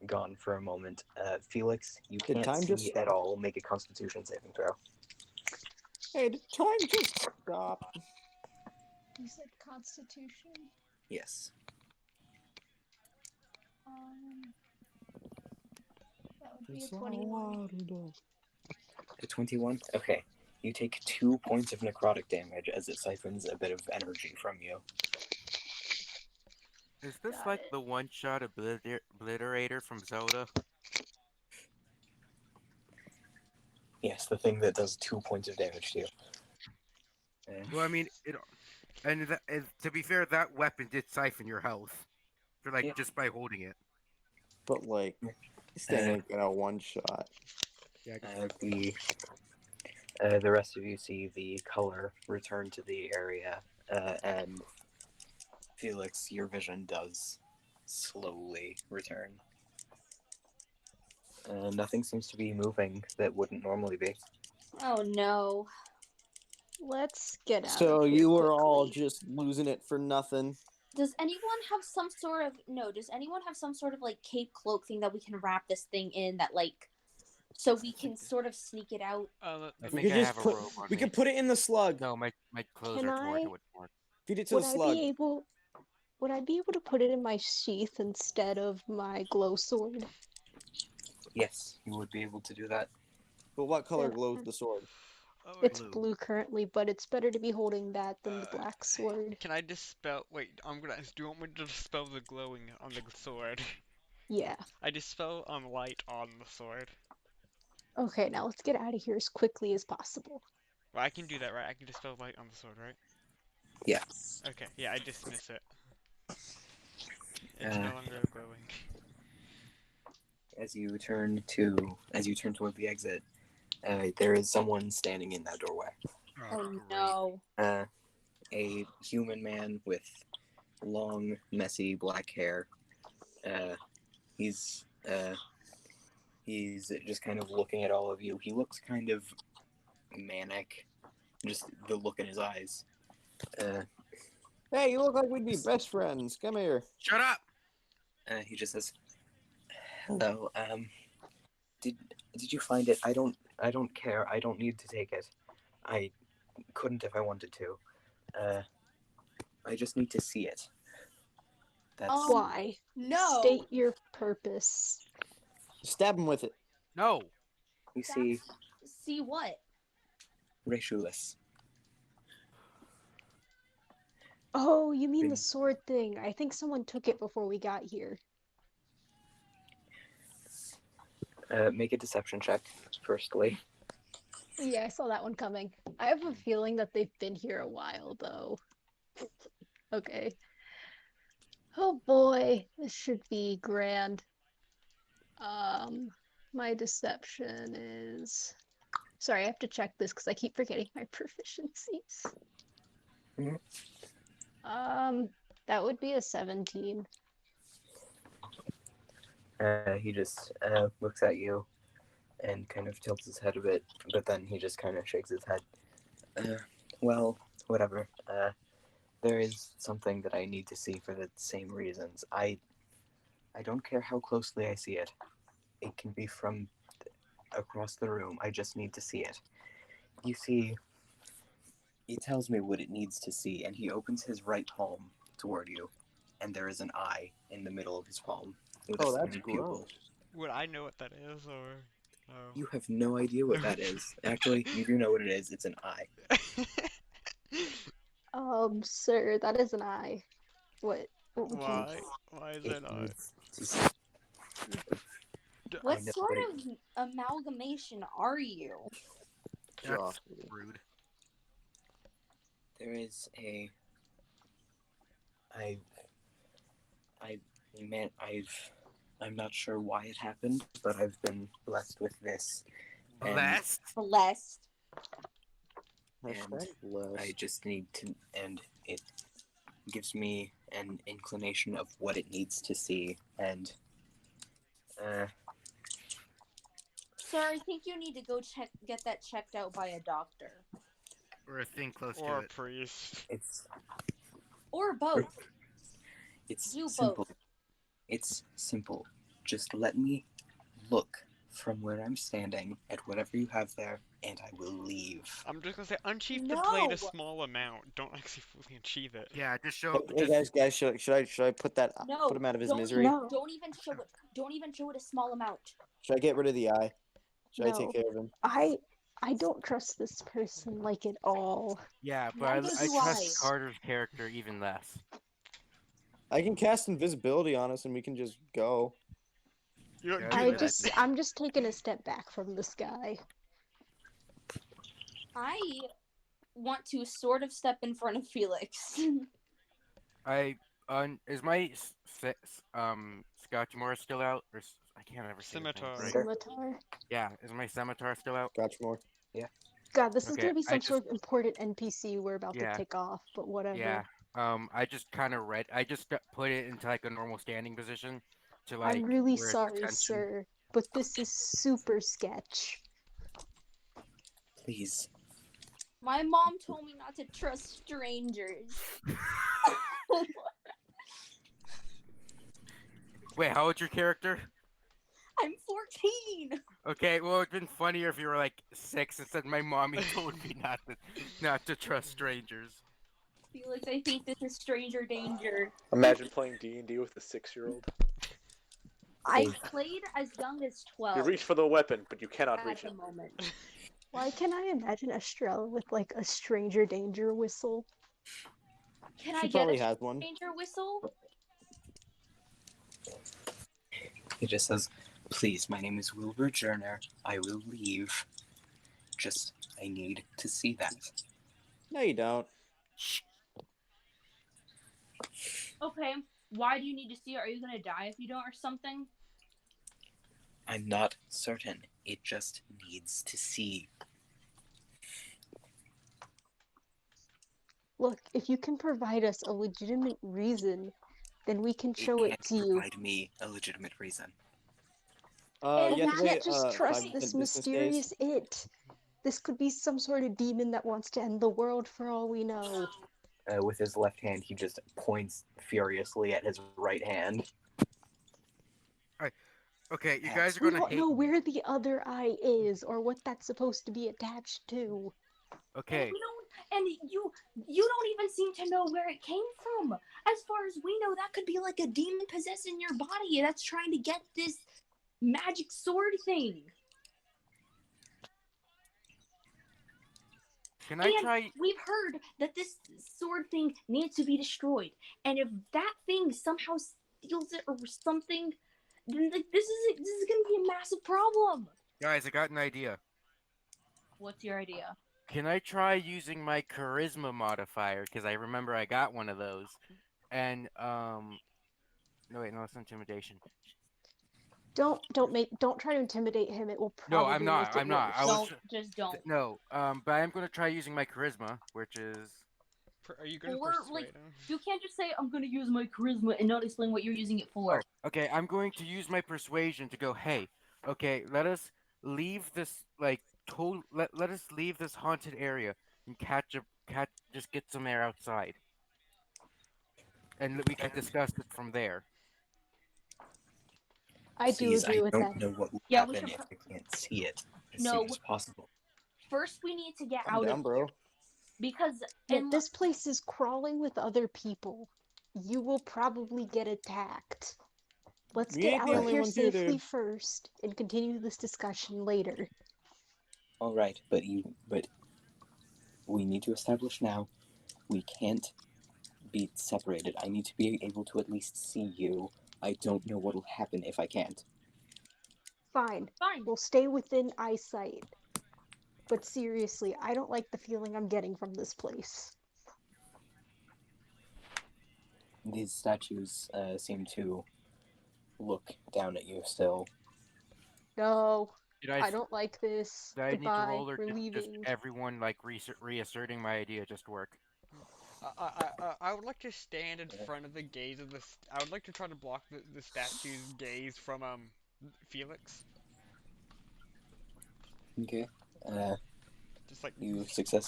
Speaker 8: gone for a moment. Felix, you
Speaker 9: Did
Speaker 8: can't
Speaker 9: time just
Speaker 8: see
Speaker 9: stop?
Speaker 8: at all. Make a Constitution saving throw.
Speaker 9: Hey, did time just stop?
Speaker 1: You said Constitution.
Speaker 8: Yes.
Speaker 1: That would be a 21.
Speaker 8: A 21? Okay. You take 2 points of necrotic damage as it siphons a bit of energy from you.
Speaker 5: Is this
Speaker 1: Got
Speaker 5: like
Speaker 1: it.
Speaker 5: the one-shot obliterator from Zelda?
Speaker 8: Yes, the thing that does 2 points of damage to you.
Speaker 5: Well, I mean, to be fair, that weapon did siphon your health, for like
Speaker 8: Yeah.
Speaker 5: just by holding it.
Speaker 9: But like, this thing ain't gonna one shot.
Speaker 5: Yeah, I guess
Speaker 8: The rest of you see the color return to the area, and Felix, your vision does slowly return. Nothing seems to be moving that wouldn't normally be.
Speaker 6: Oh no.
Speaker 1: Let's get out
Speaker 9: So
Speaker 1: of here
Speaker 9: you were all
Speaker 1: quickly.
Speaker 9: just losing it for nothing.
Speaker 6: Does anyone have some sort of like cape cloak thing that we can wrap this thing in that like so we can sort of sneak it out?
Speaker 5: I
Speaker 9: We
Speaker 5: think
Speaker 9: could
Speaker 5: I
Speaker 9: just
Speaker 5: have a
Speaker 9: put.
Speaker 5: robe on
Speaker 9: We
Speaker 5: me.
Speaker 9: could put it in the slug.
Speaker 5: No, my clothes
Speaker 1: Can
Speaker 5: are torn.
Speaker 1: I?
Speaker 5: It would work.
Speaker 9: Feed it to
Speaker 1: Would
Speaker 9: the
Speaker 1: I
Speaker 9: slug.
Speaker 1: be able? Would I be able to put it in my sheath instead of my glow sword?
Speaker 8: Yes, you would be able to do that.
Speaker 9: But what color
Speaker 1: Then
Speaker 9: glows the sword?
Speaker 2: Oh,
Speaker 1: it's
Speaker 5: Blue.
Speaker 1: blue currently, but it's better to be holding that than the black sword.
Speaker 2: can I dispel? Wait, I'm gonna. Do you want me to dispel the glowing on the sword?
Speaker 1: Yeah.
Speaker 2: I dispel light on the sword.
Speaker 1: Okay, now let's get out of here as quickly as possible.
Speaker 2: Well, I can do that, right? I can dispel light on the sword, right?
Speaker 8: Yeah.
Speaker 2: Okay, yeah, I dismiss it. It's
Speaker 8: Uh,
Speaker 2: no longer glowing.
Speaker 8: as you turn toward the exit, there is someone standing in that doorway.
Speaker 6: Oh
Speaker 5: Great.
Speaker 6: no.
Speaker 8: A human man with long, messy black hair. He's just kind of looking at all of you. He looks kind of manic, just the look in his eyes.
Speaker 9: Hey, you look like we'd be best friends. Come here.
Speaker 5: Shut up!
Speaker 8: He just says, "Hello. Did you find it? I don't care. I don't need to take it. I couldn't if I wanted to. I just need to see it. That's
Speaker 1: Why?
Speaker 6: No.
Speaker 1: State your purpose.
Speaker 9: Stab him with it.
Speaker 5: No.
Speaker 8: you see,
Speaker 6: See what?
Speaker 8: Rachulus.
Speaker 1: Oh, you mean the sword thing. I think someone took it before we got here.
Speaker 8: Make a deception check, firstly.
Speaker 1: Yeah, I saw that one coming. I have a feeling that they've been here a while, though. Okay. Oh boy, this should be grand. My deception is... Sorry, I have to check this because I keep forgetting my proficiencies.
Speaker 8: Mhm.
Speaker 1: That would be a 17.
Speaker 8: He just looks at you and kind of tilts his head a bit, but then he just kind of shakes his head. Well, whatever. There is something that I need to see for the same reasons. I don't care how closely I see it. It can be from across the room. I just need to see it. You see, he tells me what it needs to see, and he opens his right palm toward you, and there is an eye in the middle of his palm with
Speaker 9: Oh,
Speaker 8: a
Speaker 9: that's
Speaker 8: slitted pupil.
Speaker 9: gross.
Speaker 2: Would I know what that is, or no?
Speaker 8: You have no idea what that is. Actually, you do know what it is. It's an eye.
Speaker 1: Sir, that is an eye. What would you...
Speaker 2: Why? Why is
Speaker 8: It
Speaker 2: it not?
Speaker 8: needs to see.
Speaker 6: What
Speaker 8: I know,
Speaker 6: sort
Speaker 8: but
Speaker 6: of amalgamation are you?
Speaker 5: That's
Speaker 9: Joffrey.
Speaker 5: rude.
Speaker 8: there is a. I. Man, I'm not sure why it happened, but I've been blessed with this. And
Speaker 5: Blessed.
Speaker 6: Blessed.
Speaker 9: Hashtag
Speaker 8: I
Speaker 9: blessed.
Speaker 8: just need to, and it gives me an inclination of what it needs to see, and
Speaker 6: Sir, I think you need to go get that checked out by a doctor.
Speaker 5: Or a thing close
Speaker 2: Or
Speaker 5: to
Speaker 2: a
Speaker 5: it.
Speaker 2: priest.
Speaker 8: It's
Speaker 6: Or both.
Speaker 8: it's
Speaker 6: Do
Speaker 8: simple.
Speaker 6: both.
Speaker 8: It's simple. Just let me look from where I'm standing at whatever you have there, and I will leave.
Speaker 2: I'm just gonna say, unsheath the
Speaker 6: No.
Speaker 2: blade a small amount. Don't actually fully unsheath it.
Speaker 5: Yeah, just show.
Speaker 9: Hey
Speaker 5: Just
Speaker 9: guys, should I put
Speaker 6: No.
Speaker 9: him out of his
Speaker 6: don't
Speaker 9: misery?
Speaker 1: No.
Speaker 6: Don't even show it. Don't even show it a small amount.
Speaker 9: Should I get rid of the eye? Should I
Speaker 1: No.
Speaker 9: take care of him?
Speaker 1: I don't trust this person like at all.
Speaker 5: yeah, but
Speaker 6: Neither
Speaker 5: I
Speaker 6: do
Speaker 5: trust
Speaker 6: I.
Speaker 5: Carter's character even less.
Speaker 9: I can cast invisibility on us and we can just go.
Speaker 2: You don't
Speaker 5: Yeah,
Speaker 2: do
Speaker 5: that's
Speaker 2: that.
Speaker 1: I'm just taking a step back from this guy.
Speaker 6: I want to sort of step in front of Felix.
Speaker 5: Is my Scotchmore still out? Or I can't ever say his name
Speaker 2: Scimitar.
Speaker 5: right.
Speaker 1: Scimitar.
Speaker 5: Yeah, is my scimitar still out?
Speaker 9: Scotchmore.
Speaker 1: God, this is
Speaker 5: Okay,
Speaker 1: gonna be
Speaker 5: I
Speaker 1: some sort of important NPC we're about to
Speaker 5: Yeah.
Speaker 1: tick off, but whatever.
Speaker 5: Yeah. I just kind of I just put it into like a normal standing position to like.
Speaker 1: I'm really
Speaker 5: where it's
Speaker 1: sorry,
Speaker 5: attention.
Speaker 1: sir, but this is super sketch.
Speaker 8: Please.
Speaker 6: My mom told me not to trust strangers.
Speaker 5: Wait, how old's your character?
Speaker 6: I'm 14.
Speaker 5: Okay, well it'd been funnier if you were like 6 and said my mommy told me not to trust strangers.
Speaker 6: Felix, I think this is stranger danger.
Speaker 3: Imagine playing D&D with a 6-year-old.
Speaker 6: I played as young as 12
Speaker 3: You reach for the weapon, but you cannot
Speaker 6: at
Speaker 3: reach
Speaker 6: the
Speaker 3: it.
Speaker 6: moment.
Speaker 1: Why can I imagine Estrella with like a stranger danger whistle?
Speaker 6: Can
Speaker 9: She
Speaker 6: I get
Speaker 9: probably
Speaker 6: a
Speaker 9: has one.
Speaker 6: stranger whistle?
Speaker 8: He just says, please, my name is Wilbur Jerner. I will leave. Just, I need to see that.
Speaker 9: No, you don't.
Speaker 6: Okay, why do you need to see it? Are you gonna die if you don't or something?
Speaker 8: I'm not certain. It just needs to see.
Speaker 1: Look, if you can provide us a legitimate reason, then we can
Speaker 8: It
Speaker 1: show it
Speaker 8: can't
Speaker 1: to you.
Speaker 8: provide me a legitimate reason.
Speaker 1: And
Speaker 9: You
Speaker 1: we
Speaker 9: have to
Speaker 1: can't
Speaker 9: wait
Speaker 1: just
Speaker 9: 5
Speaker 1: trust this
Speaker 9: business days.
Speaker 1: mysterious it. This could be some sort of demon that wants to end the world for all we know.
Speaker 8: With his left hand, he just points furiously at his right hand.
Speaker 5: Okay, you
Speaker 8: Yes.
Speaker 5: guys are
Speaker 1: We
Speaker 5: gonna
Speaker 1: don't
Speaker 5: hate
Speaker 1: know
Speaker 5: me.
Speaker 1: where the other eye is or what that's supposed to be attached to.
Speaker 5: Okay,
Speaker 6: And we don't. And you don't even seem to know where it came from. As far as we know, that could be like a demon possessing your body that's trying to get this magic sword thing.
Speaker 5: can I
Speaker 6: And
Speaker 5: try?
Speaker 6: we've heard that this sword thing needs to be destroyed. And if that thing somehow steals it or something, then this is going to be a massive problem.
Speaker 5: Guys, I got an idea.
Speaker 6: What's your idea?
Speaker 5: Can I try using my charisma modifier? Because I remember I got one of those. And no wait, no, it's intimidation.
Speaker 1: Don't try to intimidate him. It will
Speaker 5: No,
Speaker 1: probably
Speaker 5: I'm not.
Speaker 1: make it
Speaker 5: I'm not.
Speaker 1: worse.
Speaker 5: I was
Speaker 6: Just don't.
Speaker 5: no. But I'm gonna try using my charisma, which is.
Speaker 2: Are you gonna
Speaker 6: Or,
Speaker 2: persuade
Speaker 6: like,
Speaker 2: him?
Speaker 6: You can't just say, I'm going to use my charisma and not explain what you're using it for.
Speaker 5: Oh, okay. I'm going to use my persuasion to go. Hey, okay. Let us leave this let us leave this haunted area and just get some air outside, and we can discuss it from there.
Speaker 1: I do
Speaker 8: Please,
Speaker 1: agree
Speaker 8: I
Speaker 1: with
Speaker 8: don't
Speaker 1: that.
Speaker 8: know what will
Speaker 6: Yeah, we
Speaker 8: happen
Speaker 6: should
Speaker 8: if I can't see it as
Speaker 6: No.
Speaker 8: soon as possible.
Speaker 6: First, we need to get
Speaker 9: I'm
Speaker 6: out
Speaker 9: down,
Speaker 6: of
Speaker 9: bro.
Speaker 6: here. Because
Speaker 1: Yeah, this place is crawling with other people. You will probably get attacked. Let's
Speaker 9: We
Speaker 1: get
Speaker 9: ain't
Speaker 1: out
Speaker 9: the
Speaker 1: of
Speaker 9: only
Speaker 1: here
Speaker 9: ones here,
Speaker 1: safely
Speaker 9: dude.
Speaker 1: first and continue this discussion later.
Speaker 8: All right, but we need to establish now. We can't be separated. I need to be able to at least see you. I don't know what'll happen if I can't.
Speaker 1: Fine.
Speaker 6: Fine.
Speaker 1: We'll stay within eyesight. But seriously, I don't like the feeling I'm getting from this place.
Speaker 8: These statues seem to look down at you still.
Speaker 1: No,
Speaker 5: Did
Speaker 1: I don't like this.
Speaker 5: Did I need to
Speaker 1: Goodbye.
Speaker 5: roll, or
Speaker 1: We're
Speaker 5: did just
Speaker 1: leaving.
Speaker 5: everyone like reasserting my idea just work?
Speaker 2: I would like to stand in front of the gaze of I would like to try to block the statue's gaze from Felix.
Speaker 8: Okay.
Speaker 2: Just like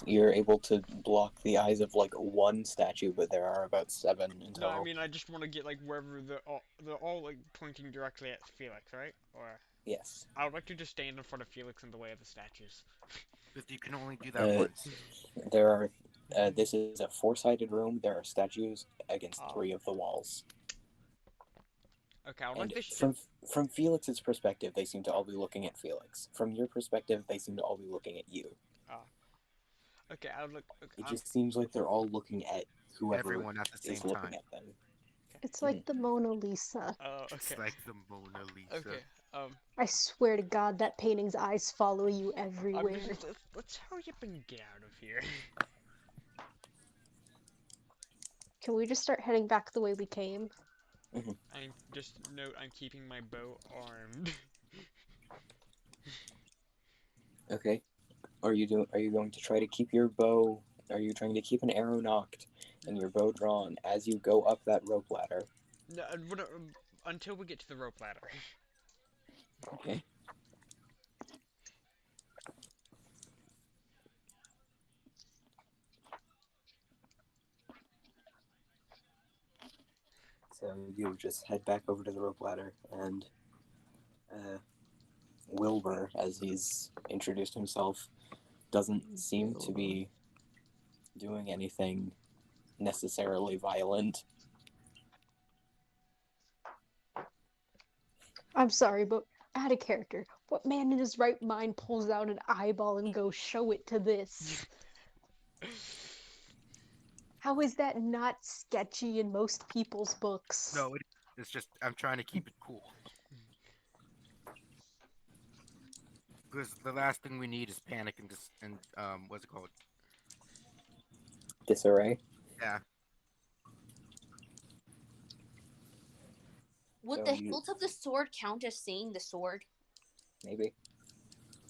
Speaker 7: You're able to block the eyes of like one statue, but there are about 7 in
Speaker 2: no, I
Speaker 7: total.
Speaker 2: mean I just want to get like wherever they're all like pointing directly at Felix, right? Or
Speaker 7: Yes.
Speaker 2: I would like to just stand in front of Felix in the way of the statues.
Speaker 5: But you can only do that
Speaker 7: Uh,
Speaker 5: once.
Speaker 7: there are. This is a 4-sided room. There are statues against
Speaker 2: Oh.
Speaker 7: 3 of the walls.
Speaker 2: Okay, I would like
Speaker 7: And
Speaker 2: to shift.
Speaker 7: from Felix's perspective, they seem to all be looking at Felix. From your perspective, they seem to all be looking at you.
Speaker 2: Okay, I would look. Okay,
Speaker 7: It just seems like they're all looking at whoever
Speaker 5: Everyone at the same
Speaker 7: is looking
Speaker 5: time.
Speaker 7: at them.
Speaker 1: It's like the Mona Lisa.
Speaker 5: It's
Speaker 2: okay.
Speaker 5: like the Mona Lisa.
Speaker 2: Okay.
Speaker 1: I swear to God, that painting's eyes follow you everywhere.
Speaker 2: Let's hurry up and get out of here.
Speaker 1: Can we just start heading back the way we came?
Speaker 2: I'm just note I'm keeping my bow armed.
Speaker 7: Okay. Are you going to try to keep your bow? Are you trying to keep an arrow knocked and your bow drawn as you go up that rope ladder?
Speaker 2: No, until we get to the rope ladder.
Speaker 7: Okay. So you just head back over to the rope ladder, and Wilbur, as he's introduced himself, doesn't seem to be doing anything necessarily violent.
Speaker 1: I'm sorry, but out of character. What man in his right mind pulls out an eyeball and goes, show it to this? How is that not sketchy in most people's books?
Speaker 5: No, it's just I'm trying to keep it cool. Because the last thing we need is panic and what's it called?
Speaker 7: Disarray?
Speaker 5: Yeah.
Speaker 6: Would the hilt of the sword count as seeing the sword?
Speaker 7: Maybe.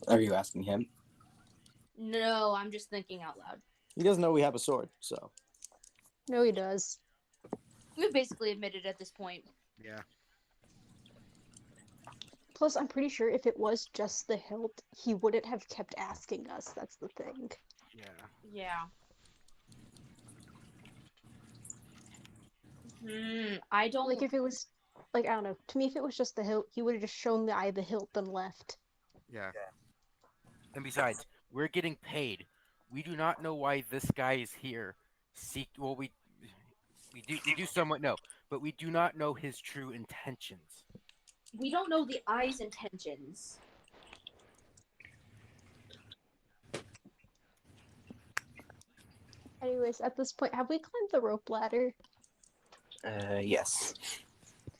Speaker 7: Are you asking him?
Speaker 6: No, I'm just thinking out loud.
Speaker 9: He doesn't know we have a sword, so.
Speaker 1: No, he does.
Speaker 6: We've basically admitted at this point.
Speaker 5: Yeah.
Speaker 1: Plus, I'm pretty sure if it was just the hilt, he wouldn't have kept asking us. That's the thing.
Speaker 5: Yeah.
Speaker 6: Yeah. I don't
Speaker 1: like if it was like I don't know. To me, if it was just the hilt, he would have just shown the eye the hilt and left.
Speaker 5: Yeah. And besides, we're getting paid. We do not know why this guy is here. We do somewhat know, but we do not know his true intentions.
Speaker 6: We don't know the eye's intentions.
Speaker 1: Anyways, at this point, have we climbed the rope ladder?
Speaker 7: Yes.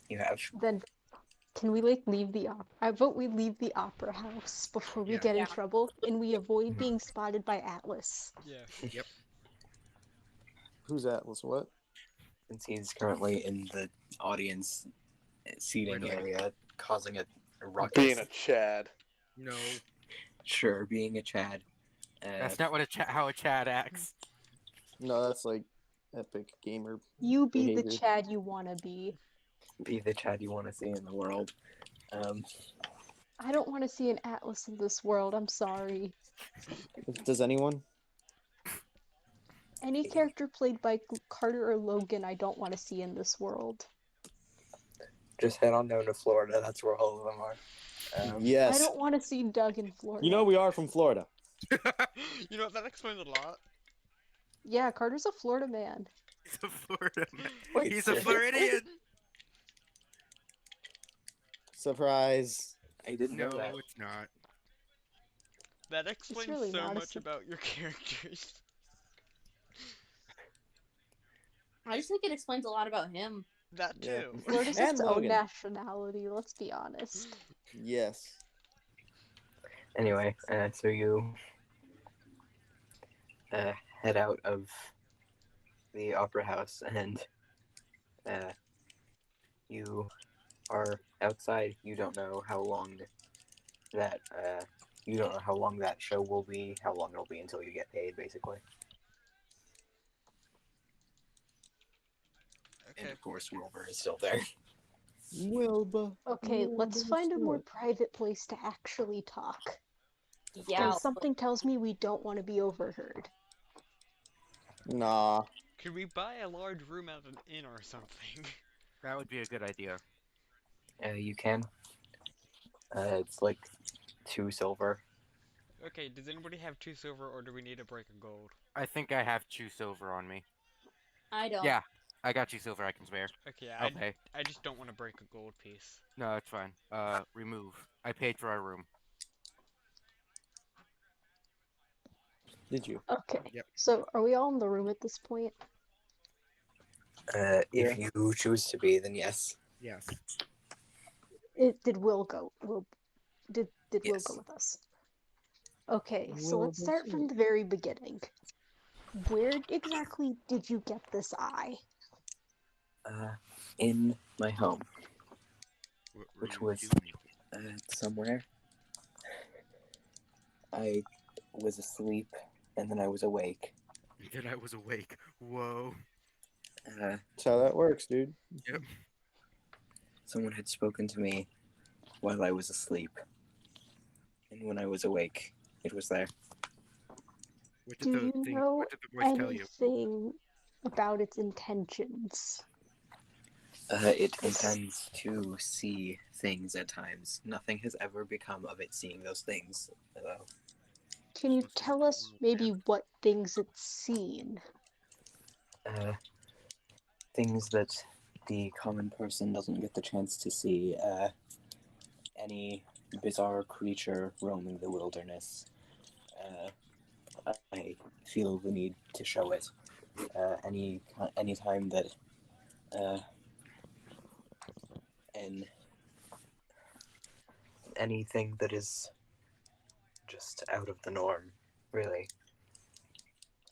Speaker 7: You have.
Speaker 1: Then can we leave the I vote we leave the opera house before we get in trouble and we avoid being spotted by Atlas.
Speaker 2: Yeah.
Speaker 5: Yep.
Speaker 9: Who's Atlas? What?
Speaker 7: Since he's currently in the audience seating area, causing a ruckus.
Speaker 3: Being a Chad.
Speaker 5: No.
Speaker 7: Sure, being a Chad.
Speaker 5: That's not what how a Chad acts.
Speaker 9: No, that's like epic gamer.
Speaker 1: You be
Speaker 9: behavior.
Speaker 1: the Chad you wanna be.
Speaker 7: Be the Chad you want to see in the world.
Speaker 1: I don't want to see an Atlas in this world. I'm sorry.
Speaker 9: Does anyone?
Speaker 1: Any character played by Carter or Logan, I don't want to see in this world.
Speaker 7: Just head on down to Florida. That's where all of them are.
Speaker 9: Yes.
Speaker 1: I don't want to see Doug in Florida.
Speaker 9: You know we are from Florida.
Speaker 2: You know, that explains a lot.
Speaker 1: Yeah, Carter's a Florida man.
Speaker 5: He's a Florida man.
Speaker 7: Wait,
Speaker 5: He's a Floridian.
Speaker 9: Surprise.
Speaker 7: I didn't know
Speaker 5: No,
Speaker 7: that.
Speaker 5: it's not.
Speaker 2: That explains
Speaker 1: really
Speaker 2: so
Speaker 1: not a
Speaker 2: much about your characters.
Speaker 6: I just think it explains a lot about him.
Speaker 2: That too.
Speaker 9: Yeah.
Speaker 1: Florida's
Speaker 9: And
Speaker 1: its own
Speaker 9: Logan.
Speaker 1: nationality, let's be honest.
Speaker 9: Yes.
Speaker 7: Anyway, so you head out of the opera house, and you are outside. You don't know how long that show will be, how long it'll be until you get paid, basically.
Speaker 2: Okay.
Speaker 7: And of course, Wilbur is still there.
Speaker 9: Wilbur.
Speaker 1: Okay, let's find a more private place to actually talk.
Speaker 6: Yeah.
Speaker 1: Something tells me we don't want to be overheard.
Speaker 9: Nah.
Speaker 2: Could we buy a large room at an inn or something?
Speaker 5: That would be a good idea.
Speaker 8: You can. It's like 2 silver.
Speaker 2: Okay, does anybody have 2 silver or do we need to break a gold?
Speaker 5: I think I have 2 silver on me.
Speaker 6: I don't.
Speaker 5: Yeah, I got 2 silver I can spare.
Speaker 2: Okay,
Speaker 5: I'll pay.
Speaker 2: I just don't want to break a gold piece.
Speaker 5: No, it's fine. Remove. I paid for our room.
Speaker 9: Did you?
Speaker 1: Okay.
Speaker 5: Yep.
Speaker 1: So are we all in the room at this point?
Speaker 9: Yeah.
Speaker 8: If you choose to be, then yes.
Speaker 5: Yes.
Speaker 1: Did Will go? Did Will
Speaker 8: Yes.
Speaker 1: go with us? Okay, so
Speaker 9: Will
Speaker 1: let's start from the very beginning. Where exactly did you get this eye?
Speaker 8: In my home,
Speaker 5: What were
Speaker 8: which
Speaker 5: you
Speaker 8: was
Speaker 5: doing?
Speaker 8: somewhere. I was asleep, and then I was awake.
Speaker 5: Then I was awake. Whoa.
Speaker 9: That's how that works, dude.
Speaker 5: Yep.
Speaker 8: Someone had spoken to me while I was asleep, and when I was awake, it was there.
Speaker 5: What
Speaker 1: Do
Speaker 5: did
Speaker 1: you
Speaker 5: the thing?
Speaker 1: know
Speaker 5: What did the voice tell you?
Speaker 1: anything about its intentions?
Speaker 8: It intends to see things at times. Nothing has ever become of it seeing those things, though.
Speaker 1: Can you
Speaker 5: Supposed to
Speaker 1: tell
Speaker 5: be
Speaker 1: us
Speaker 5: one of
Speaker 1: maybe
Speaker 5: them.
Speaker 1: what things it's seen?
Speaker 8: Things that the common person doesn't get the chance to see. Any bizarre creature roaming the wilderness. I feel the need to show it. Any time that and anything that is just out of the norm, really.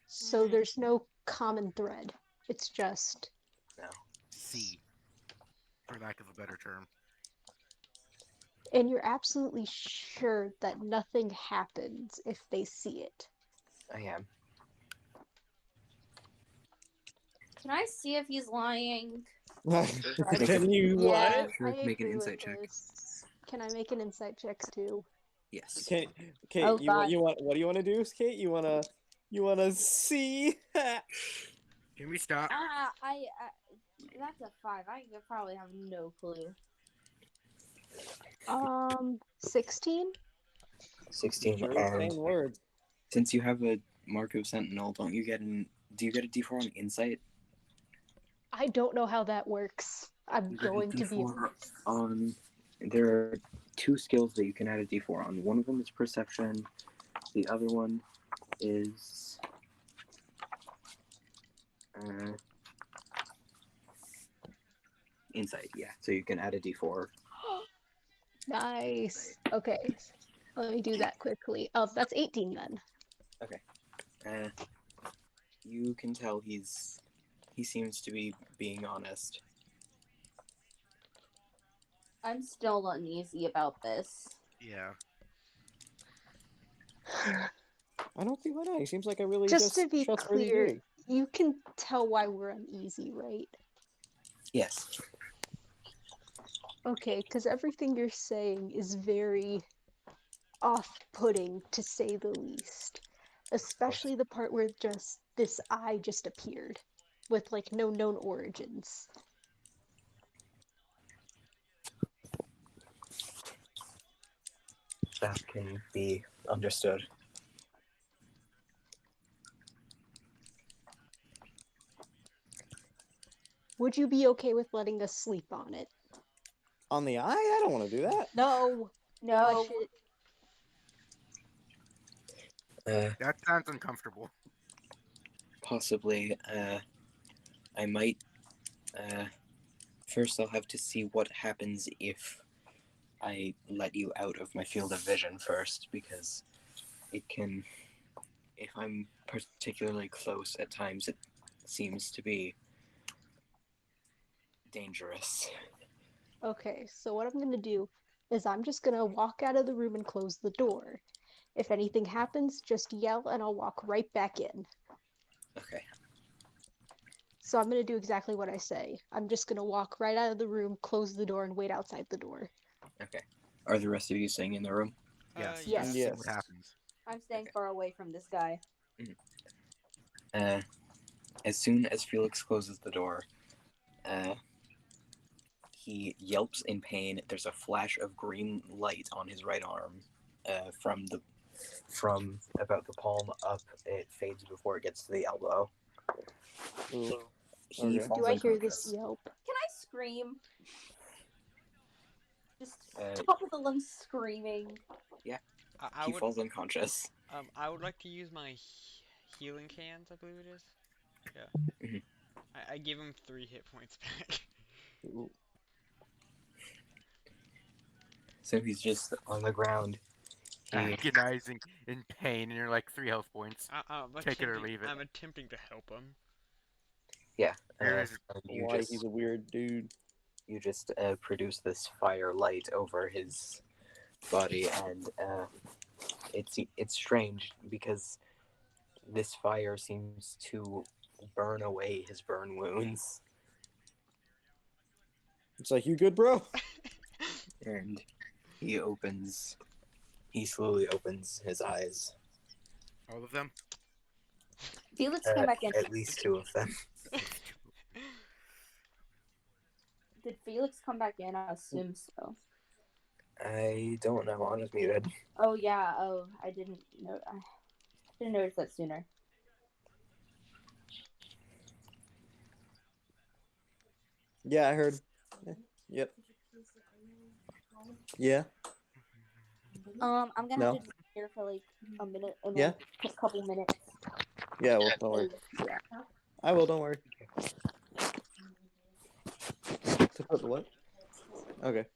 Speaker 1: So there's no common thread. It's just
Speaker 8: No.
Speaker 5: C, for lack of a better term.
Speaker 1: and you're absolutely sure that nothing happens if they see it.
Speaker 8: I am.
Speaker 6: Can I see if he's lying?
Speaker 9: Can you
Speaker 1: Yeah,
Speaker 9: what?
Speaker 8: Sure,
Speaker 1: I
Speaker 8: make an
Speaker 1: agree with
Speaker 8: insight check.
Speaker 1: this. Can I make an insight check too?
Speaker 8: Yes.
Speaker 9: Kate,
Speaker 6: Oh,
Speaker 9: you want
Speaker 6: God.
Speaker 9: you want what do you want to do, Kate? You wanna see?
Speaker 5: Can we stop?
Speaker 6: I that's a 5. I probably have no clue.
Speaker 1: 16?
Speaker 8: 16.
Speaker 9: Sure,
Speaker 8: And
Speaker 9: same words.
Speaker 8: since you have a mark of Sentinel, do you get a D4 on insight?
Speaker 1: I don't know how that works. I'm
Speaker 8: You get a
Speaker 1: going to be
Speaker 8: D4 on. There are 2 skills that you can add a D4 on. One of them is perception. The other one is insight. Yeah, so you can add a D4.
Speaker 1: Nice. Okay, let me do that quickly. Oh, that's 18 then.
Speaker 8: Okay. You can tell he seems to be being honest.
Speaker 6: I'm still uneasy about this.
Speaker 5: Yeah.
Speaker 9: I don't see why not. He seems like a really
Speaker 1: Just to be
Speaker 9: trustworthy
Speaker 1: clear,
Speaker 9: dude.
Speaker 1: you can tell why we're uneasy, right?
Speaker 8: Yes.
Speaker 1: Okay, because everything you're saying is very off-putting, to say the least. Especially the part where just this eye just appeared, with like no known origins.
Speaker 8: That can be understood.
Speaker 1: Would you be okay with letting us sleep on it?
Speaker 9: On the eye? I don't want to do that.
Speaker 1: No.
Speaker 6: No.
Speaker 1: Push it.
Speaker 5: That sounds uncomfortable.
Speaker 8: Possibly. I might. First, I'll have to see what happens if I let you out of my field of vision first, because it can. If I'm particularly close at times, it seems to be dangerous.
Speaker 1: Okay, so what I'm gonna do is I'm just gonna walk out of the room and close the door. If anything happens, just yell and I'll walk right back in.
Speaker 8: Okay.
Speaker 1: So I'm gonna do exactly what I say. I'm just gonna walk right out of the room, close the door, and wait outside the door.
Speaker 8: Okay. Are the rest of you staying in the room?
Speaker 5: Yes.
Speaker 1: Yes.
Speaker 5: Let's see what happens.
Speaker 6: I'm staying
Speaker 8: Okay.
Speaker 6: far away from this guy.
Speaker 8: As soon as Felix closes the door, he yelps in pain. There's a flash of green light on his right arm. From about the palm up, it fades before it gets to the elbow.
Speaker 9: Ooh.
Speaker 8: He
Speaker 9: Okay.
Speaker 8: falls
Speaker 1: Do I hear this
Speaker 8: unconscious.
Speaker 1: yelp?
Speaker 6: Can I scream? Just
Speaker 8: Uh,
Speaker 6: top of the lungs screaming.
Speaker 2: I
Speaker 8: He
Speaker 2: would
Speaker 8: falls unconscious.
Speaker 2: I would like to use my healing cans, I believe it is. Yeah.
Speaker 8: Mhm.
Speaker 2: I give him 3 hit points back.
Speaker 9: Ooh.
Speaker 8: So he's just on the ground. He,
Speaker 5: Agonizing in pain, and you're like 3 health points. Take it or leave it.
Speaker 2: I'm attempting to help him.
Speaker 8: yeah.
Speaker 5: There is
Speaker 9: Why he's a weird dude.
Speaker 8: You just produce this fire light over his body, and it's strange because this fire seems to burn away his burn wounds,
Speaker 9: It's like, you good, bro?
Speaker 8: and he slowly opens his eyes.
Speaker 5: all of them.
Speaker 6: Felix came back in.
Speaker 8: At least 2 of them.
Speaker 6: Did Felix come back in? I assume so.
Speaker 8: I don't know. Anna's muted.
Speaker 6: Oh yeah. Oh, I didn't know. I didn't notice that sooner.
Speaker 9: Yeah, I heard. Yep. Yeah.
Speaker 6: I'm gonna
Speaker 9: No.
Speaker 6: have to be here for like a minute and
Speaker 9: Yeah.
Speaker 6: then a couple minutes.
Speaker 9: Yeah, well, don't worry.
Speaker 6: Yeah.
Speaker 9: I will, don't worry. To put the what? Okay.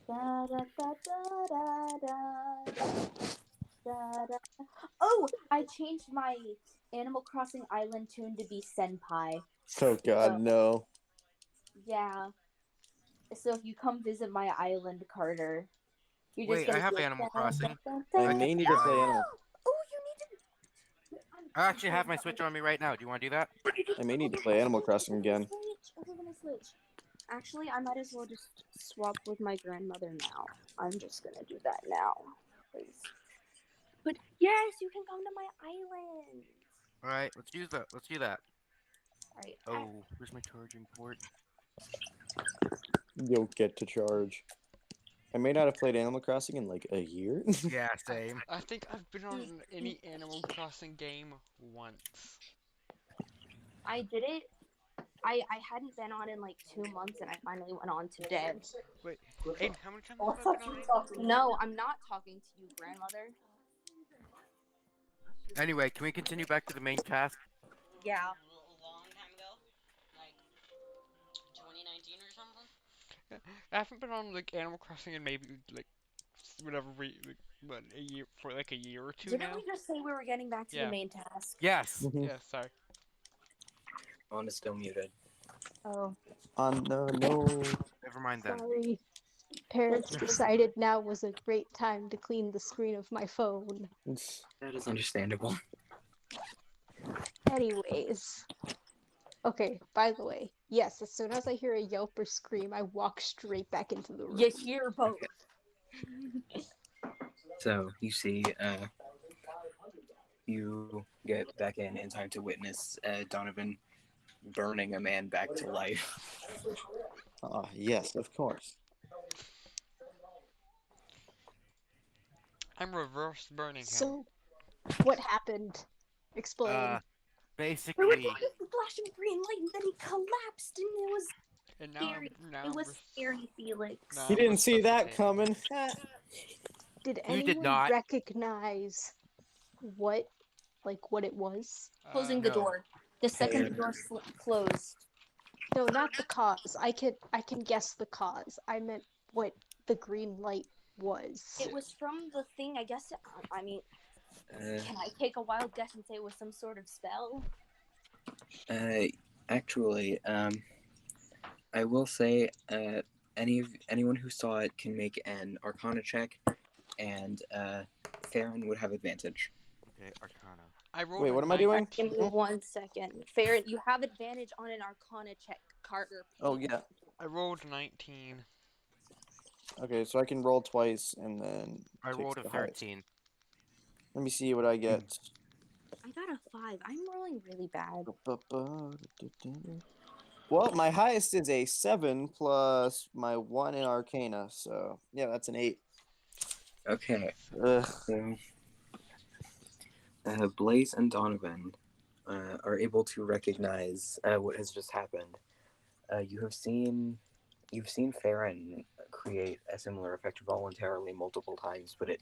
Speaker 6: Da, da, da, da, da, da, da, da. Oh, I changed my Animal Crossing Island tune to be Senpai.
Speaker 9: Oh, God, no.
Speaker 6: Yeah. So if you come visit my island, Carter, you're just
Speaker 5: Wait,
Speaker 6: gonna
Speaker 5: I have
Speaker 6: be like,
Speaker 5: Animal Crossing.
Speaker 9: I may need to play Animal.
Speaker 6: Oh, you need to.
Speaker 5: I actually have my Switch on me right now. Do you want to do that?
Speaker 9: I may need to play Animal Crossing again.
Speaker 6: Switch. Actually, I might as well just swap with my grandmother now. I'm just gonna do that now. Please. But yes, you can come to my island.
Speaker 5: All right, let's use that. Let's do that.
Speaker 6: Alright.
Speaker 5: Oh, where's my charging port?
Speaker 9: You'll get to charge. I may not have played Animal Crossing in like a year.
Speaker 5: Yeah, same.
Speaker 2: I think I've been on any Animal Crossing game once.
Speaker 6: I did it. I hadn't been on in like 2 months, and I finally went on today.
Speaker 2: Wait, Aiden, how many times have I been on?
Speaker 6: No, I'm not talking to you, grandmother.
Speaker 5: Anyway, can we continue back to the main task?
Speaker 6: Yeah.
Speaker 10: A long time ago, like 2019 or something.
Speaker 2: I haven't been on like Animal Crossing in maybe like whatever what a year for like a year or 2
Speaker 6: Didn't
Speaker 2: now.
Speaker 6: we just say we were getting back to
Speaker 2: Yeah.
Speaker 6: the main task?
Speaker 5: Yes.
Speaker 2: Yeah, sorry.
Speaker 8: Anna's still muted.
Speaker 6: Oh.
Speaker 9: No.
Speaker 5: Never mind then.
Speaker 1: Sorry. Parents decided now was a great time to clean the screen of my phone.
Speaker 8: That is understandable.
Speaker 1: Anyways. Okay, by the way, yes, as soon as I hear a yelp or scream, I walk straight back into the room.
Speaker 6: You hear both.
Speaker 8: So you see, you get back in time to witness Donovan burning a man back to life.
Speaker 9: Ah, yes, of course.
Speaker 2: I'm reverse burning him.
Speaker 1: So, what happened? Explain.
Speaker 6: There was
Speaker 5: Basically,
Speaker 6: like a flash of green light, and then he collapsed, and it was
Speaker 2: And now
Speaker 6: scary.
Speaker 2: now
Speaker 6: It was scary, Felix.
Speaker 2: Nah.
Speaker 9: You didn't see that coming.
Speaker 1: Did
Speaker 5: You
Speaker 1: anyone
Speaker 5: did not.
Speaker 1: recognize what it was?
Speaker 6: Closing the
Speaker 5: no.
Speaker 6: door. The second the door closed.
Speaker 1: No, not the cause. I can guess the cause. I meant what the green light was.
Speaker 6: It was from the thing, I guess. I mean,
Speaker 8: Uh,
Speaker 6: can I take a wild guess and say it was some sort of spell?
Speaker 8: Actually, I will say, anyone who saw it can make an Arcana check, and Farron would have advantage.
Speaker 5: Okay, Arcana.
Speaker 2: I rolled
Speaker 9: Wait,
Speaker 2: a
Speaker 9: what am I
Speaker 2: 19.
Speaker 9: doing?
Speaker 6: Give me 1 second. Farron, you have advantage on an Arcana check. Carter.
Speaker 9: Oh, yeah.
Speaker 2: I rolled 19.
Speaker 9: Okay, so I can roll twice and then
Speaker 5: I
Speaker 9: pick
Speaker 5: rolled a
Speaker 9: the highest.
Speaker 5: 13.
Speaker 9: Let me see what I get.
Speaker 6: I got a 5. I'm rolling really bad.
Speaker 9: Well, my highest is a 7 plus my 1 in Arcana, so yeah, that's an 8.
Speaker 7: Okay,
Speaker 9: Ugh.
Speaker 7: so Blaze and Donovan are able to recognize what has just happened. You've seen Farron create a similar effect voluntarily multiple times, but it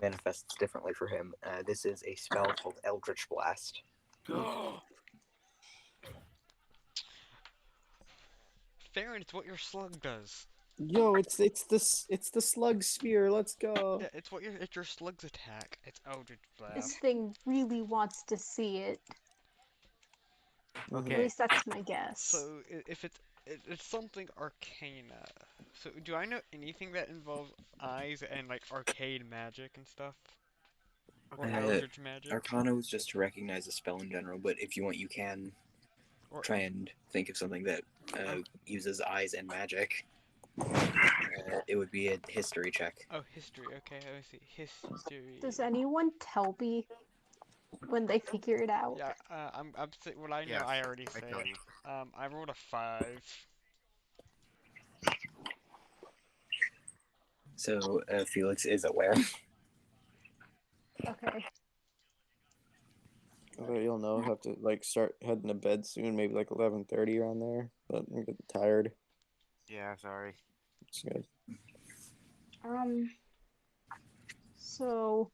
Speaker 7: manifests differently for him. This is a spell called Eldritch Blast.
Speaker 2: Farron, it's what your slug does.
Speaker 9: Yo, it's the slug sphere. Let's go.
Speaker 2: Yeah, it's your slug's attack. It's Eldritch
Speaker 1: This
Speaker 2: Blast.
Speaker 1: thing really wants to see it. At
Speaker 9: Mhm.
Speaker 5: Okay.
Speaker 1: least that's my guess.
Speaker 2: So if it's something arcana. So do I know anything that involves eyes and like arcane magic and stuff? Or
Speaker 5: Okay.
Speaker 2: eldritch magic?
Speaker 7: Arcana was just to recognize a spell in general, but if you want, you can
Speaker 2: Or
Speaker 7: try and think of something that
Speaker 2: oh,
Speaker 7: uses eyes and magic. It would be a history check.
Speaker 2: oh, history. Okay, let me see. History.
Speaker 1: Does anyone tell me when they figure it out?
Speaker 2: Yeah, what I know.
Speaker 5: Yes,
Speaker 2: I already
Speaker 5: I
Speaker 2: say
Speaker 5: tell
Speaker 2: it.
Speaker 5: you.
Speaker 2: I rolled a 5.
Speaker 7: So Felix is aware.
Speaker 1: Okay.
Speaker 9: Okay, you'll know. Have to like start heading to bed soon, maybe like 11:30 around there. But I'm getting tired.
Speaker 5: Yeah, sorry.
Speaker 9: It's good.
Speaker 1: So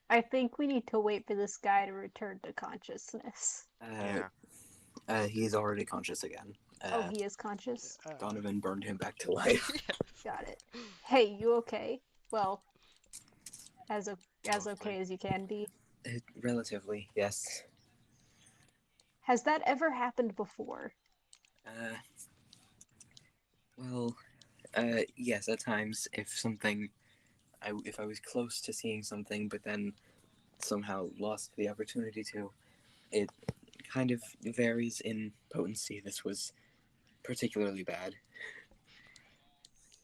Speaker 1: I think we need to wait for this guy to return to consciousness.
Speaker 5: Yeah.
Speaker 7: He's already conscious again.
Speaker 1: Oh, he is conscious?
Speaker 7: Donovan burned him back to life.
Speaker 2: Yes.
Speaker 1: Got it. Hey, you okay? Well, as
Speaker 5: Mostly.
Speaker 1: okay as you can be.
Speaker 7: Relatively, yes.
Speaker 1: Has that ever happened before?
Speaker 7: Uh, well, yes, at times, if I was close to seeing something, but then somehow lost the opportunity to, it kind of varies in potency. This was particularly bad.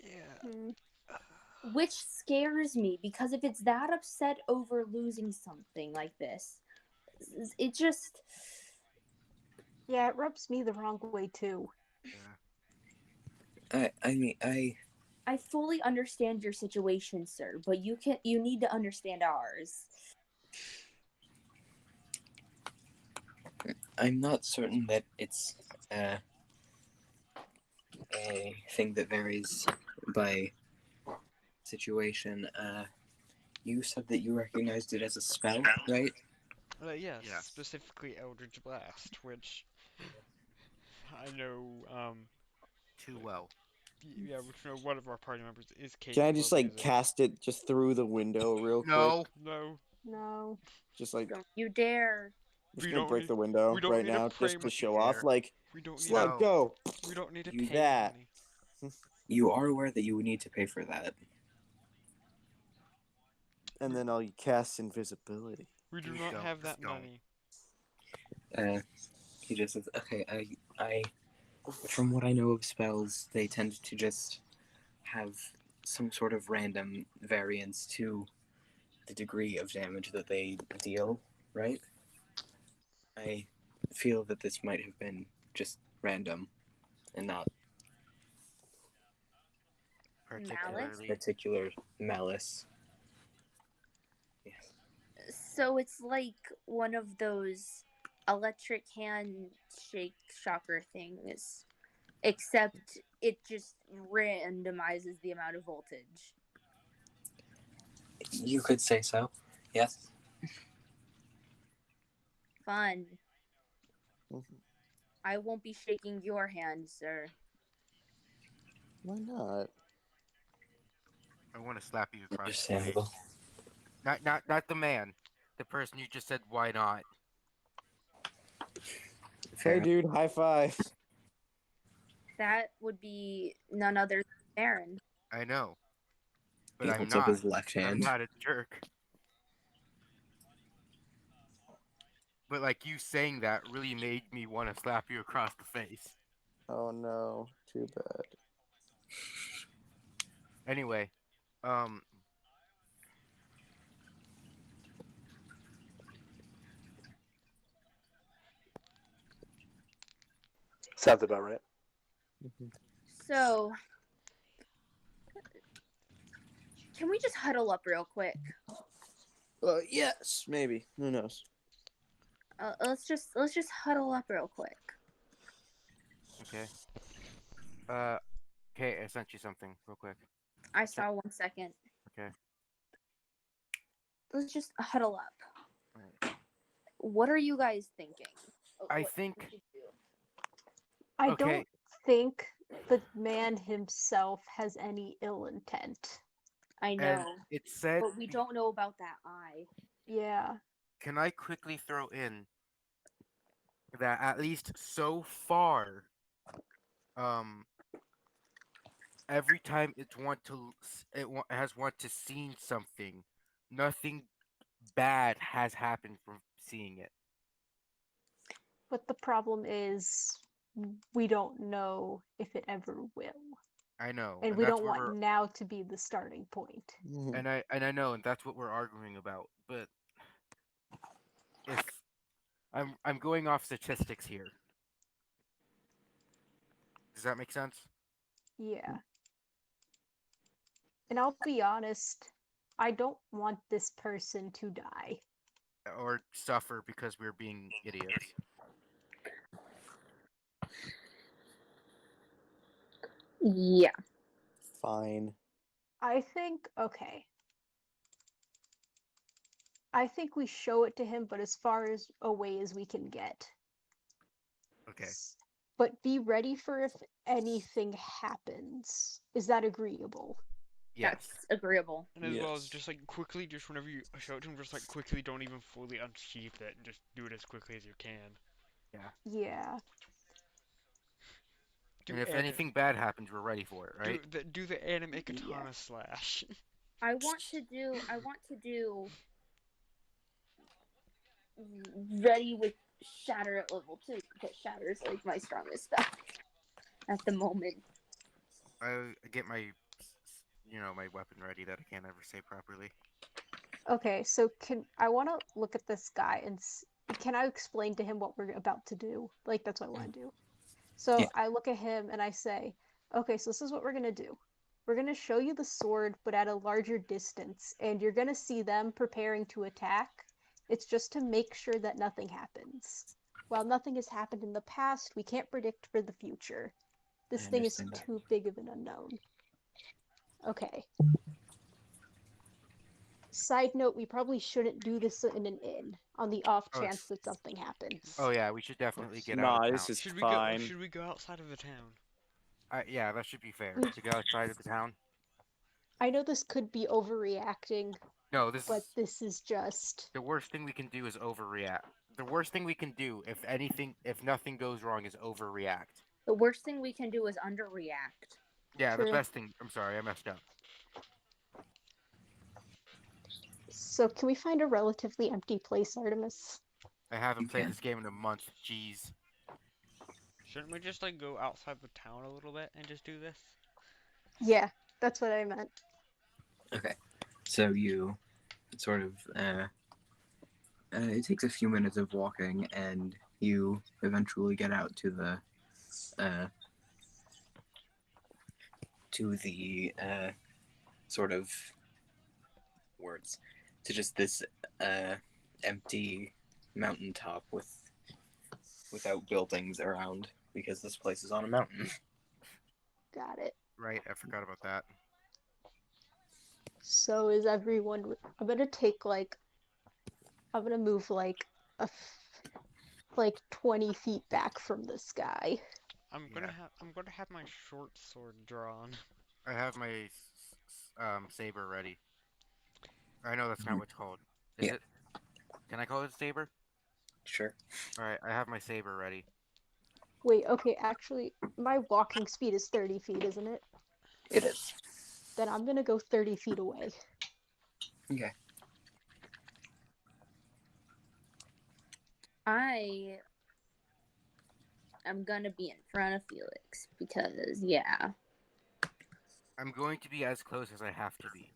Speaker 2: Yeah.
Speaker 1: Hmm.
Speaker 6: Which scares me because if it's that upset over losing something like this, it just.
Speaker 1: Yeah, it rubs me the wrong way too.
Speaker 5: Yeah.
Speaker 7: I mean,
Speaker 6: I fully understand your situation, sir, but you need to understand ours.
Speaker 7: I'm not certain that it's a thing that varies by situation. You said that you recognized it as a spell, right?
Speaker 2: Yes,
Speaker 5: Yes.
Speaker 2: specifically Eldritch Blast, which I know,
Speaker 5: Too well.
Speaker 2: yeah, which know one of our party members is
Speaker 9: Can I
Speaker 2: capable
Speaker 9: just
Speaker 2: of
Speaker 9: like
Speaker 2: using.
Speaker 9: cast it just through the window real quick?
Speaker 5: No.
Speaker 2: No,
Speaker 1: No.
Speaker 9: Just like
Speaker 6: Don't you dare.
Speaker 9: I'm just
Speaker 2: we
Speaker 9: gonna
Speaker 2: don't
Speaker 9: break
Speaker 2: need
Speaker 9: the window
Speaker 2: we don't
Speaker 9: right
Speaker 2: need to
Speaker 9: now
Speaker 2: pray.
Speaker 9: just to
Speaker 5: You
Speaker 9: show off.
Speaker 5: dare.
Speaker 9: Like
Speaker 2: We don't need
Speaker 9: slug,
Speaker 5: No.
Speaker 9: go.
Speaker 2: we don't need to
Speaker 9: Use
Speaker 2: pay
Speaker 9: that.
Speaker 2: money.
Speaker 7: You are aware that you would need to pay for that.
Speaker 9: And then I'll cast invisibility.
Speaker 2: We do
Speaker 5: Please
Speaker 2: not
Speaker 5: don't.
Speaker 2: have
Speaker 5: Just
Speaker 2: that
Speaker 5: don't.
Speaker 2: money.
Speaker 7: He just says, "Okay, I, from what I know of spells, they tend to just have some sort of random variance to the degree of damage that they deal, right? I feel that this might have been just random and not
Speaker 6: Malice?
Speaker 7: particular malice. Yes.
Speaker 6: So it's like one of those electric handshake shocker things, except it just randomizes the amount of voltage.
Speaker 7: You could say so. Yes.
Speaker 6: Fun.
Speaker 9: Mhm.
Speaker 6: I won't be shaking your hand, sir.
Speaker 9: Why not?
Speaker 5: I want to slap you across the face.
Speaker 7: Understandable.
Speaker 5: Not the man. The person you just said why not.
Speaker 9: Hey, dude, high five.
Speaker 6: That would be none other than Aaron.
Speaker 5: I know. But
Speaker 7: He
Speaker 5: I'm
Speaker 7: holds up
Speaker 5: not.
Speaker 7: his left
Speaker 5: I'm
Speaker 7: hand.
Speaker 5: not a jerk. But like you saying that really made me want to slap you across the face.
Speaker 9: Oh no, too bad.
Speaker 5: Anyway,
Speaker 3: Sounds about right.
Speaker 6: So, can we just huddle up real quick?
Speaker 9: Yes, maybe. Who knows?
Speaker 6: Let's just huddle up real quick.
Speaker 5: okay. Okay, I sent you something real quick.
Speaker 6: I saw 1 second.
Speaker 5: Okay.
Speaker 6: Let's just huddle up.
Speaker 5: Alright.
Speaker 6: What are you guys thinking?
Speaker 5: I
Speaker 6: What
Speaker 5: think.
Speaker 6: we should do?
Speaker 1: I
Speaker 5: Okay.
Speaker 1: don't think the man himself has any ill intent.
Speaker 6: I
Speaker 5: And
Speaker 6: know,
Speaker 5: it said.
Speaker 6: but we don't know about that eye.
Speaker 1: Yeah.
Speaker 5: Can I quickly throw in that at least so far, um, every time has want to seen something, nothing bad has happened from seeing it.
Speaker 1: But the problem is, we don't know if it ever will.
Speaker 5: I know,
Speaker 1: And
Speaker 5: and
Speaker 1: we
Speaker 5: that's
Speaker 1: don't
Speaker 5: where
Speaker 1: want now to be the starting point.
Speaker 5: I know, and that's what we're arguing about. But if I'm going off statistics here, does that make sense?
Speaker 1: Yeah. And I'll be honest, I don't want this person to die.
Speaker 5: Or suffer because we're being idiots?
Speaker 6: Yeah.
Speaker 9: Fine.
Speaker 1: I think, okay. I think we show it to him, but as far as away as we can get.
Speaker 5: Okay.
Speaker 1: But be ready for if anything happens. Is that agreeable?
Speaker 5: Yes.
Speaker 6: That's agreeable.
Speaker 2: And as well as
Speaker 9: Yes.
Speaker 2: just like quickly, just whenever you show it to him, just like quickly, don't even fully unsheath it. Just do it as quickly as you can.
Speaker 5: Yeah.
Speaker 1: Yeah.
Speaker 2: Do
Speaker 5: And if
Speaker 2: anim-
Speaker 5: anything bad happens, we're ready for it, right?
Speaker 2: do the anime katana
Speaker 1: Yeah.
Speaker 2: slash.
Speaker 6: I want to do ready with shatter at level 2 because shatter is like my strongest spell at the moment.
Speaker 5: I get my, my weapon ready that I can't ever say properly.
Speaker 1: Okay, so I want to look at this guy and can I explain to him what we're about to do? Like, that's what I want to do. So
Speaker 8: Yeah.
Speaker 1: I look at him and I say, okay, so this is what we're going to do. We're going to show you the sword, but at a larger distance, and you're going to see them preparing to attack. It's just to make sure that nothing happens. While nothing has happened in the past, we can't predict for the future. This
Speaker 8: I
Speaker 1: thing is
Speaker 8: understand that.
Speaker 1: too big of an unknown. Okay. Side note, we probably shouldn't do this in an inn, on the off
Speaker 5: Oh,
Speaker 1: chance that something happens.
Speaker 5: oh yeah, we should definitely get out of
Speaker 9: Nah,
Speaker 5: town.
Speaker 9: this is fine.
Speaker 2: Should we go outside of the town?
Speaker 5: Yeah, that should be fair
Speaker 1: We,
Speaker 5: to go outside of the town.
Speaker 1: I know this could be overreacting,
Speaker 5: No, this
Speaker 1: but
Speaker 5: is
Speaker 1: this is just...
Speaker 5: the worst thing we can do is overreact. The worst thing we can do, if nothing goes wrong, is overreact.
Speaker 6: The worst thing we can do is underreact.
Speaker 5: Yeah, the
Speaker 1: True.
Speaker 5: best thing. I'm sorry, I messed up.
Speaker 1: So can we find a relatively empty place, Artemis?
Speaker 5: I haven't
Speaker 8: You
Speaker 5: played
Speaker 8: can.
Speaker 5: this game in a month. Jeez.
Speaker 2: Shouldn't we just like go outside the town a little bit and just do this?
Speaker 1: Yeah, that's what I meant.
Speaker 8: Okay. So you sort of it takes a few minutes of walking, and you eventually get out to the sort of words to just this empty mountaintop without buildings around because this place is on a mountain.
Speaker 1: Got it.
Speaker 5: Right, I forgot about that.
Speaker 1: So is everyone... I'm gonna take I'm gonna move like 20 feet back from this guy.
Speaker 5: Yeah,
Speaker 2: I'm gonna have my short sword drawn.
Speaker 5: I have my saber ready. I know that's not what it's called. Is
Speaker 8: Yeah,
Speaker 5: it? Can I call it a saber?
Speaker 8: sure.
Speaker 5: All right, I have my saber ready.
Speaker 1: Wait, okay, actually, my walking speed is 30 feet, isn't it?
Speaker 8: It is.
Speaker 1: Then I'm gonna go 30 feet away.
Speaker 8: Okay.
Speaker 6: I am gonna be in front of Felix because, yeah.
Speaker 5: I'm going to be as close as I have to be.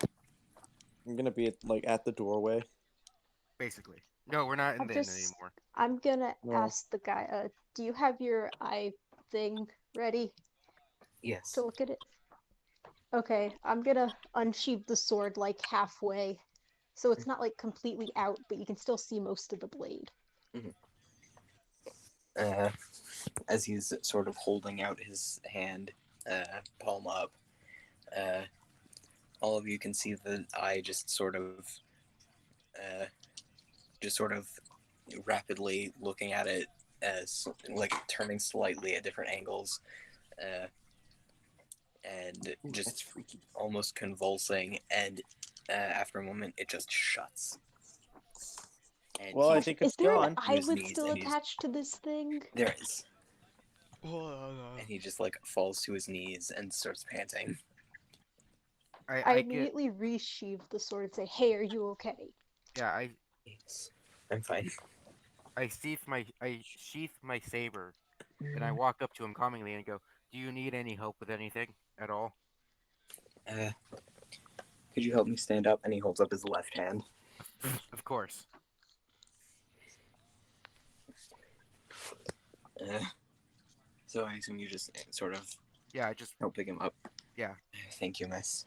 Speaker 9: I'm gonna be like at the doorway.
Speaker 5: Basically. No, we're not in
Speaker 1: I'll
Speaker 5: the inn
Speaker 1: just.
Speaker 5: anymore.
Speaker 1: I'm gonna
Speaker 9: No.
Speaker 1: ask the guy. Do you have your eye thing ready
Speaker 8: Yes.
Speaker 1: to look at it? Okay, I'm gonna unsheathe the sword like halfway, so it's not like completely out, but you can still see most of the blade.
Speaker 8: Uh, as he's sort of holding out his hand, palm up, uh, all of you can see the eye uh, just sort of rapidly looking at it as like turning slightly at different angles, uh, and
Speaker 9: Ooh, that's
Speaker 8: just
Speaker 9: freaky.
Speaker 8: almost convulsing. And after a moment, it just shuts. And
Speaker 9: Well, I
Speaker 1: Gosh,
Speaker 9: think
Speaker 1: is
Speaker 9: it's
Speaker 1: there an
Speaker 9: gone.
Speaker 8: to his
Speaker 1: eyelid
Speaker 8: knees,
Speaker 1: still
Speaker 8: and he's
Speaker 1: attached to this thing?
Speaker 8: there is,
Speaker 2: Whoa.
Speaker 8: and he just like falls to his knees and starts panting.
Speaker 1: I
Speaker 5: I get
Speaker 1: immediately resheathe the sword and say, "Hey, are you okay?"
Speaker 5: yeah,
Speaker 8: Yes, I'm fine.
Speaker 5: I sheath my saber and I walk up to him calmingly and go, "Do you need any help with anything at all?"
Speaker 8: Uh, could you help me stand up? And he holds up his left hand.
Speaker 5: Of course.
Speaker 8: Uh, so I assume you just sort of
Speaker 5: Yeah, I just
Speaker 8: help pick him up.
Speaker 5: yeah.
Speaker 8: Thank you, miss.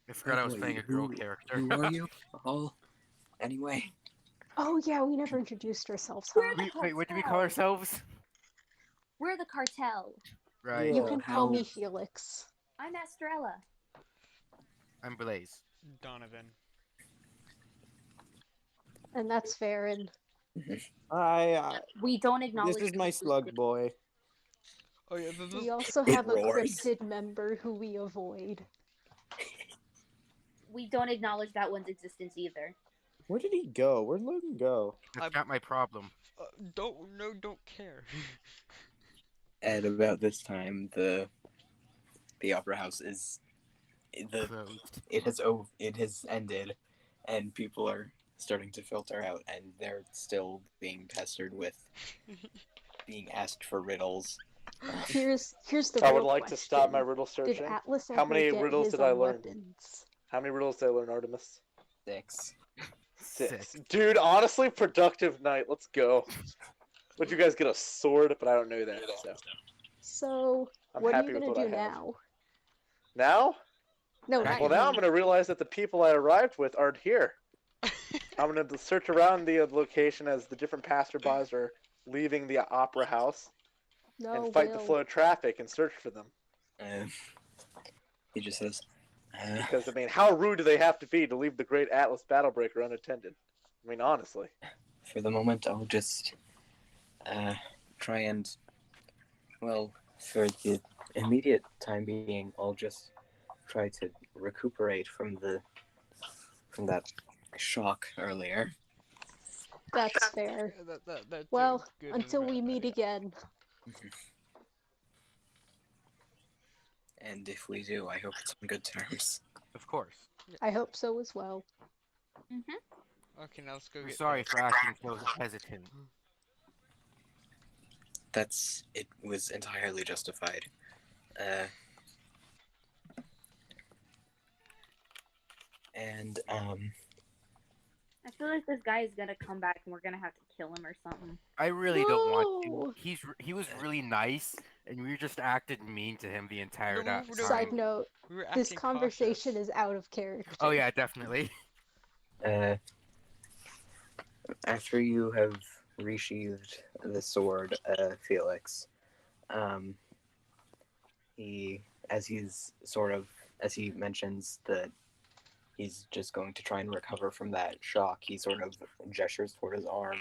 Speaker 5: I forgot I was playing a girl character.
Speaker 8: Who are you? Oh, anyway.
Speaker 1: Oh yeah, we never introduced ourselves,
Speaker 6: We're
Speaker 1: huh?
Speaker 6: the
Speaker 5: Wait, what do we call
Speaker 6: cartel.
Speaker 5: ourselves?
Speaker 6: We're the cartel.
Speaker 5: Right.
Speaker 1: You
Speaker 9: Yeah.
Speaker 1: can call me Felix.
Speaker 6: I'm Estrella.
Speaker 5: I'm Blaze.
Speaker 2: Donovan.
Speaker 1: And that's fair, and
Speaker 6: We don't
Speaker 9: This
Speaker 6: acknowledge.
Speaker 9: is my slug boy.
Speaker 2: Oh yeah,
Speaker 1: we also
Speaker 8: It
Speaker 1: have a
Speaker 8: roars.
Speaker 1: cryptid member who we avoid.
Speaker 6: We don't acknowledge that one's existence either.
Speaker 9: Where did he go? Where'd Logan go?
Speaker 5: That's not my problem.
Speaker 2: don't care.
Speaker 8: At about this time, the opera house is
Speaker 5: Closed.
Speaker 8: it has ended, and people are starting to filter out, and they're still being pestered with being asked for riddles.
Speaker 1: Here's the
Speaker 3: I
Speaker 1: real
Speaker 3: would like to stop my
Speaker 1: question.
Speaker 3: riddle
Speaker 1: Did
Speaker 3: searching.
Speaker 1: Atlas
Speaker 3: How
Speaker 1: ever
Speaker 3: many
Speaker 1: get
Speaker 3: riddles
Speaker 1: his
Speaker 3: did I learn?
Speaker 1: weapons?
Speaker 3: How many riddles did I learn, Artemis?
Speaker 8: 6.
Speaker 3: 6.
Speaker 5: Sick.
Speaker 3: Dude, honestly, productive night. Let's go. Would you guys get a sword? But I don't know that, so
Speaker 1: So,
Speaker 3: I'm
Speaker 1: what are you
Speaker 3: happy with
Speaker 1: gonna
Speaker 3: what I
Speaker 1: do
Speaker 3: have.
Speaker 1: now?
Speaker 3: Now?
Speaker 1: No,
Speaker 5: Back
Speaker 1: not
Speaker 3: Well,
Speaker 5: in-
Speaker 3: now
Speaker 1: you.
Speaker 3: I'm gonna realize that the people I arrived with aren't here. I'm gonna search around the location as the different passerbys are leaving the opera house and
Speaker 1: No,
Speaker 3: fight the
Speaker 1: Will.
Speaker 3: flow of traffic and search for them.
Speaker 8: He just says,
Speaker 3: Because, I mean, how rude do they have to be to leave the great Atlas Battlebreaker unattended? I mean, honestly.
Speaker 8: for the moment, I'll just try and, well, for the immediate time being, I'll just try to recuperate from that shock earlier.
Speaker 1: That's fair.
Speaker 2: That's
Speaker 1: Well,
Speaker 2: a good
Speaker 1: until we meet
Speaker 2: idea.
Speaker 1: again.
Speaker 8: And if we do, I hope it's on good terms.
Speaker 5: Of course.
Speaker 1: I hope so as well.
Speaker 2: Okay, now let's go
Speaker 5: I'm
Speaker 2: get
Speaker 5: sorry for acting so hesitant.
Speaker 8: It was entirely justified. And
Speaker 6: I feel like this guy is gonna come back and we're gonna have to kill him or something.
Speaker 5: I really don't want to.
Speaker 1: No!
Speaker 5: He was really nice, and we just acted mean to him the entire
Speaker 2: No,
Speaker 5: time.
Speaker 1: Side note,
Speaker 2: We were
Speaker 1: this
Speaker 2: acting
Speaker 1: conversation
Speaker 2: cautious.
Speaker 1: is out of character.
Speaker 5: Oh yeah, definitely.
Speaker 8: after you have resheathed the sword, Felix, he as he mentions that he's just going to try and recover from that shock, he sort of gestures toward his arm.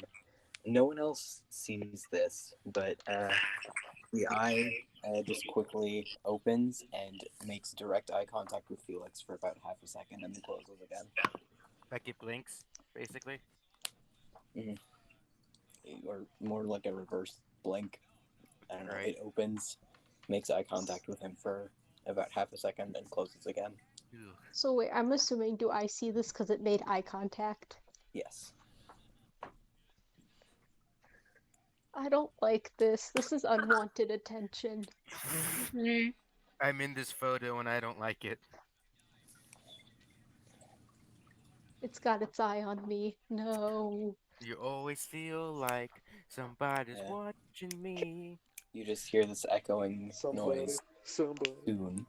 Speaker 8: No one else sees this, but the eye just quickly opens and makes direct eye contact with Felix for about half a second and then closes again.
Speaker 5: Like it blinks, basically.
Speaker 8: Or more like a reverse blink. I don't know.
Speaker 5: Right.
Speaker 8: It opens, makes eye contact with him for about half a second, and closes again.
Speaker 5: Ugh.
Speaker 1: So wait, I'm assuming, do I see this because it made eye contact?
Speaker 8: Yes.
Speaker 1: I don't like this. This is unwanted attention.
Speaker 5: I'm in this photo and I don't like it.
Speaker 1: It's got its eye on me. No.
Speaker 5: You always feel like somebody's
Speaker 7: Yeah.
Speaker 5: watching me.
Speaker 7: You just hear this echoing noise
Speaker 3: Somebody.
Speaker 7: soon.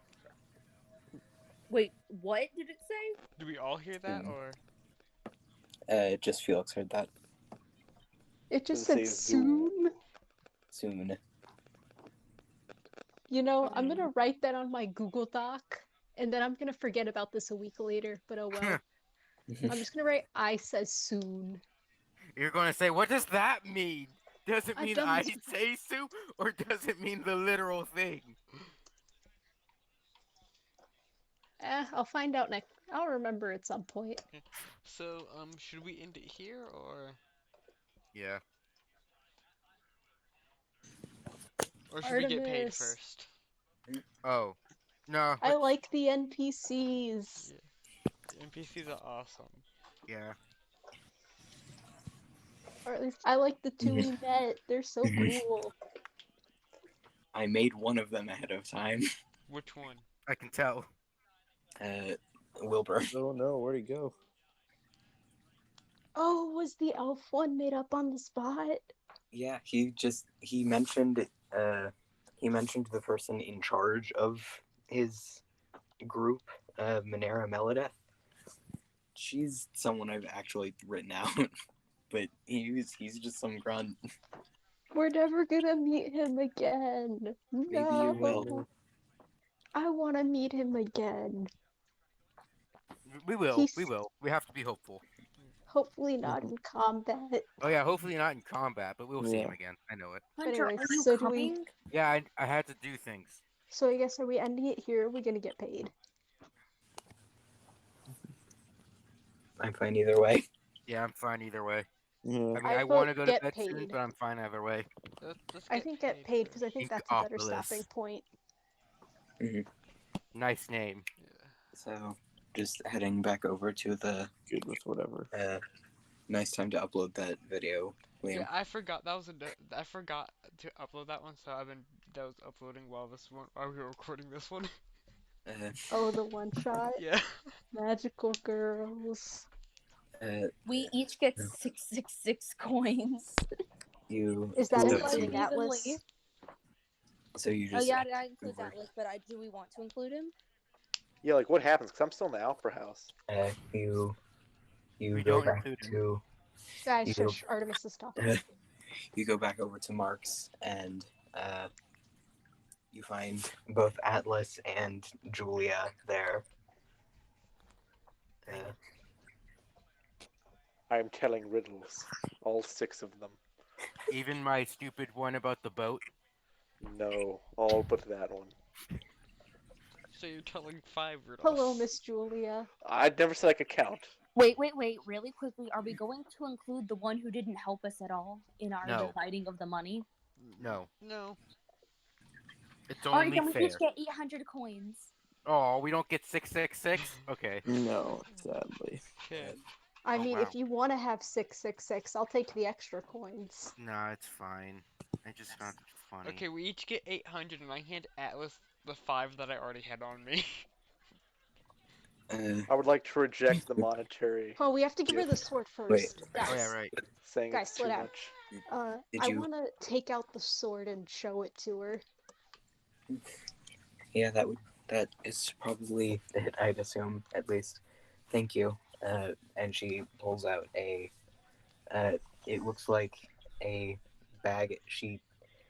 Speaker 6: Wait, what did it say?
Speaker 2: Do we all hear that,
Speaker 7: Soon.
Speaker 2: or
Speaker 7: Just Felix heard that.
Speaker 1: It just
Speaker 3: Does
Speaker 1: said
Speaker 3: it say Zoom?
Speaker 1: soon.
Speaker 7: Soon.
Speaker 1: You know, I'm gonna write that on my Google Doc, and then I'm gonna forget about this a week later, but oh well. I'm just gonna write I says soon.
Speaker 5: You're going to say, what does that mean? Does it
Speaker 1: I've
Speaker 5: mean
Speaker 1: done
Speaker 5: I
Speaker 1: this before.
Speaker 5: say so, or does it mean the literal thing?
Speaker 1: I'll find out next. I'll remember at some point.
Speaker 2: so? Should we end it here,
Speaker 5: Yeah.
Speaker 2: or should we get paid
Speaker 1: Artemis.
Speaker 2: first?
Speaker 5: Oh. No,
Speaker 1: I
Speaker 5: let's...
Speaker 1: like the NPCs.
Speaker 2: Yeah, the NPCs are awesome.
Speaker 5: Yeah.
Speaker 1: Or at least I like the two we met. They're so cool.
Speaker 7: I made one of them ahead of time.
Speaker 2: Which one?
Speaker 5: I can tell.
Speaker 7: Wilbur.
Speaker 9: Oh no, where'd he go?
Speaker 1: Oh, was the elf one made up on the spot?
Speaker 7: Yeah, he mentioned the person in charge of his group, Minera Melodeth. She's someone I've actually written out, but he's just some grunt.
Speaker 1: We're never gonna meet him again.
Speaker 7: Maybe you will.
Speaker 1: No. I want to meet him again.
Speaker 5: We will.
Speaker 1: He's
Speaker 5: We will. We have to be hopeful.
Speaker 1: hopefully not in combat.
Speaker 5: Oh, yeah, hopefully not in combat, but we'll see him
Speaker 9: Yeah.
Speaker 5: again. I know it.
Speaker 6: Hunter,
Speaker 1: Anyways,
Speaker 6: are you
Speaker 1: so do we?
Speaker 6: coming?
Speaker 5: Yeah, I had to do things.
Speaker 1: So I guess are we ending it here? Are we gonna get paid?
Speaker 7: I'm fine either way.
Speaker 5: Yeah, I'm fine either way.
Speaker 9: Yeah.
Speaker 5: I mean,
Speaker 1: I
Speaker 5: I
Speaker 1: vote
Speaker 5: want to go to
Speaker 1: get
Speaker 5: bed soon,
Speaker 1: paid.
Speaker 5: but I'm fine either way.
Speaker 2: Let's
Speaker 1: I think get paid because I think that's a better stopping
Speaker 5: Inkopolis.
Speaker 1: point.
Speaker 5: Nice name.
Speaker 2: Yeah.
Speaker 7: So, just heading back over to the
Speaker 9: Good with whatever.
Speaker 7: nice time to upload that video, Liam.
Speaker 2: Yeah, I forgot that was I forgot to upload that one, so that was uploading while we were recording this one.
Speaker 1: Oh, the one shot.
Speaker 2: Yeah.
Speaker 1: Magical girls.
Speaker 6: We each get 666 coins.
Speaker 7: You
Speaker 1: Is that
Speaker 7: so
Speaker 1: including
Speaker 7: you-
Speaker 1: Atlas?
Speaker 7: So you
Speaker 6: Oh
Speaker 7: just
Speaker 6: yeah, I include
Speaker 7: over-
Speaker 6: that list, but do we want to include him?
Speaker 3: Yeah, like what happens? Because I'm still in the Opera House.
Speaker 7: you
Speaker 5: We
Speaker 7: go
Speaker 5: don't
Speaker 7: back
Speaker 5: include him.
Speaker 7: to
Speaker 1: Guys,
Speaker 7: You-
Speaker 1: shush. Artemis is talking.
Speaker 7: you go back over to Mark's and you find both Atlas and Julia there.
Speaker 3: I'm telling riddles. All 6 of them.
Speaker 5: Even my stupid one about the boat.
Speaker 3: No, all but that one.
Speaker 2: So you're telling 5 riddles.
Speaker 1: Hello, Miss Julia.
Speaker 3: I never said I could count.
Speaker 6: Wait, really quickly, are we going to include the one who didn't help us at all in our
Speaker 5: No.
Speaker 6: dividing of the money?
Speaker 5: No.
Speaker 2: No.
Speaker 5: It's
Speaker 6: Alright,
Speaker 5: only
Speaker 6: then we
Speaker 5: fair.
Speaker 6: each get 800 coins.
Speaker 5: Oh, we don't get 666? Okay.
Speaker 9: No, sadly.
Speaker 2: Okay.
Speaker 1: I
Speaker 5: Oh,
Speaker 1: mean,
Speaker 5: wow.
Speaker 1: if you want to have 666, I'll take the extra coins.
Speaker 5: Nah, it's fine. I just found it funny.
Speaker 2: Okay, we each get 800, and I hand Atlas the 5 that I already had on me.
Speaker 3: I would like to reject the monetary,
Speaker 1: Oh, we have to give her the sword first.
Speaker 7: Wait.
Speaker 1: Guys,
Speaker 5: Oh, yeah, right.
Speaker 3: saying
Speaker 1: Guys,
Speaker 3: it's
Speaker 1: slow
Speaker 3: too
Speaker 1: down.
Speaker 3: much.
Speaker 7: Did
Speaker 1: I
Speaker 7: you-
Speaker 1: want to take out the sword and show it to her.
Speaker 7: Yeah, that is probably it, I'd assume, at least. Thank you. And she pulls out it looks like a bag. She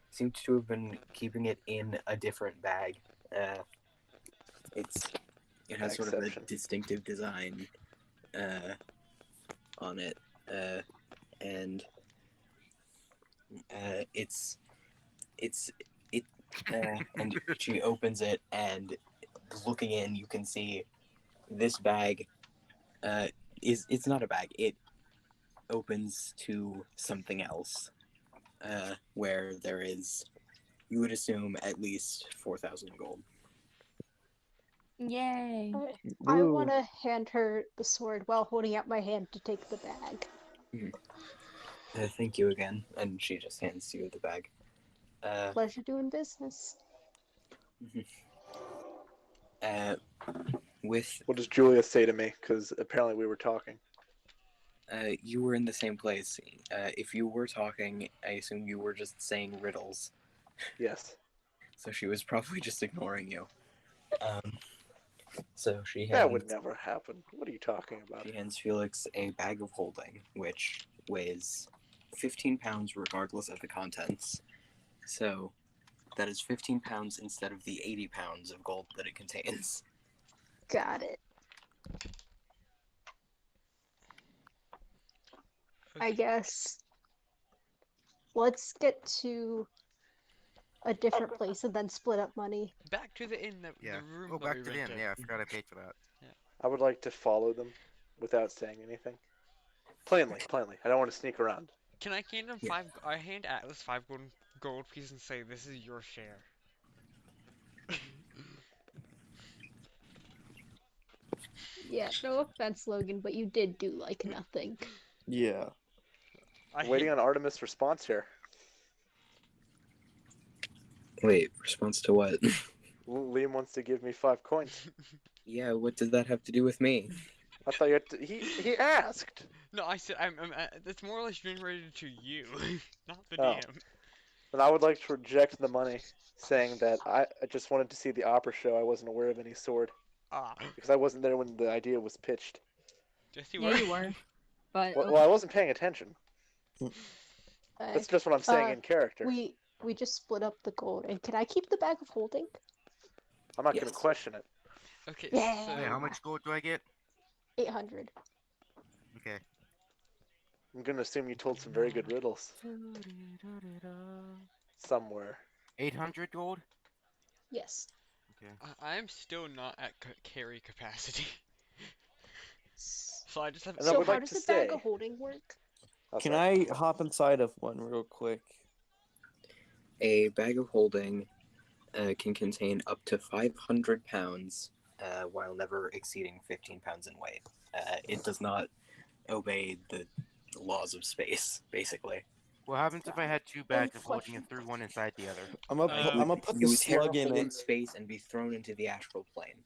Speaker 7: seems to have been keeping it in a different bag. It has sort of a
Speaker 3: Exception.
Speaker 7: distinctive design on it, and and she opens it, and looking in, you can see this bag it's not a bag. It opens to something else, where there is, you would assume, at least 4,000 gold.
Speaker 6: Yay.
Speaker 1: I want to hand her the sword while holding out my hand to take the bag.
Speaker 7: Thank you again, and she just hands you the bag.
Speaker 1: Pleasure doing business.
Speaker 7: With
Speaker 3: What does Julia say to me? Because apparently we were talking.
Speaker 7: you were in the same place. If you were talking, I assume you were just saying riddles.
Speaker 3: Yes.
Speaker 7: So she was probably just ignoring you. So
Speaker 3: That would never happen. What are you talking about?
Speaker 7: she hands Felix a bag of holding, which weighs 15 pounds regardless of the contents. So that is 15 pounds instead of the 80 pounds of gold that it contains.
Speaker 1: Got it. I
Speaker 2: Okay.
Speaker 1: guess let's get to a different place and then split up money.
Speaker 2: Back to the inn,
Speaker 5: Yeah.
Speaker 2: the room
Speaker 5: Oh,
Speaker 2: that we
Speaker 5: back to the inn.
Speaker 2: rented.
Speaker 5: Yeah, I forgot I paid for that.
Speaker 3: I would like to follow them without saying anything. Plainly. I don't want to sneak around.
Speaker 2: Can I hand him
Speaker 7: Yeah.
Speaker 2: five? I hand Atlas five gold pieces and say, "This is your share."
Speaker 1: Yeah, no offense, Logan, but you did do like nothing.
Speaker 9: Yeah.
Speaker 2: I
Speaker 3: Waiting
Speaker 2: hand,
Speaker 3: on Artemis' response here.
Speaker 7: Wait, response to what?
Speaker 3: Liam wants to give me 5 coins.
Speaker 7: Yeah, what does that have to do with me?
Speaker 3: I thought you had to, he asked.
Speaker 2: No, I said I'm that's more or less generated to you, not the
Speaker 3: Oh.
Speaker 2: DM.
Speaker 3: And I would like to reject the money, saying that I just wanted to see the opera show. I wasn't aware of any sword.
Speaker 2: Ah,
Speaker 3: Because I wasn't there when the idea was pitched.
Speaker 2: yes you
Speaker 6: Yeah,
Speaker 2: were.
Speaker 6: you were. But
Speaker 3: Well, I wasn't paying attention.
Speaker 1: Uh,
Speaker 3: That's just what I'm saying in character.
Speaker 1: we just split up the gold, and can I keep the bag of holding?
Speaker 3: I'm not
Speaker 7: Yes.
Speaker 3: going to question it.
Speaker 2: Okay,
Speaker 1: Yeah.
Speaker 5: Wait, how
Speaker 2: so
Speaker 5: much gold do I get?
Speaker 1: 800.
Speaker 5: Okay.
Speaker 3: I'm going to assume you told some very good riddles. Somewhere.
Speaker 5: 800 gold?
Speaker 1: Yes.
Speaker 5: Okay.
Speaker 2: I'm still not at carry capacity, so I just have.
Speaker 3: And I
Speaker 1: So
Speaker 3: would
Speaker 1: how
Speaker 3: like
Speaker 1: does
Speaker 3: to
Speaker 1: the bag
Speaker 3: say...
Speaker 1: of holding work?
Speaker 3: Oh,
Speaker 9: Can
Speaker 3: sorry.
Speaker 9: I hop inside of one real quick?
Speaker 7: A bag of holding can contain up to 500 pounds while never exceeding 15 pounds in weight. It does not obey the laws of space, basically.
Speaker 5: What happens if I had two bags of holding and threw one inside the other?
Speaker 9: I'm gonna put the
Speaker 7: You would tear a
Speaker 9: slug in
Speaker 7: hole in
Speaker 9: it.
Speaker 7: space and be thrown into the astral plane.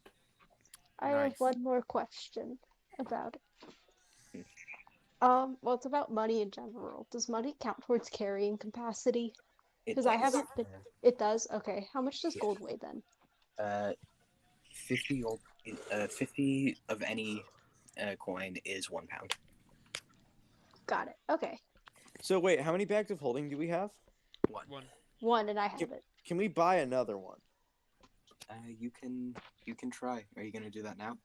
Speaker 1: I have
Speaker 5: Nice.
Speaker 1: one more question about it. Well, it's about money in general. Does money count towards carrying capacity?
Speaker 7: It
Speaker 1: Because I
Speaker 7: does.
Speaker 1: haven't been. It does? Okay. How much does
Speaker 7: Yeah.
Speaker 1: gold weigh then?
Speaker 7: 50 gold, 50 of any coin is 1 pound.
Speaker 1: Got it. Okay.
Speaker 9: So wait, how many bags of holding do we have?
Speaker 2: One.
Speaker 1: One, and I have it.
Speaker 9: Can we buy another one?
Speaker 7: You can try. Are you gonna do that now?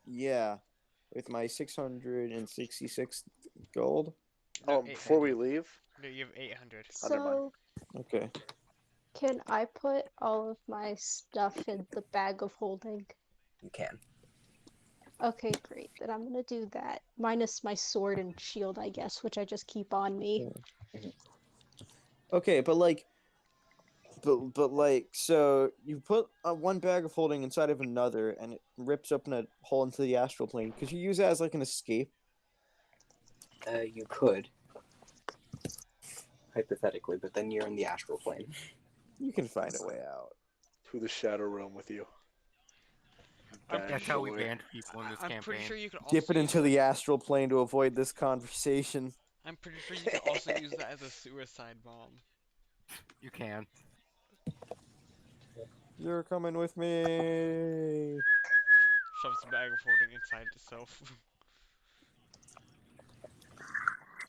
Speaker 9: Yeah, with my 666 gold.
Speaker 2: No,
Speaker 3: Oh, before we
Speaker 2: 800.
Speaker 3: leave?
Speaker 2: No, you have 800.
Speaker 3: Oh, never mind.
Speaker 1: So,
Speaker 9: Okay.
Speaker 1: can I put all of my stuff in the bag of holding?
Speaker 7: You can.
Speaker 1: Okay, great. Then I'm gonna do that. Minus my sword and shield, I guess, which I just keep on me.
Speaker 9: Okay, but so you put one bag of holding inside of another, and it rips open a hole into the astral plane. Could you use that as like an escape?
Speaker 7: You could. Hypothetically, but then you're in the astral plane.
Speaker 9: You can find a way out.
Speaker 3: To the Shadow Realm with you.
Speaker 5: That's how we
Speaker 3: Eventually.
Speaker 5: banned people in this
Speaker 2: I'm
Speaker 5: campaign.
Speaker 2: pretty sure you could also
Speaker 9: Dip it into the astral plane to avoid this conversation.
Speaker 2: I'm pretty sure you could also use that as a suicide bomb.
Speaker 5: You can.
Speaker 9: You're coming with me.
Speaker 2: Shoves the bag of holding inside itself.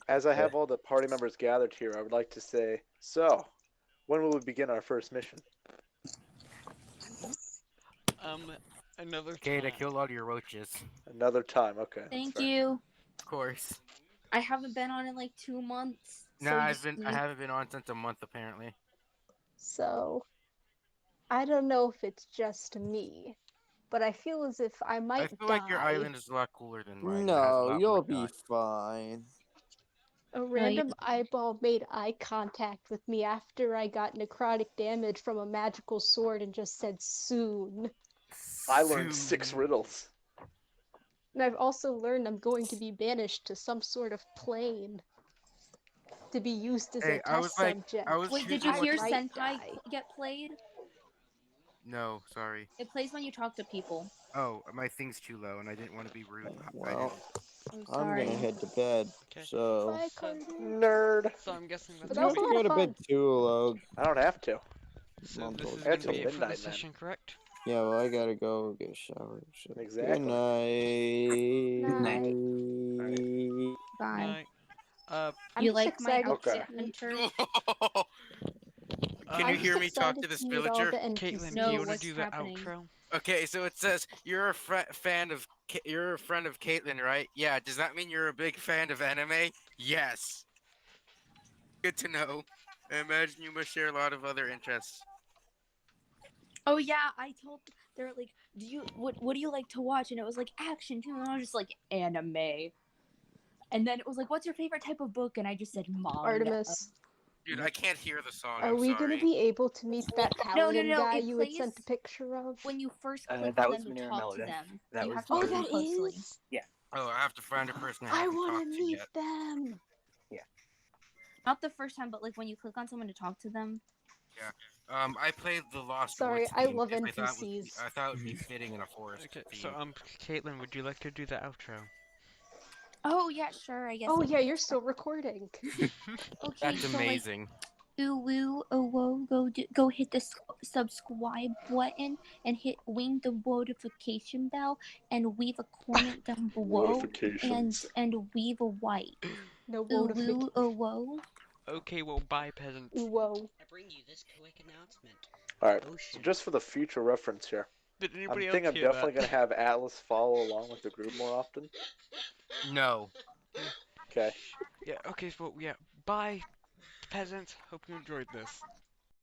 Speaker 3: As I have all the party members gathered here, I would like to say, so, when will we begin our first mission?
Speaker 2: Another
Speaker 5: Okay, to
Speaker 2: time.
Speaker 5: kill all your roaches.
Speaker 3: Another time, okay.
Speaker 6: thank
Speaker 3: fair.
Speaker 6: you.
Speaker 5: Of course.
Speaker 6: I haven't been on in like 2 months.
Speaker 5: Nah,
Speaker 6: so you
Speaker 5: I
Speaker 6: see.
Speaker 5: haven't been on since a month apparently.
Speaker 1: So, I don't know if it's just me, but I feel as if I
Speaker 5: I
Speaker 1: might
Speaker 5: feel
Speaker 1: die.
Speaker 5: like your island is a lot cooler than mine. It has a
Speaker 9: No,
Speaker 5: lot
Speaker 9: you'll
Speaker 5: more
Speaker 9: be
Speaker 5: dots.
Speaker 9: fine.
Speaker 1: A random eyeball made eye contact with me after I got necrotic damage from a magical sword and just said soon.
Speaker 3: I learned 6 riddles.
Speaker 1: And I've also learned I'm going to be banished to some sort of plane to be used as a
Speaker 5: Hey, I
Speaker 1: test
Speaker 5: was like,
Speaker 1: subject.
Speaker 5: I was
Speaker 6: Wait, did
Speaker 5: choosing
Speaker 6: you
Speaker 5: what
Speaker 6: hear
Speaker 5: to-
Speaker 1: might
Speaker 6: Senpai
Speaker 1: die.
Speaker 6: get played?
Speaker 5: No, sorry.
Speaker 6: It plays when you talk to people.
Speaker 5: Oh, my thing's too low, and I didn't want to be rude. I
Speaker 9: Well,
Speaker 5: didn't.
Speaker 6: Oh,
Speaker 9: I'm gonna
Speaker 6: sorry.
Speaker 9: head to bed.
Speaker 2: Okay.
Speaker 9: So
Speaker 1: Bye,
Speaker 2: So,
Speaker 1: Carter.
Speaker 3: Nerd.
Speaker 2: so I'm guessing
Speaker 1: But
Speaker 2: that's
Speaker 1: that
Speaker 2: gonna
Speaker 1: was a
Speaker 2: be.
Speaker 9: don't
Speaker 1: lot
Speaker 9: go
Speaker 1: of
Speaker 9: to
Speaker 1: fun.
Speaker 9: bed too, Log.
Speaker 3: I don't have to.
Speaker 2: So
Speaker 9: Mom
Speaker 2: this
Speaker 9: told
Speaker 2: is
Speaker 9: me
Speaker 3: It's
Speaker 2: gonna
Speaker 3: till
Speaker 2: be
Speaker 9: to.
Speaker 2: it for the
Speaker 3: midnight, man.
Speaker 2: session, correct?
Speaker 9: Yeah, well, I gotta go get showered. So
Speaker 3: Exactly.
Speaker 9: good night.
Speaker 1: Night.
Speaker 6: Bye.
Speaker 2: Night.
Speaker 1: I'm
Speaker 6: You
Speaker 1: just
Speaker 6: like my
Speaker 1: excited
Speaker 3: Okay.
Speaker 6: outfit,
Speaker 1: to meet.
Speaker 6: Hunter?
Speaker 5: Can
Speaker 1: I'm
Speaker 5: you
Speaker 1: just
Speaker 5: hear me talk
Speaker 1: excited
Speaker 5: to this
Speaker 1: to meet all
Speaker 5: villager?
Speaker 1: the
Speaker 2: Caitlin,
Speaker 1: NPCs.
Speaker 2: do you
Speaker 6: No,
Speaker 2: want to
Speaker 6: what's
Speaker 2: do the
Speaker 6: happening?
Speaker 2: outro?
Speaker 5: Okay, so it says you're a fan of you're a friend of Caitlyn, right? Yeah. Does that mean you're a big fan of anime? Yes. Good to know. I imagine you must share a lot of other interests.
Speaker 6: Oh yeah, I told they're like, do you what do you like to watch? And it was like action too, and I was just like anime. And then it was like, what's your favorite type of book? And I just said manga.
Speaker 1: Artemis,
Speaker 5: Dude, I can't hear the song.
Speaker 1: are
Speaker 5: I'm
Speaker 1: we gonna
Speaker 5: sorry.
Speaker 1: be able to meet that paladin guy
Speaker 6: It
Speaker 1: you had sent a
Speaker 6: plays
Speaker 1: picture of?
Speaker 6: when you first click
Speaker 8: That
Speaker 6: on
Speaker 8: was
Speaker 6: them to
Speaker 8: Manera
Speaker 6: talk to
Speaker 8: Melodeth.
Speaker 6: them.
Speaker 8: That
Speaker 6: You
Speaker 8: was
Speaker 6: have to
Speaker 1: Oh,
Speaker 6: listen
Speaker 1: that
Speaker 6: closely.
Speaker 1: is?
Speaker 5: Oh, I have to find a person I
Speaker 1: I
Speaker 5: haven't
Speaker 1: want to
Speaker 5: talked to
Speaker 1: meet
Speaker 5: yet.
Speaker 1: them.
Speaker 6: Not the first time, but like when you click on someone to talk to them.
Speaker 5: I played the Lost
Speaker 1: Sorry,
Speaker 5: Woods
Speaker 1: I
Speaker 5: theme
Speaker 1: love
Speaker 5: because
Speaker 1: NPCs.
Speaker 5: I thought it would be fitting in a forest
Speaker 2: Okay, so
Speaker 5: theme.
Speaker 2: Caitlin, would you like to do the outro?
Speaker 6: Oh yeah, sure. I guess.
Speaker 1: Oh
Speaker 6: I
Speaker 1: yeah,
Speaker 6: can
Speaker 1: you're
Speaker 6: try.
Speaker 1: still recording.
Speaker 6: Okay,
Speaker 5: That's
Speaker 6: so like,
Speaker 5: amazing.
Speaker 6: ooh woo oh whoa, go hit the subscribe button and hit ring the notification bell and leave a comment down below
Speaker 3: Notifications.
Speaker 6: and leave a white.
Speaker 1: No
Speaker 6: Ooh
Speaker 1: notification.
Speaker 6: woo oh whoa.
Speaker 2: Okay, well, bye, peasants.
Speaker 1: Whoa.
Speaker 10: I bring you this quick announcement.
Speaker 3: Alright, so
Speaker 10: Ocean.
Speaker 3: just for the future reference here,
Speaker 2: Did
Speaker 3: I
Speaker 2: anybody
Speaker 3: think
Speaker 2: else
Speaker 3: I'm
Speaker 2: hear
Speaker 3: definitely
Speaker 2: that?
Speaker 3: going to have Atlas follow along with the group more often.
Speaker 5: No.
Speaker 3: Okay.
Speaker 2: Yeah, okay, so, yeah, bye, peasants. Hope you enjoyed this.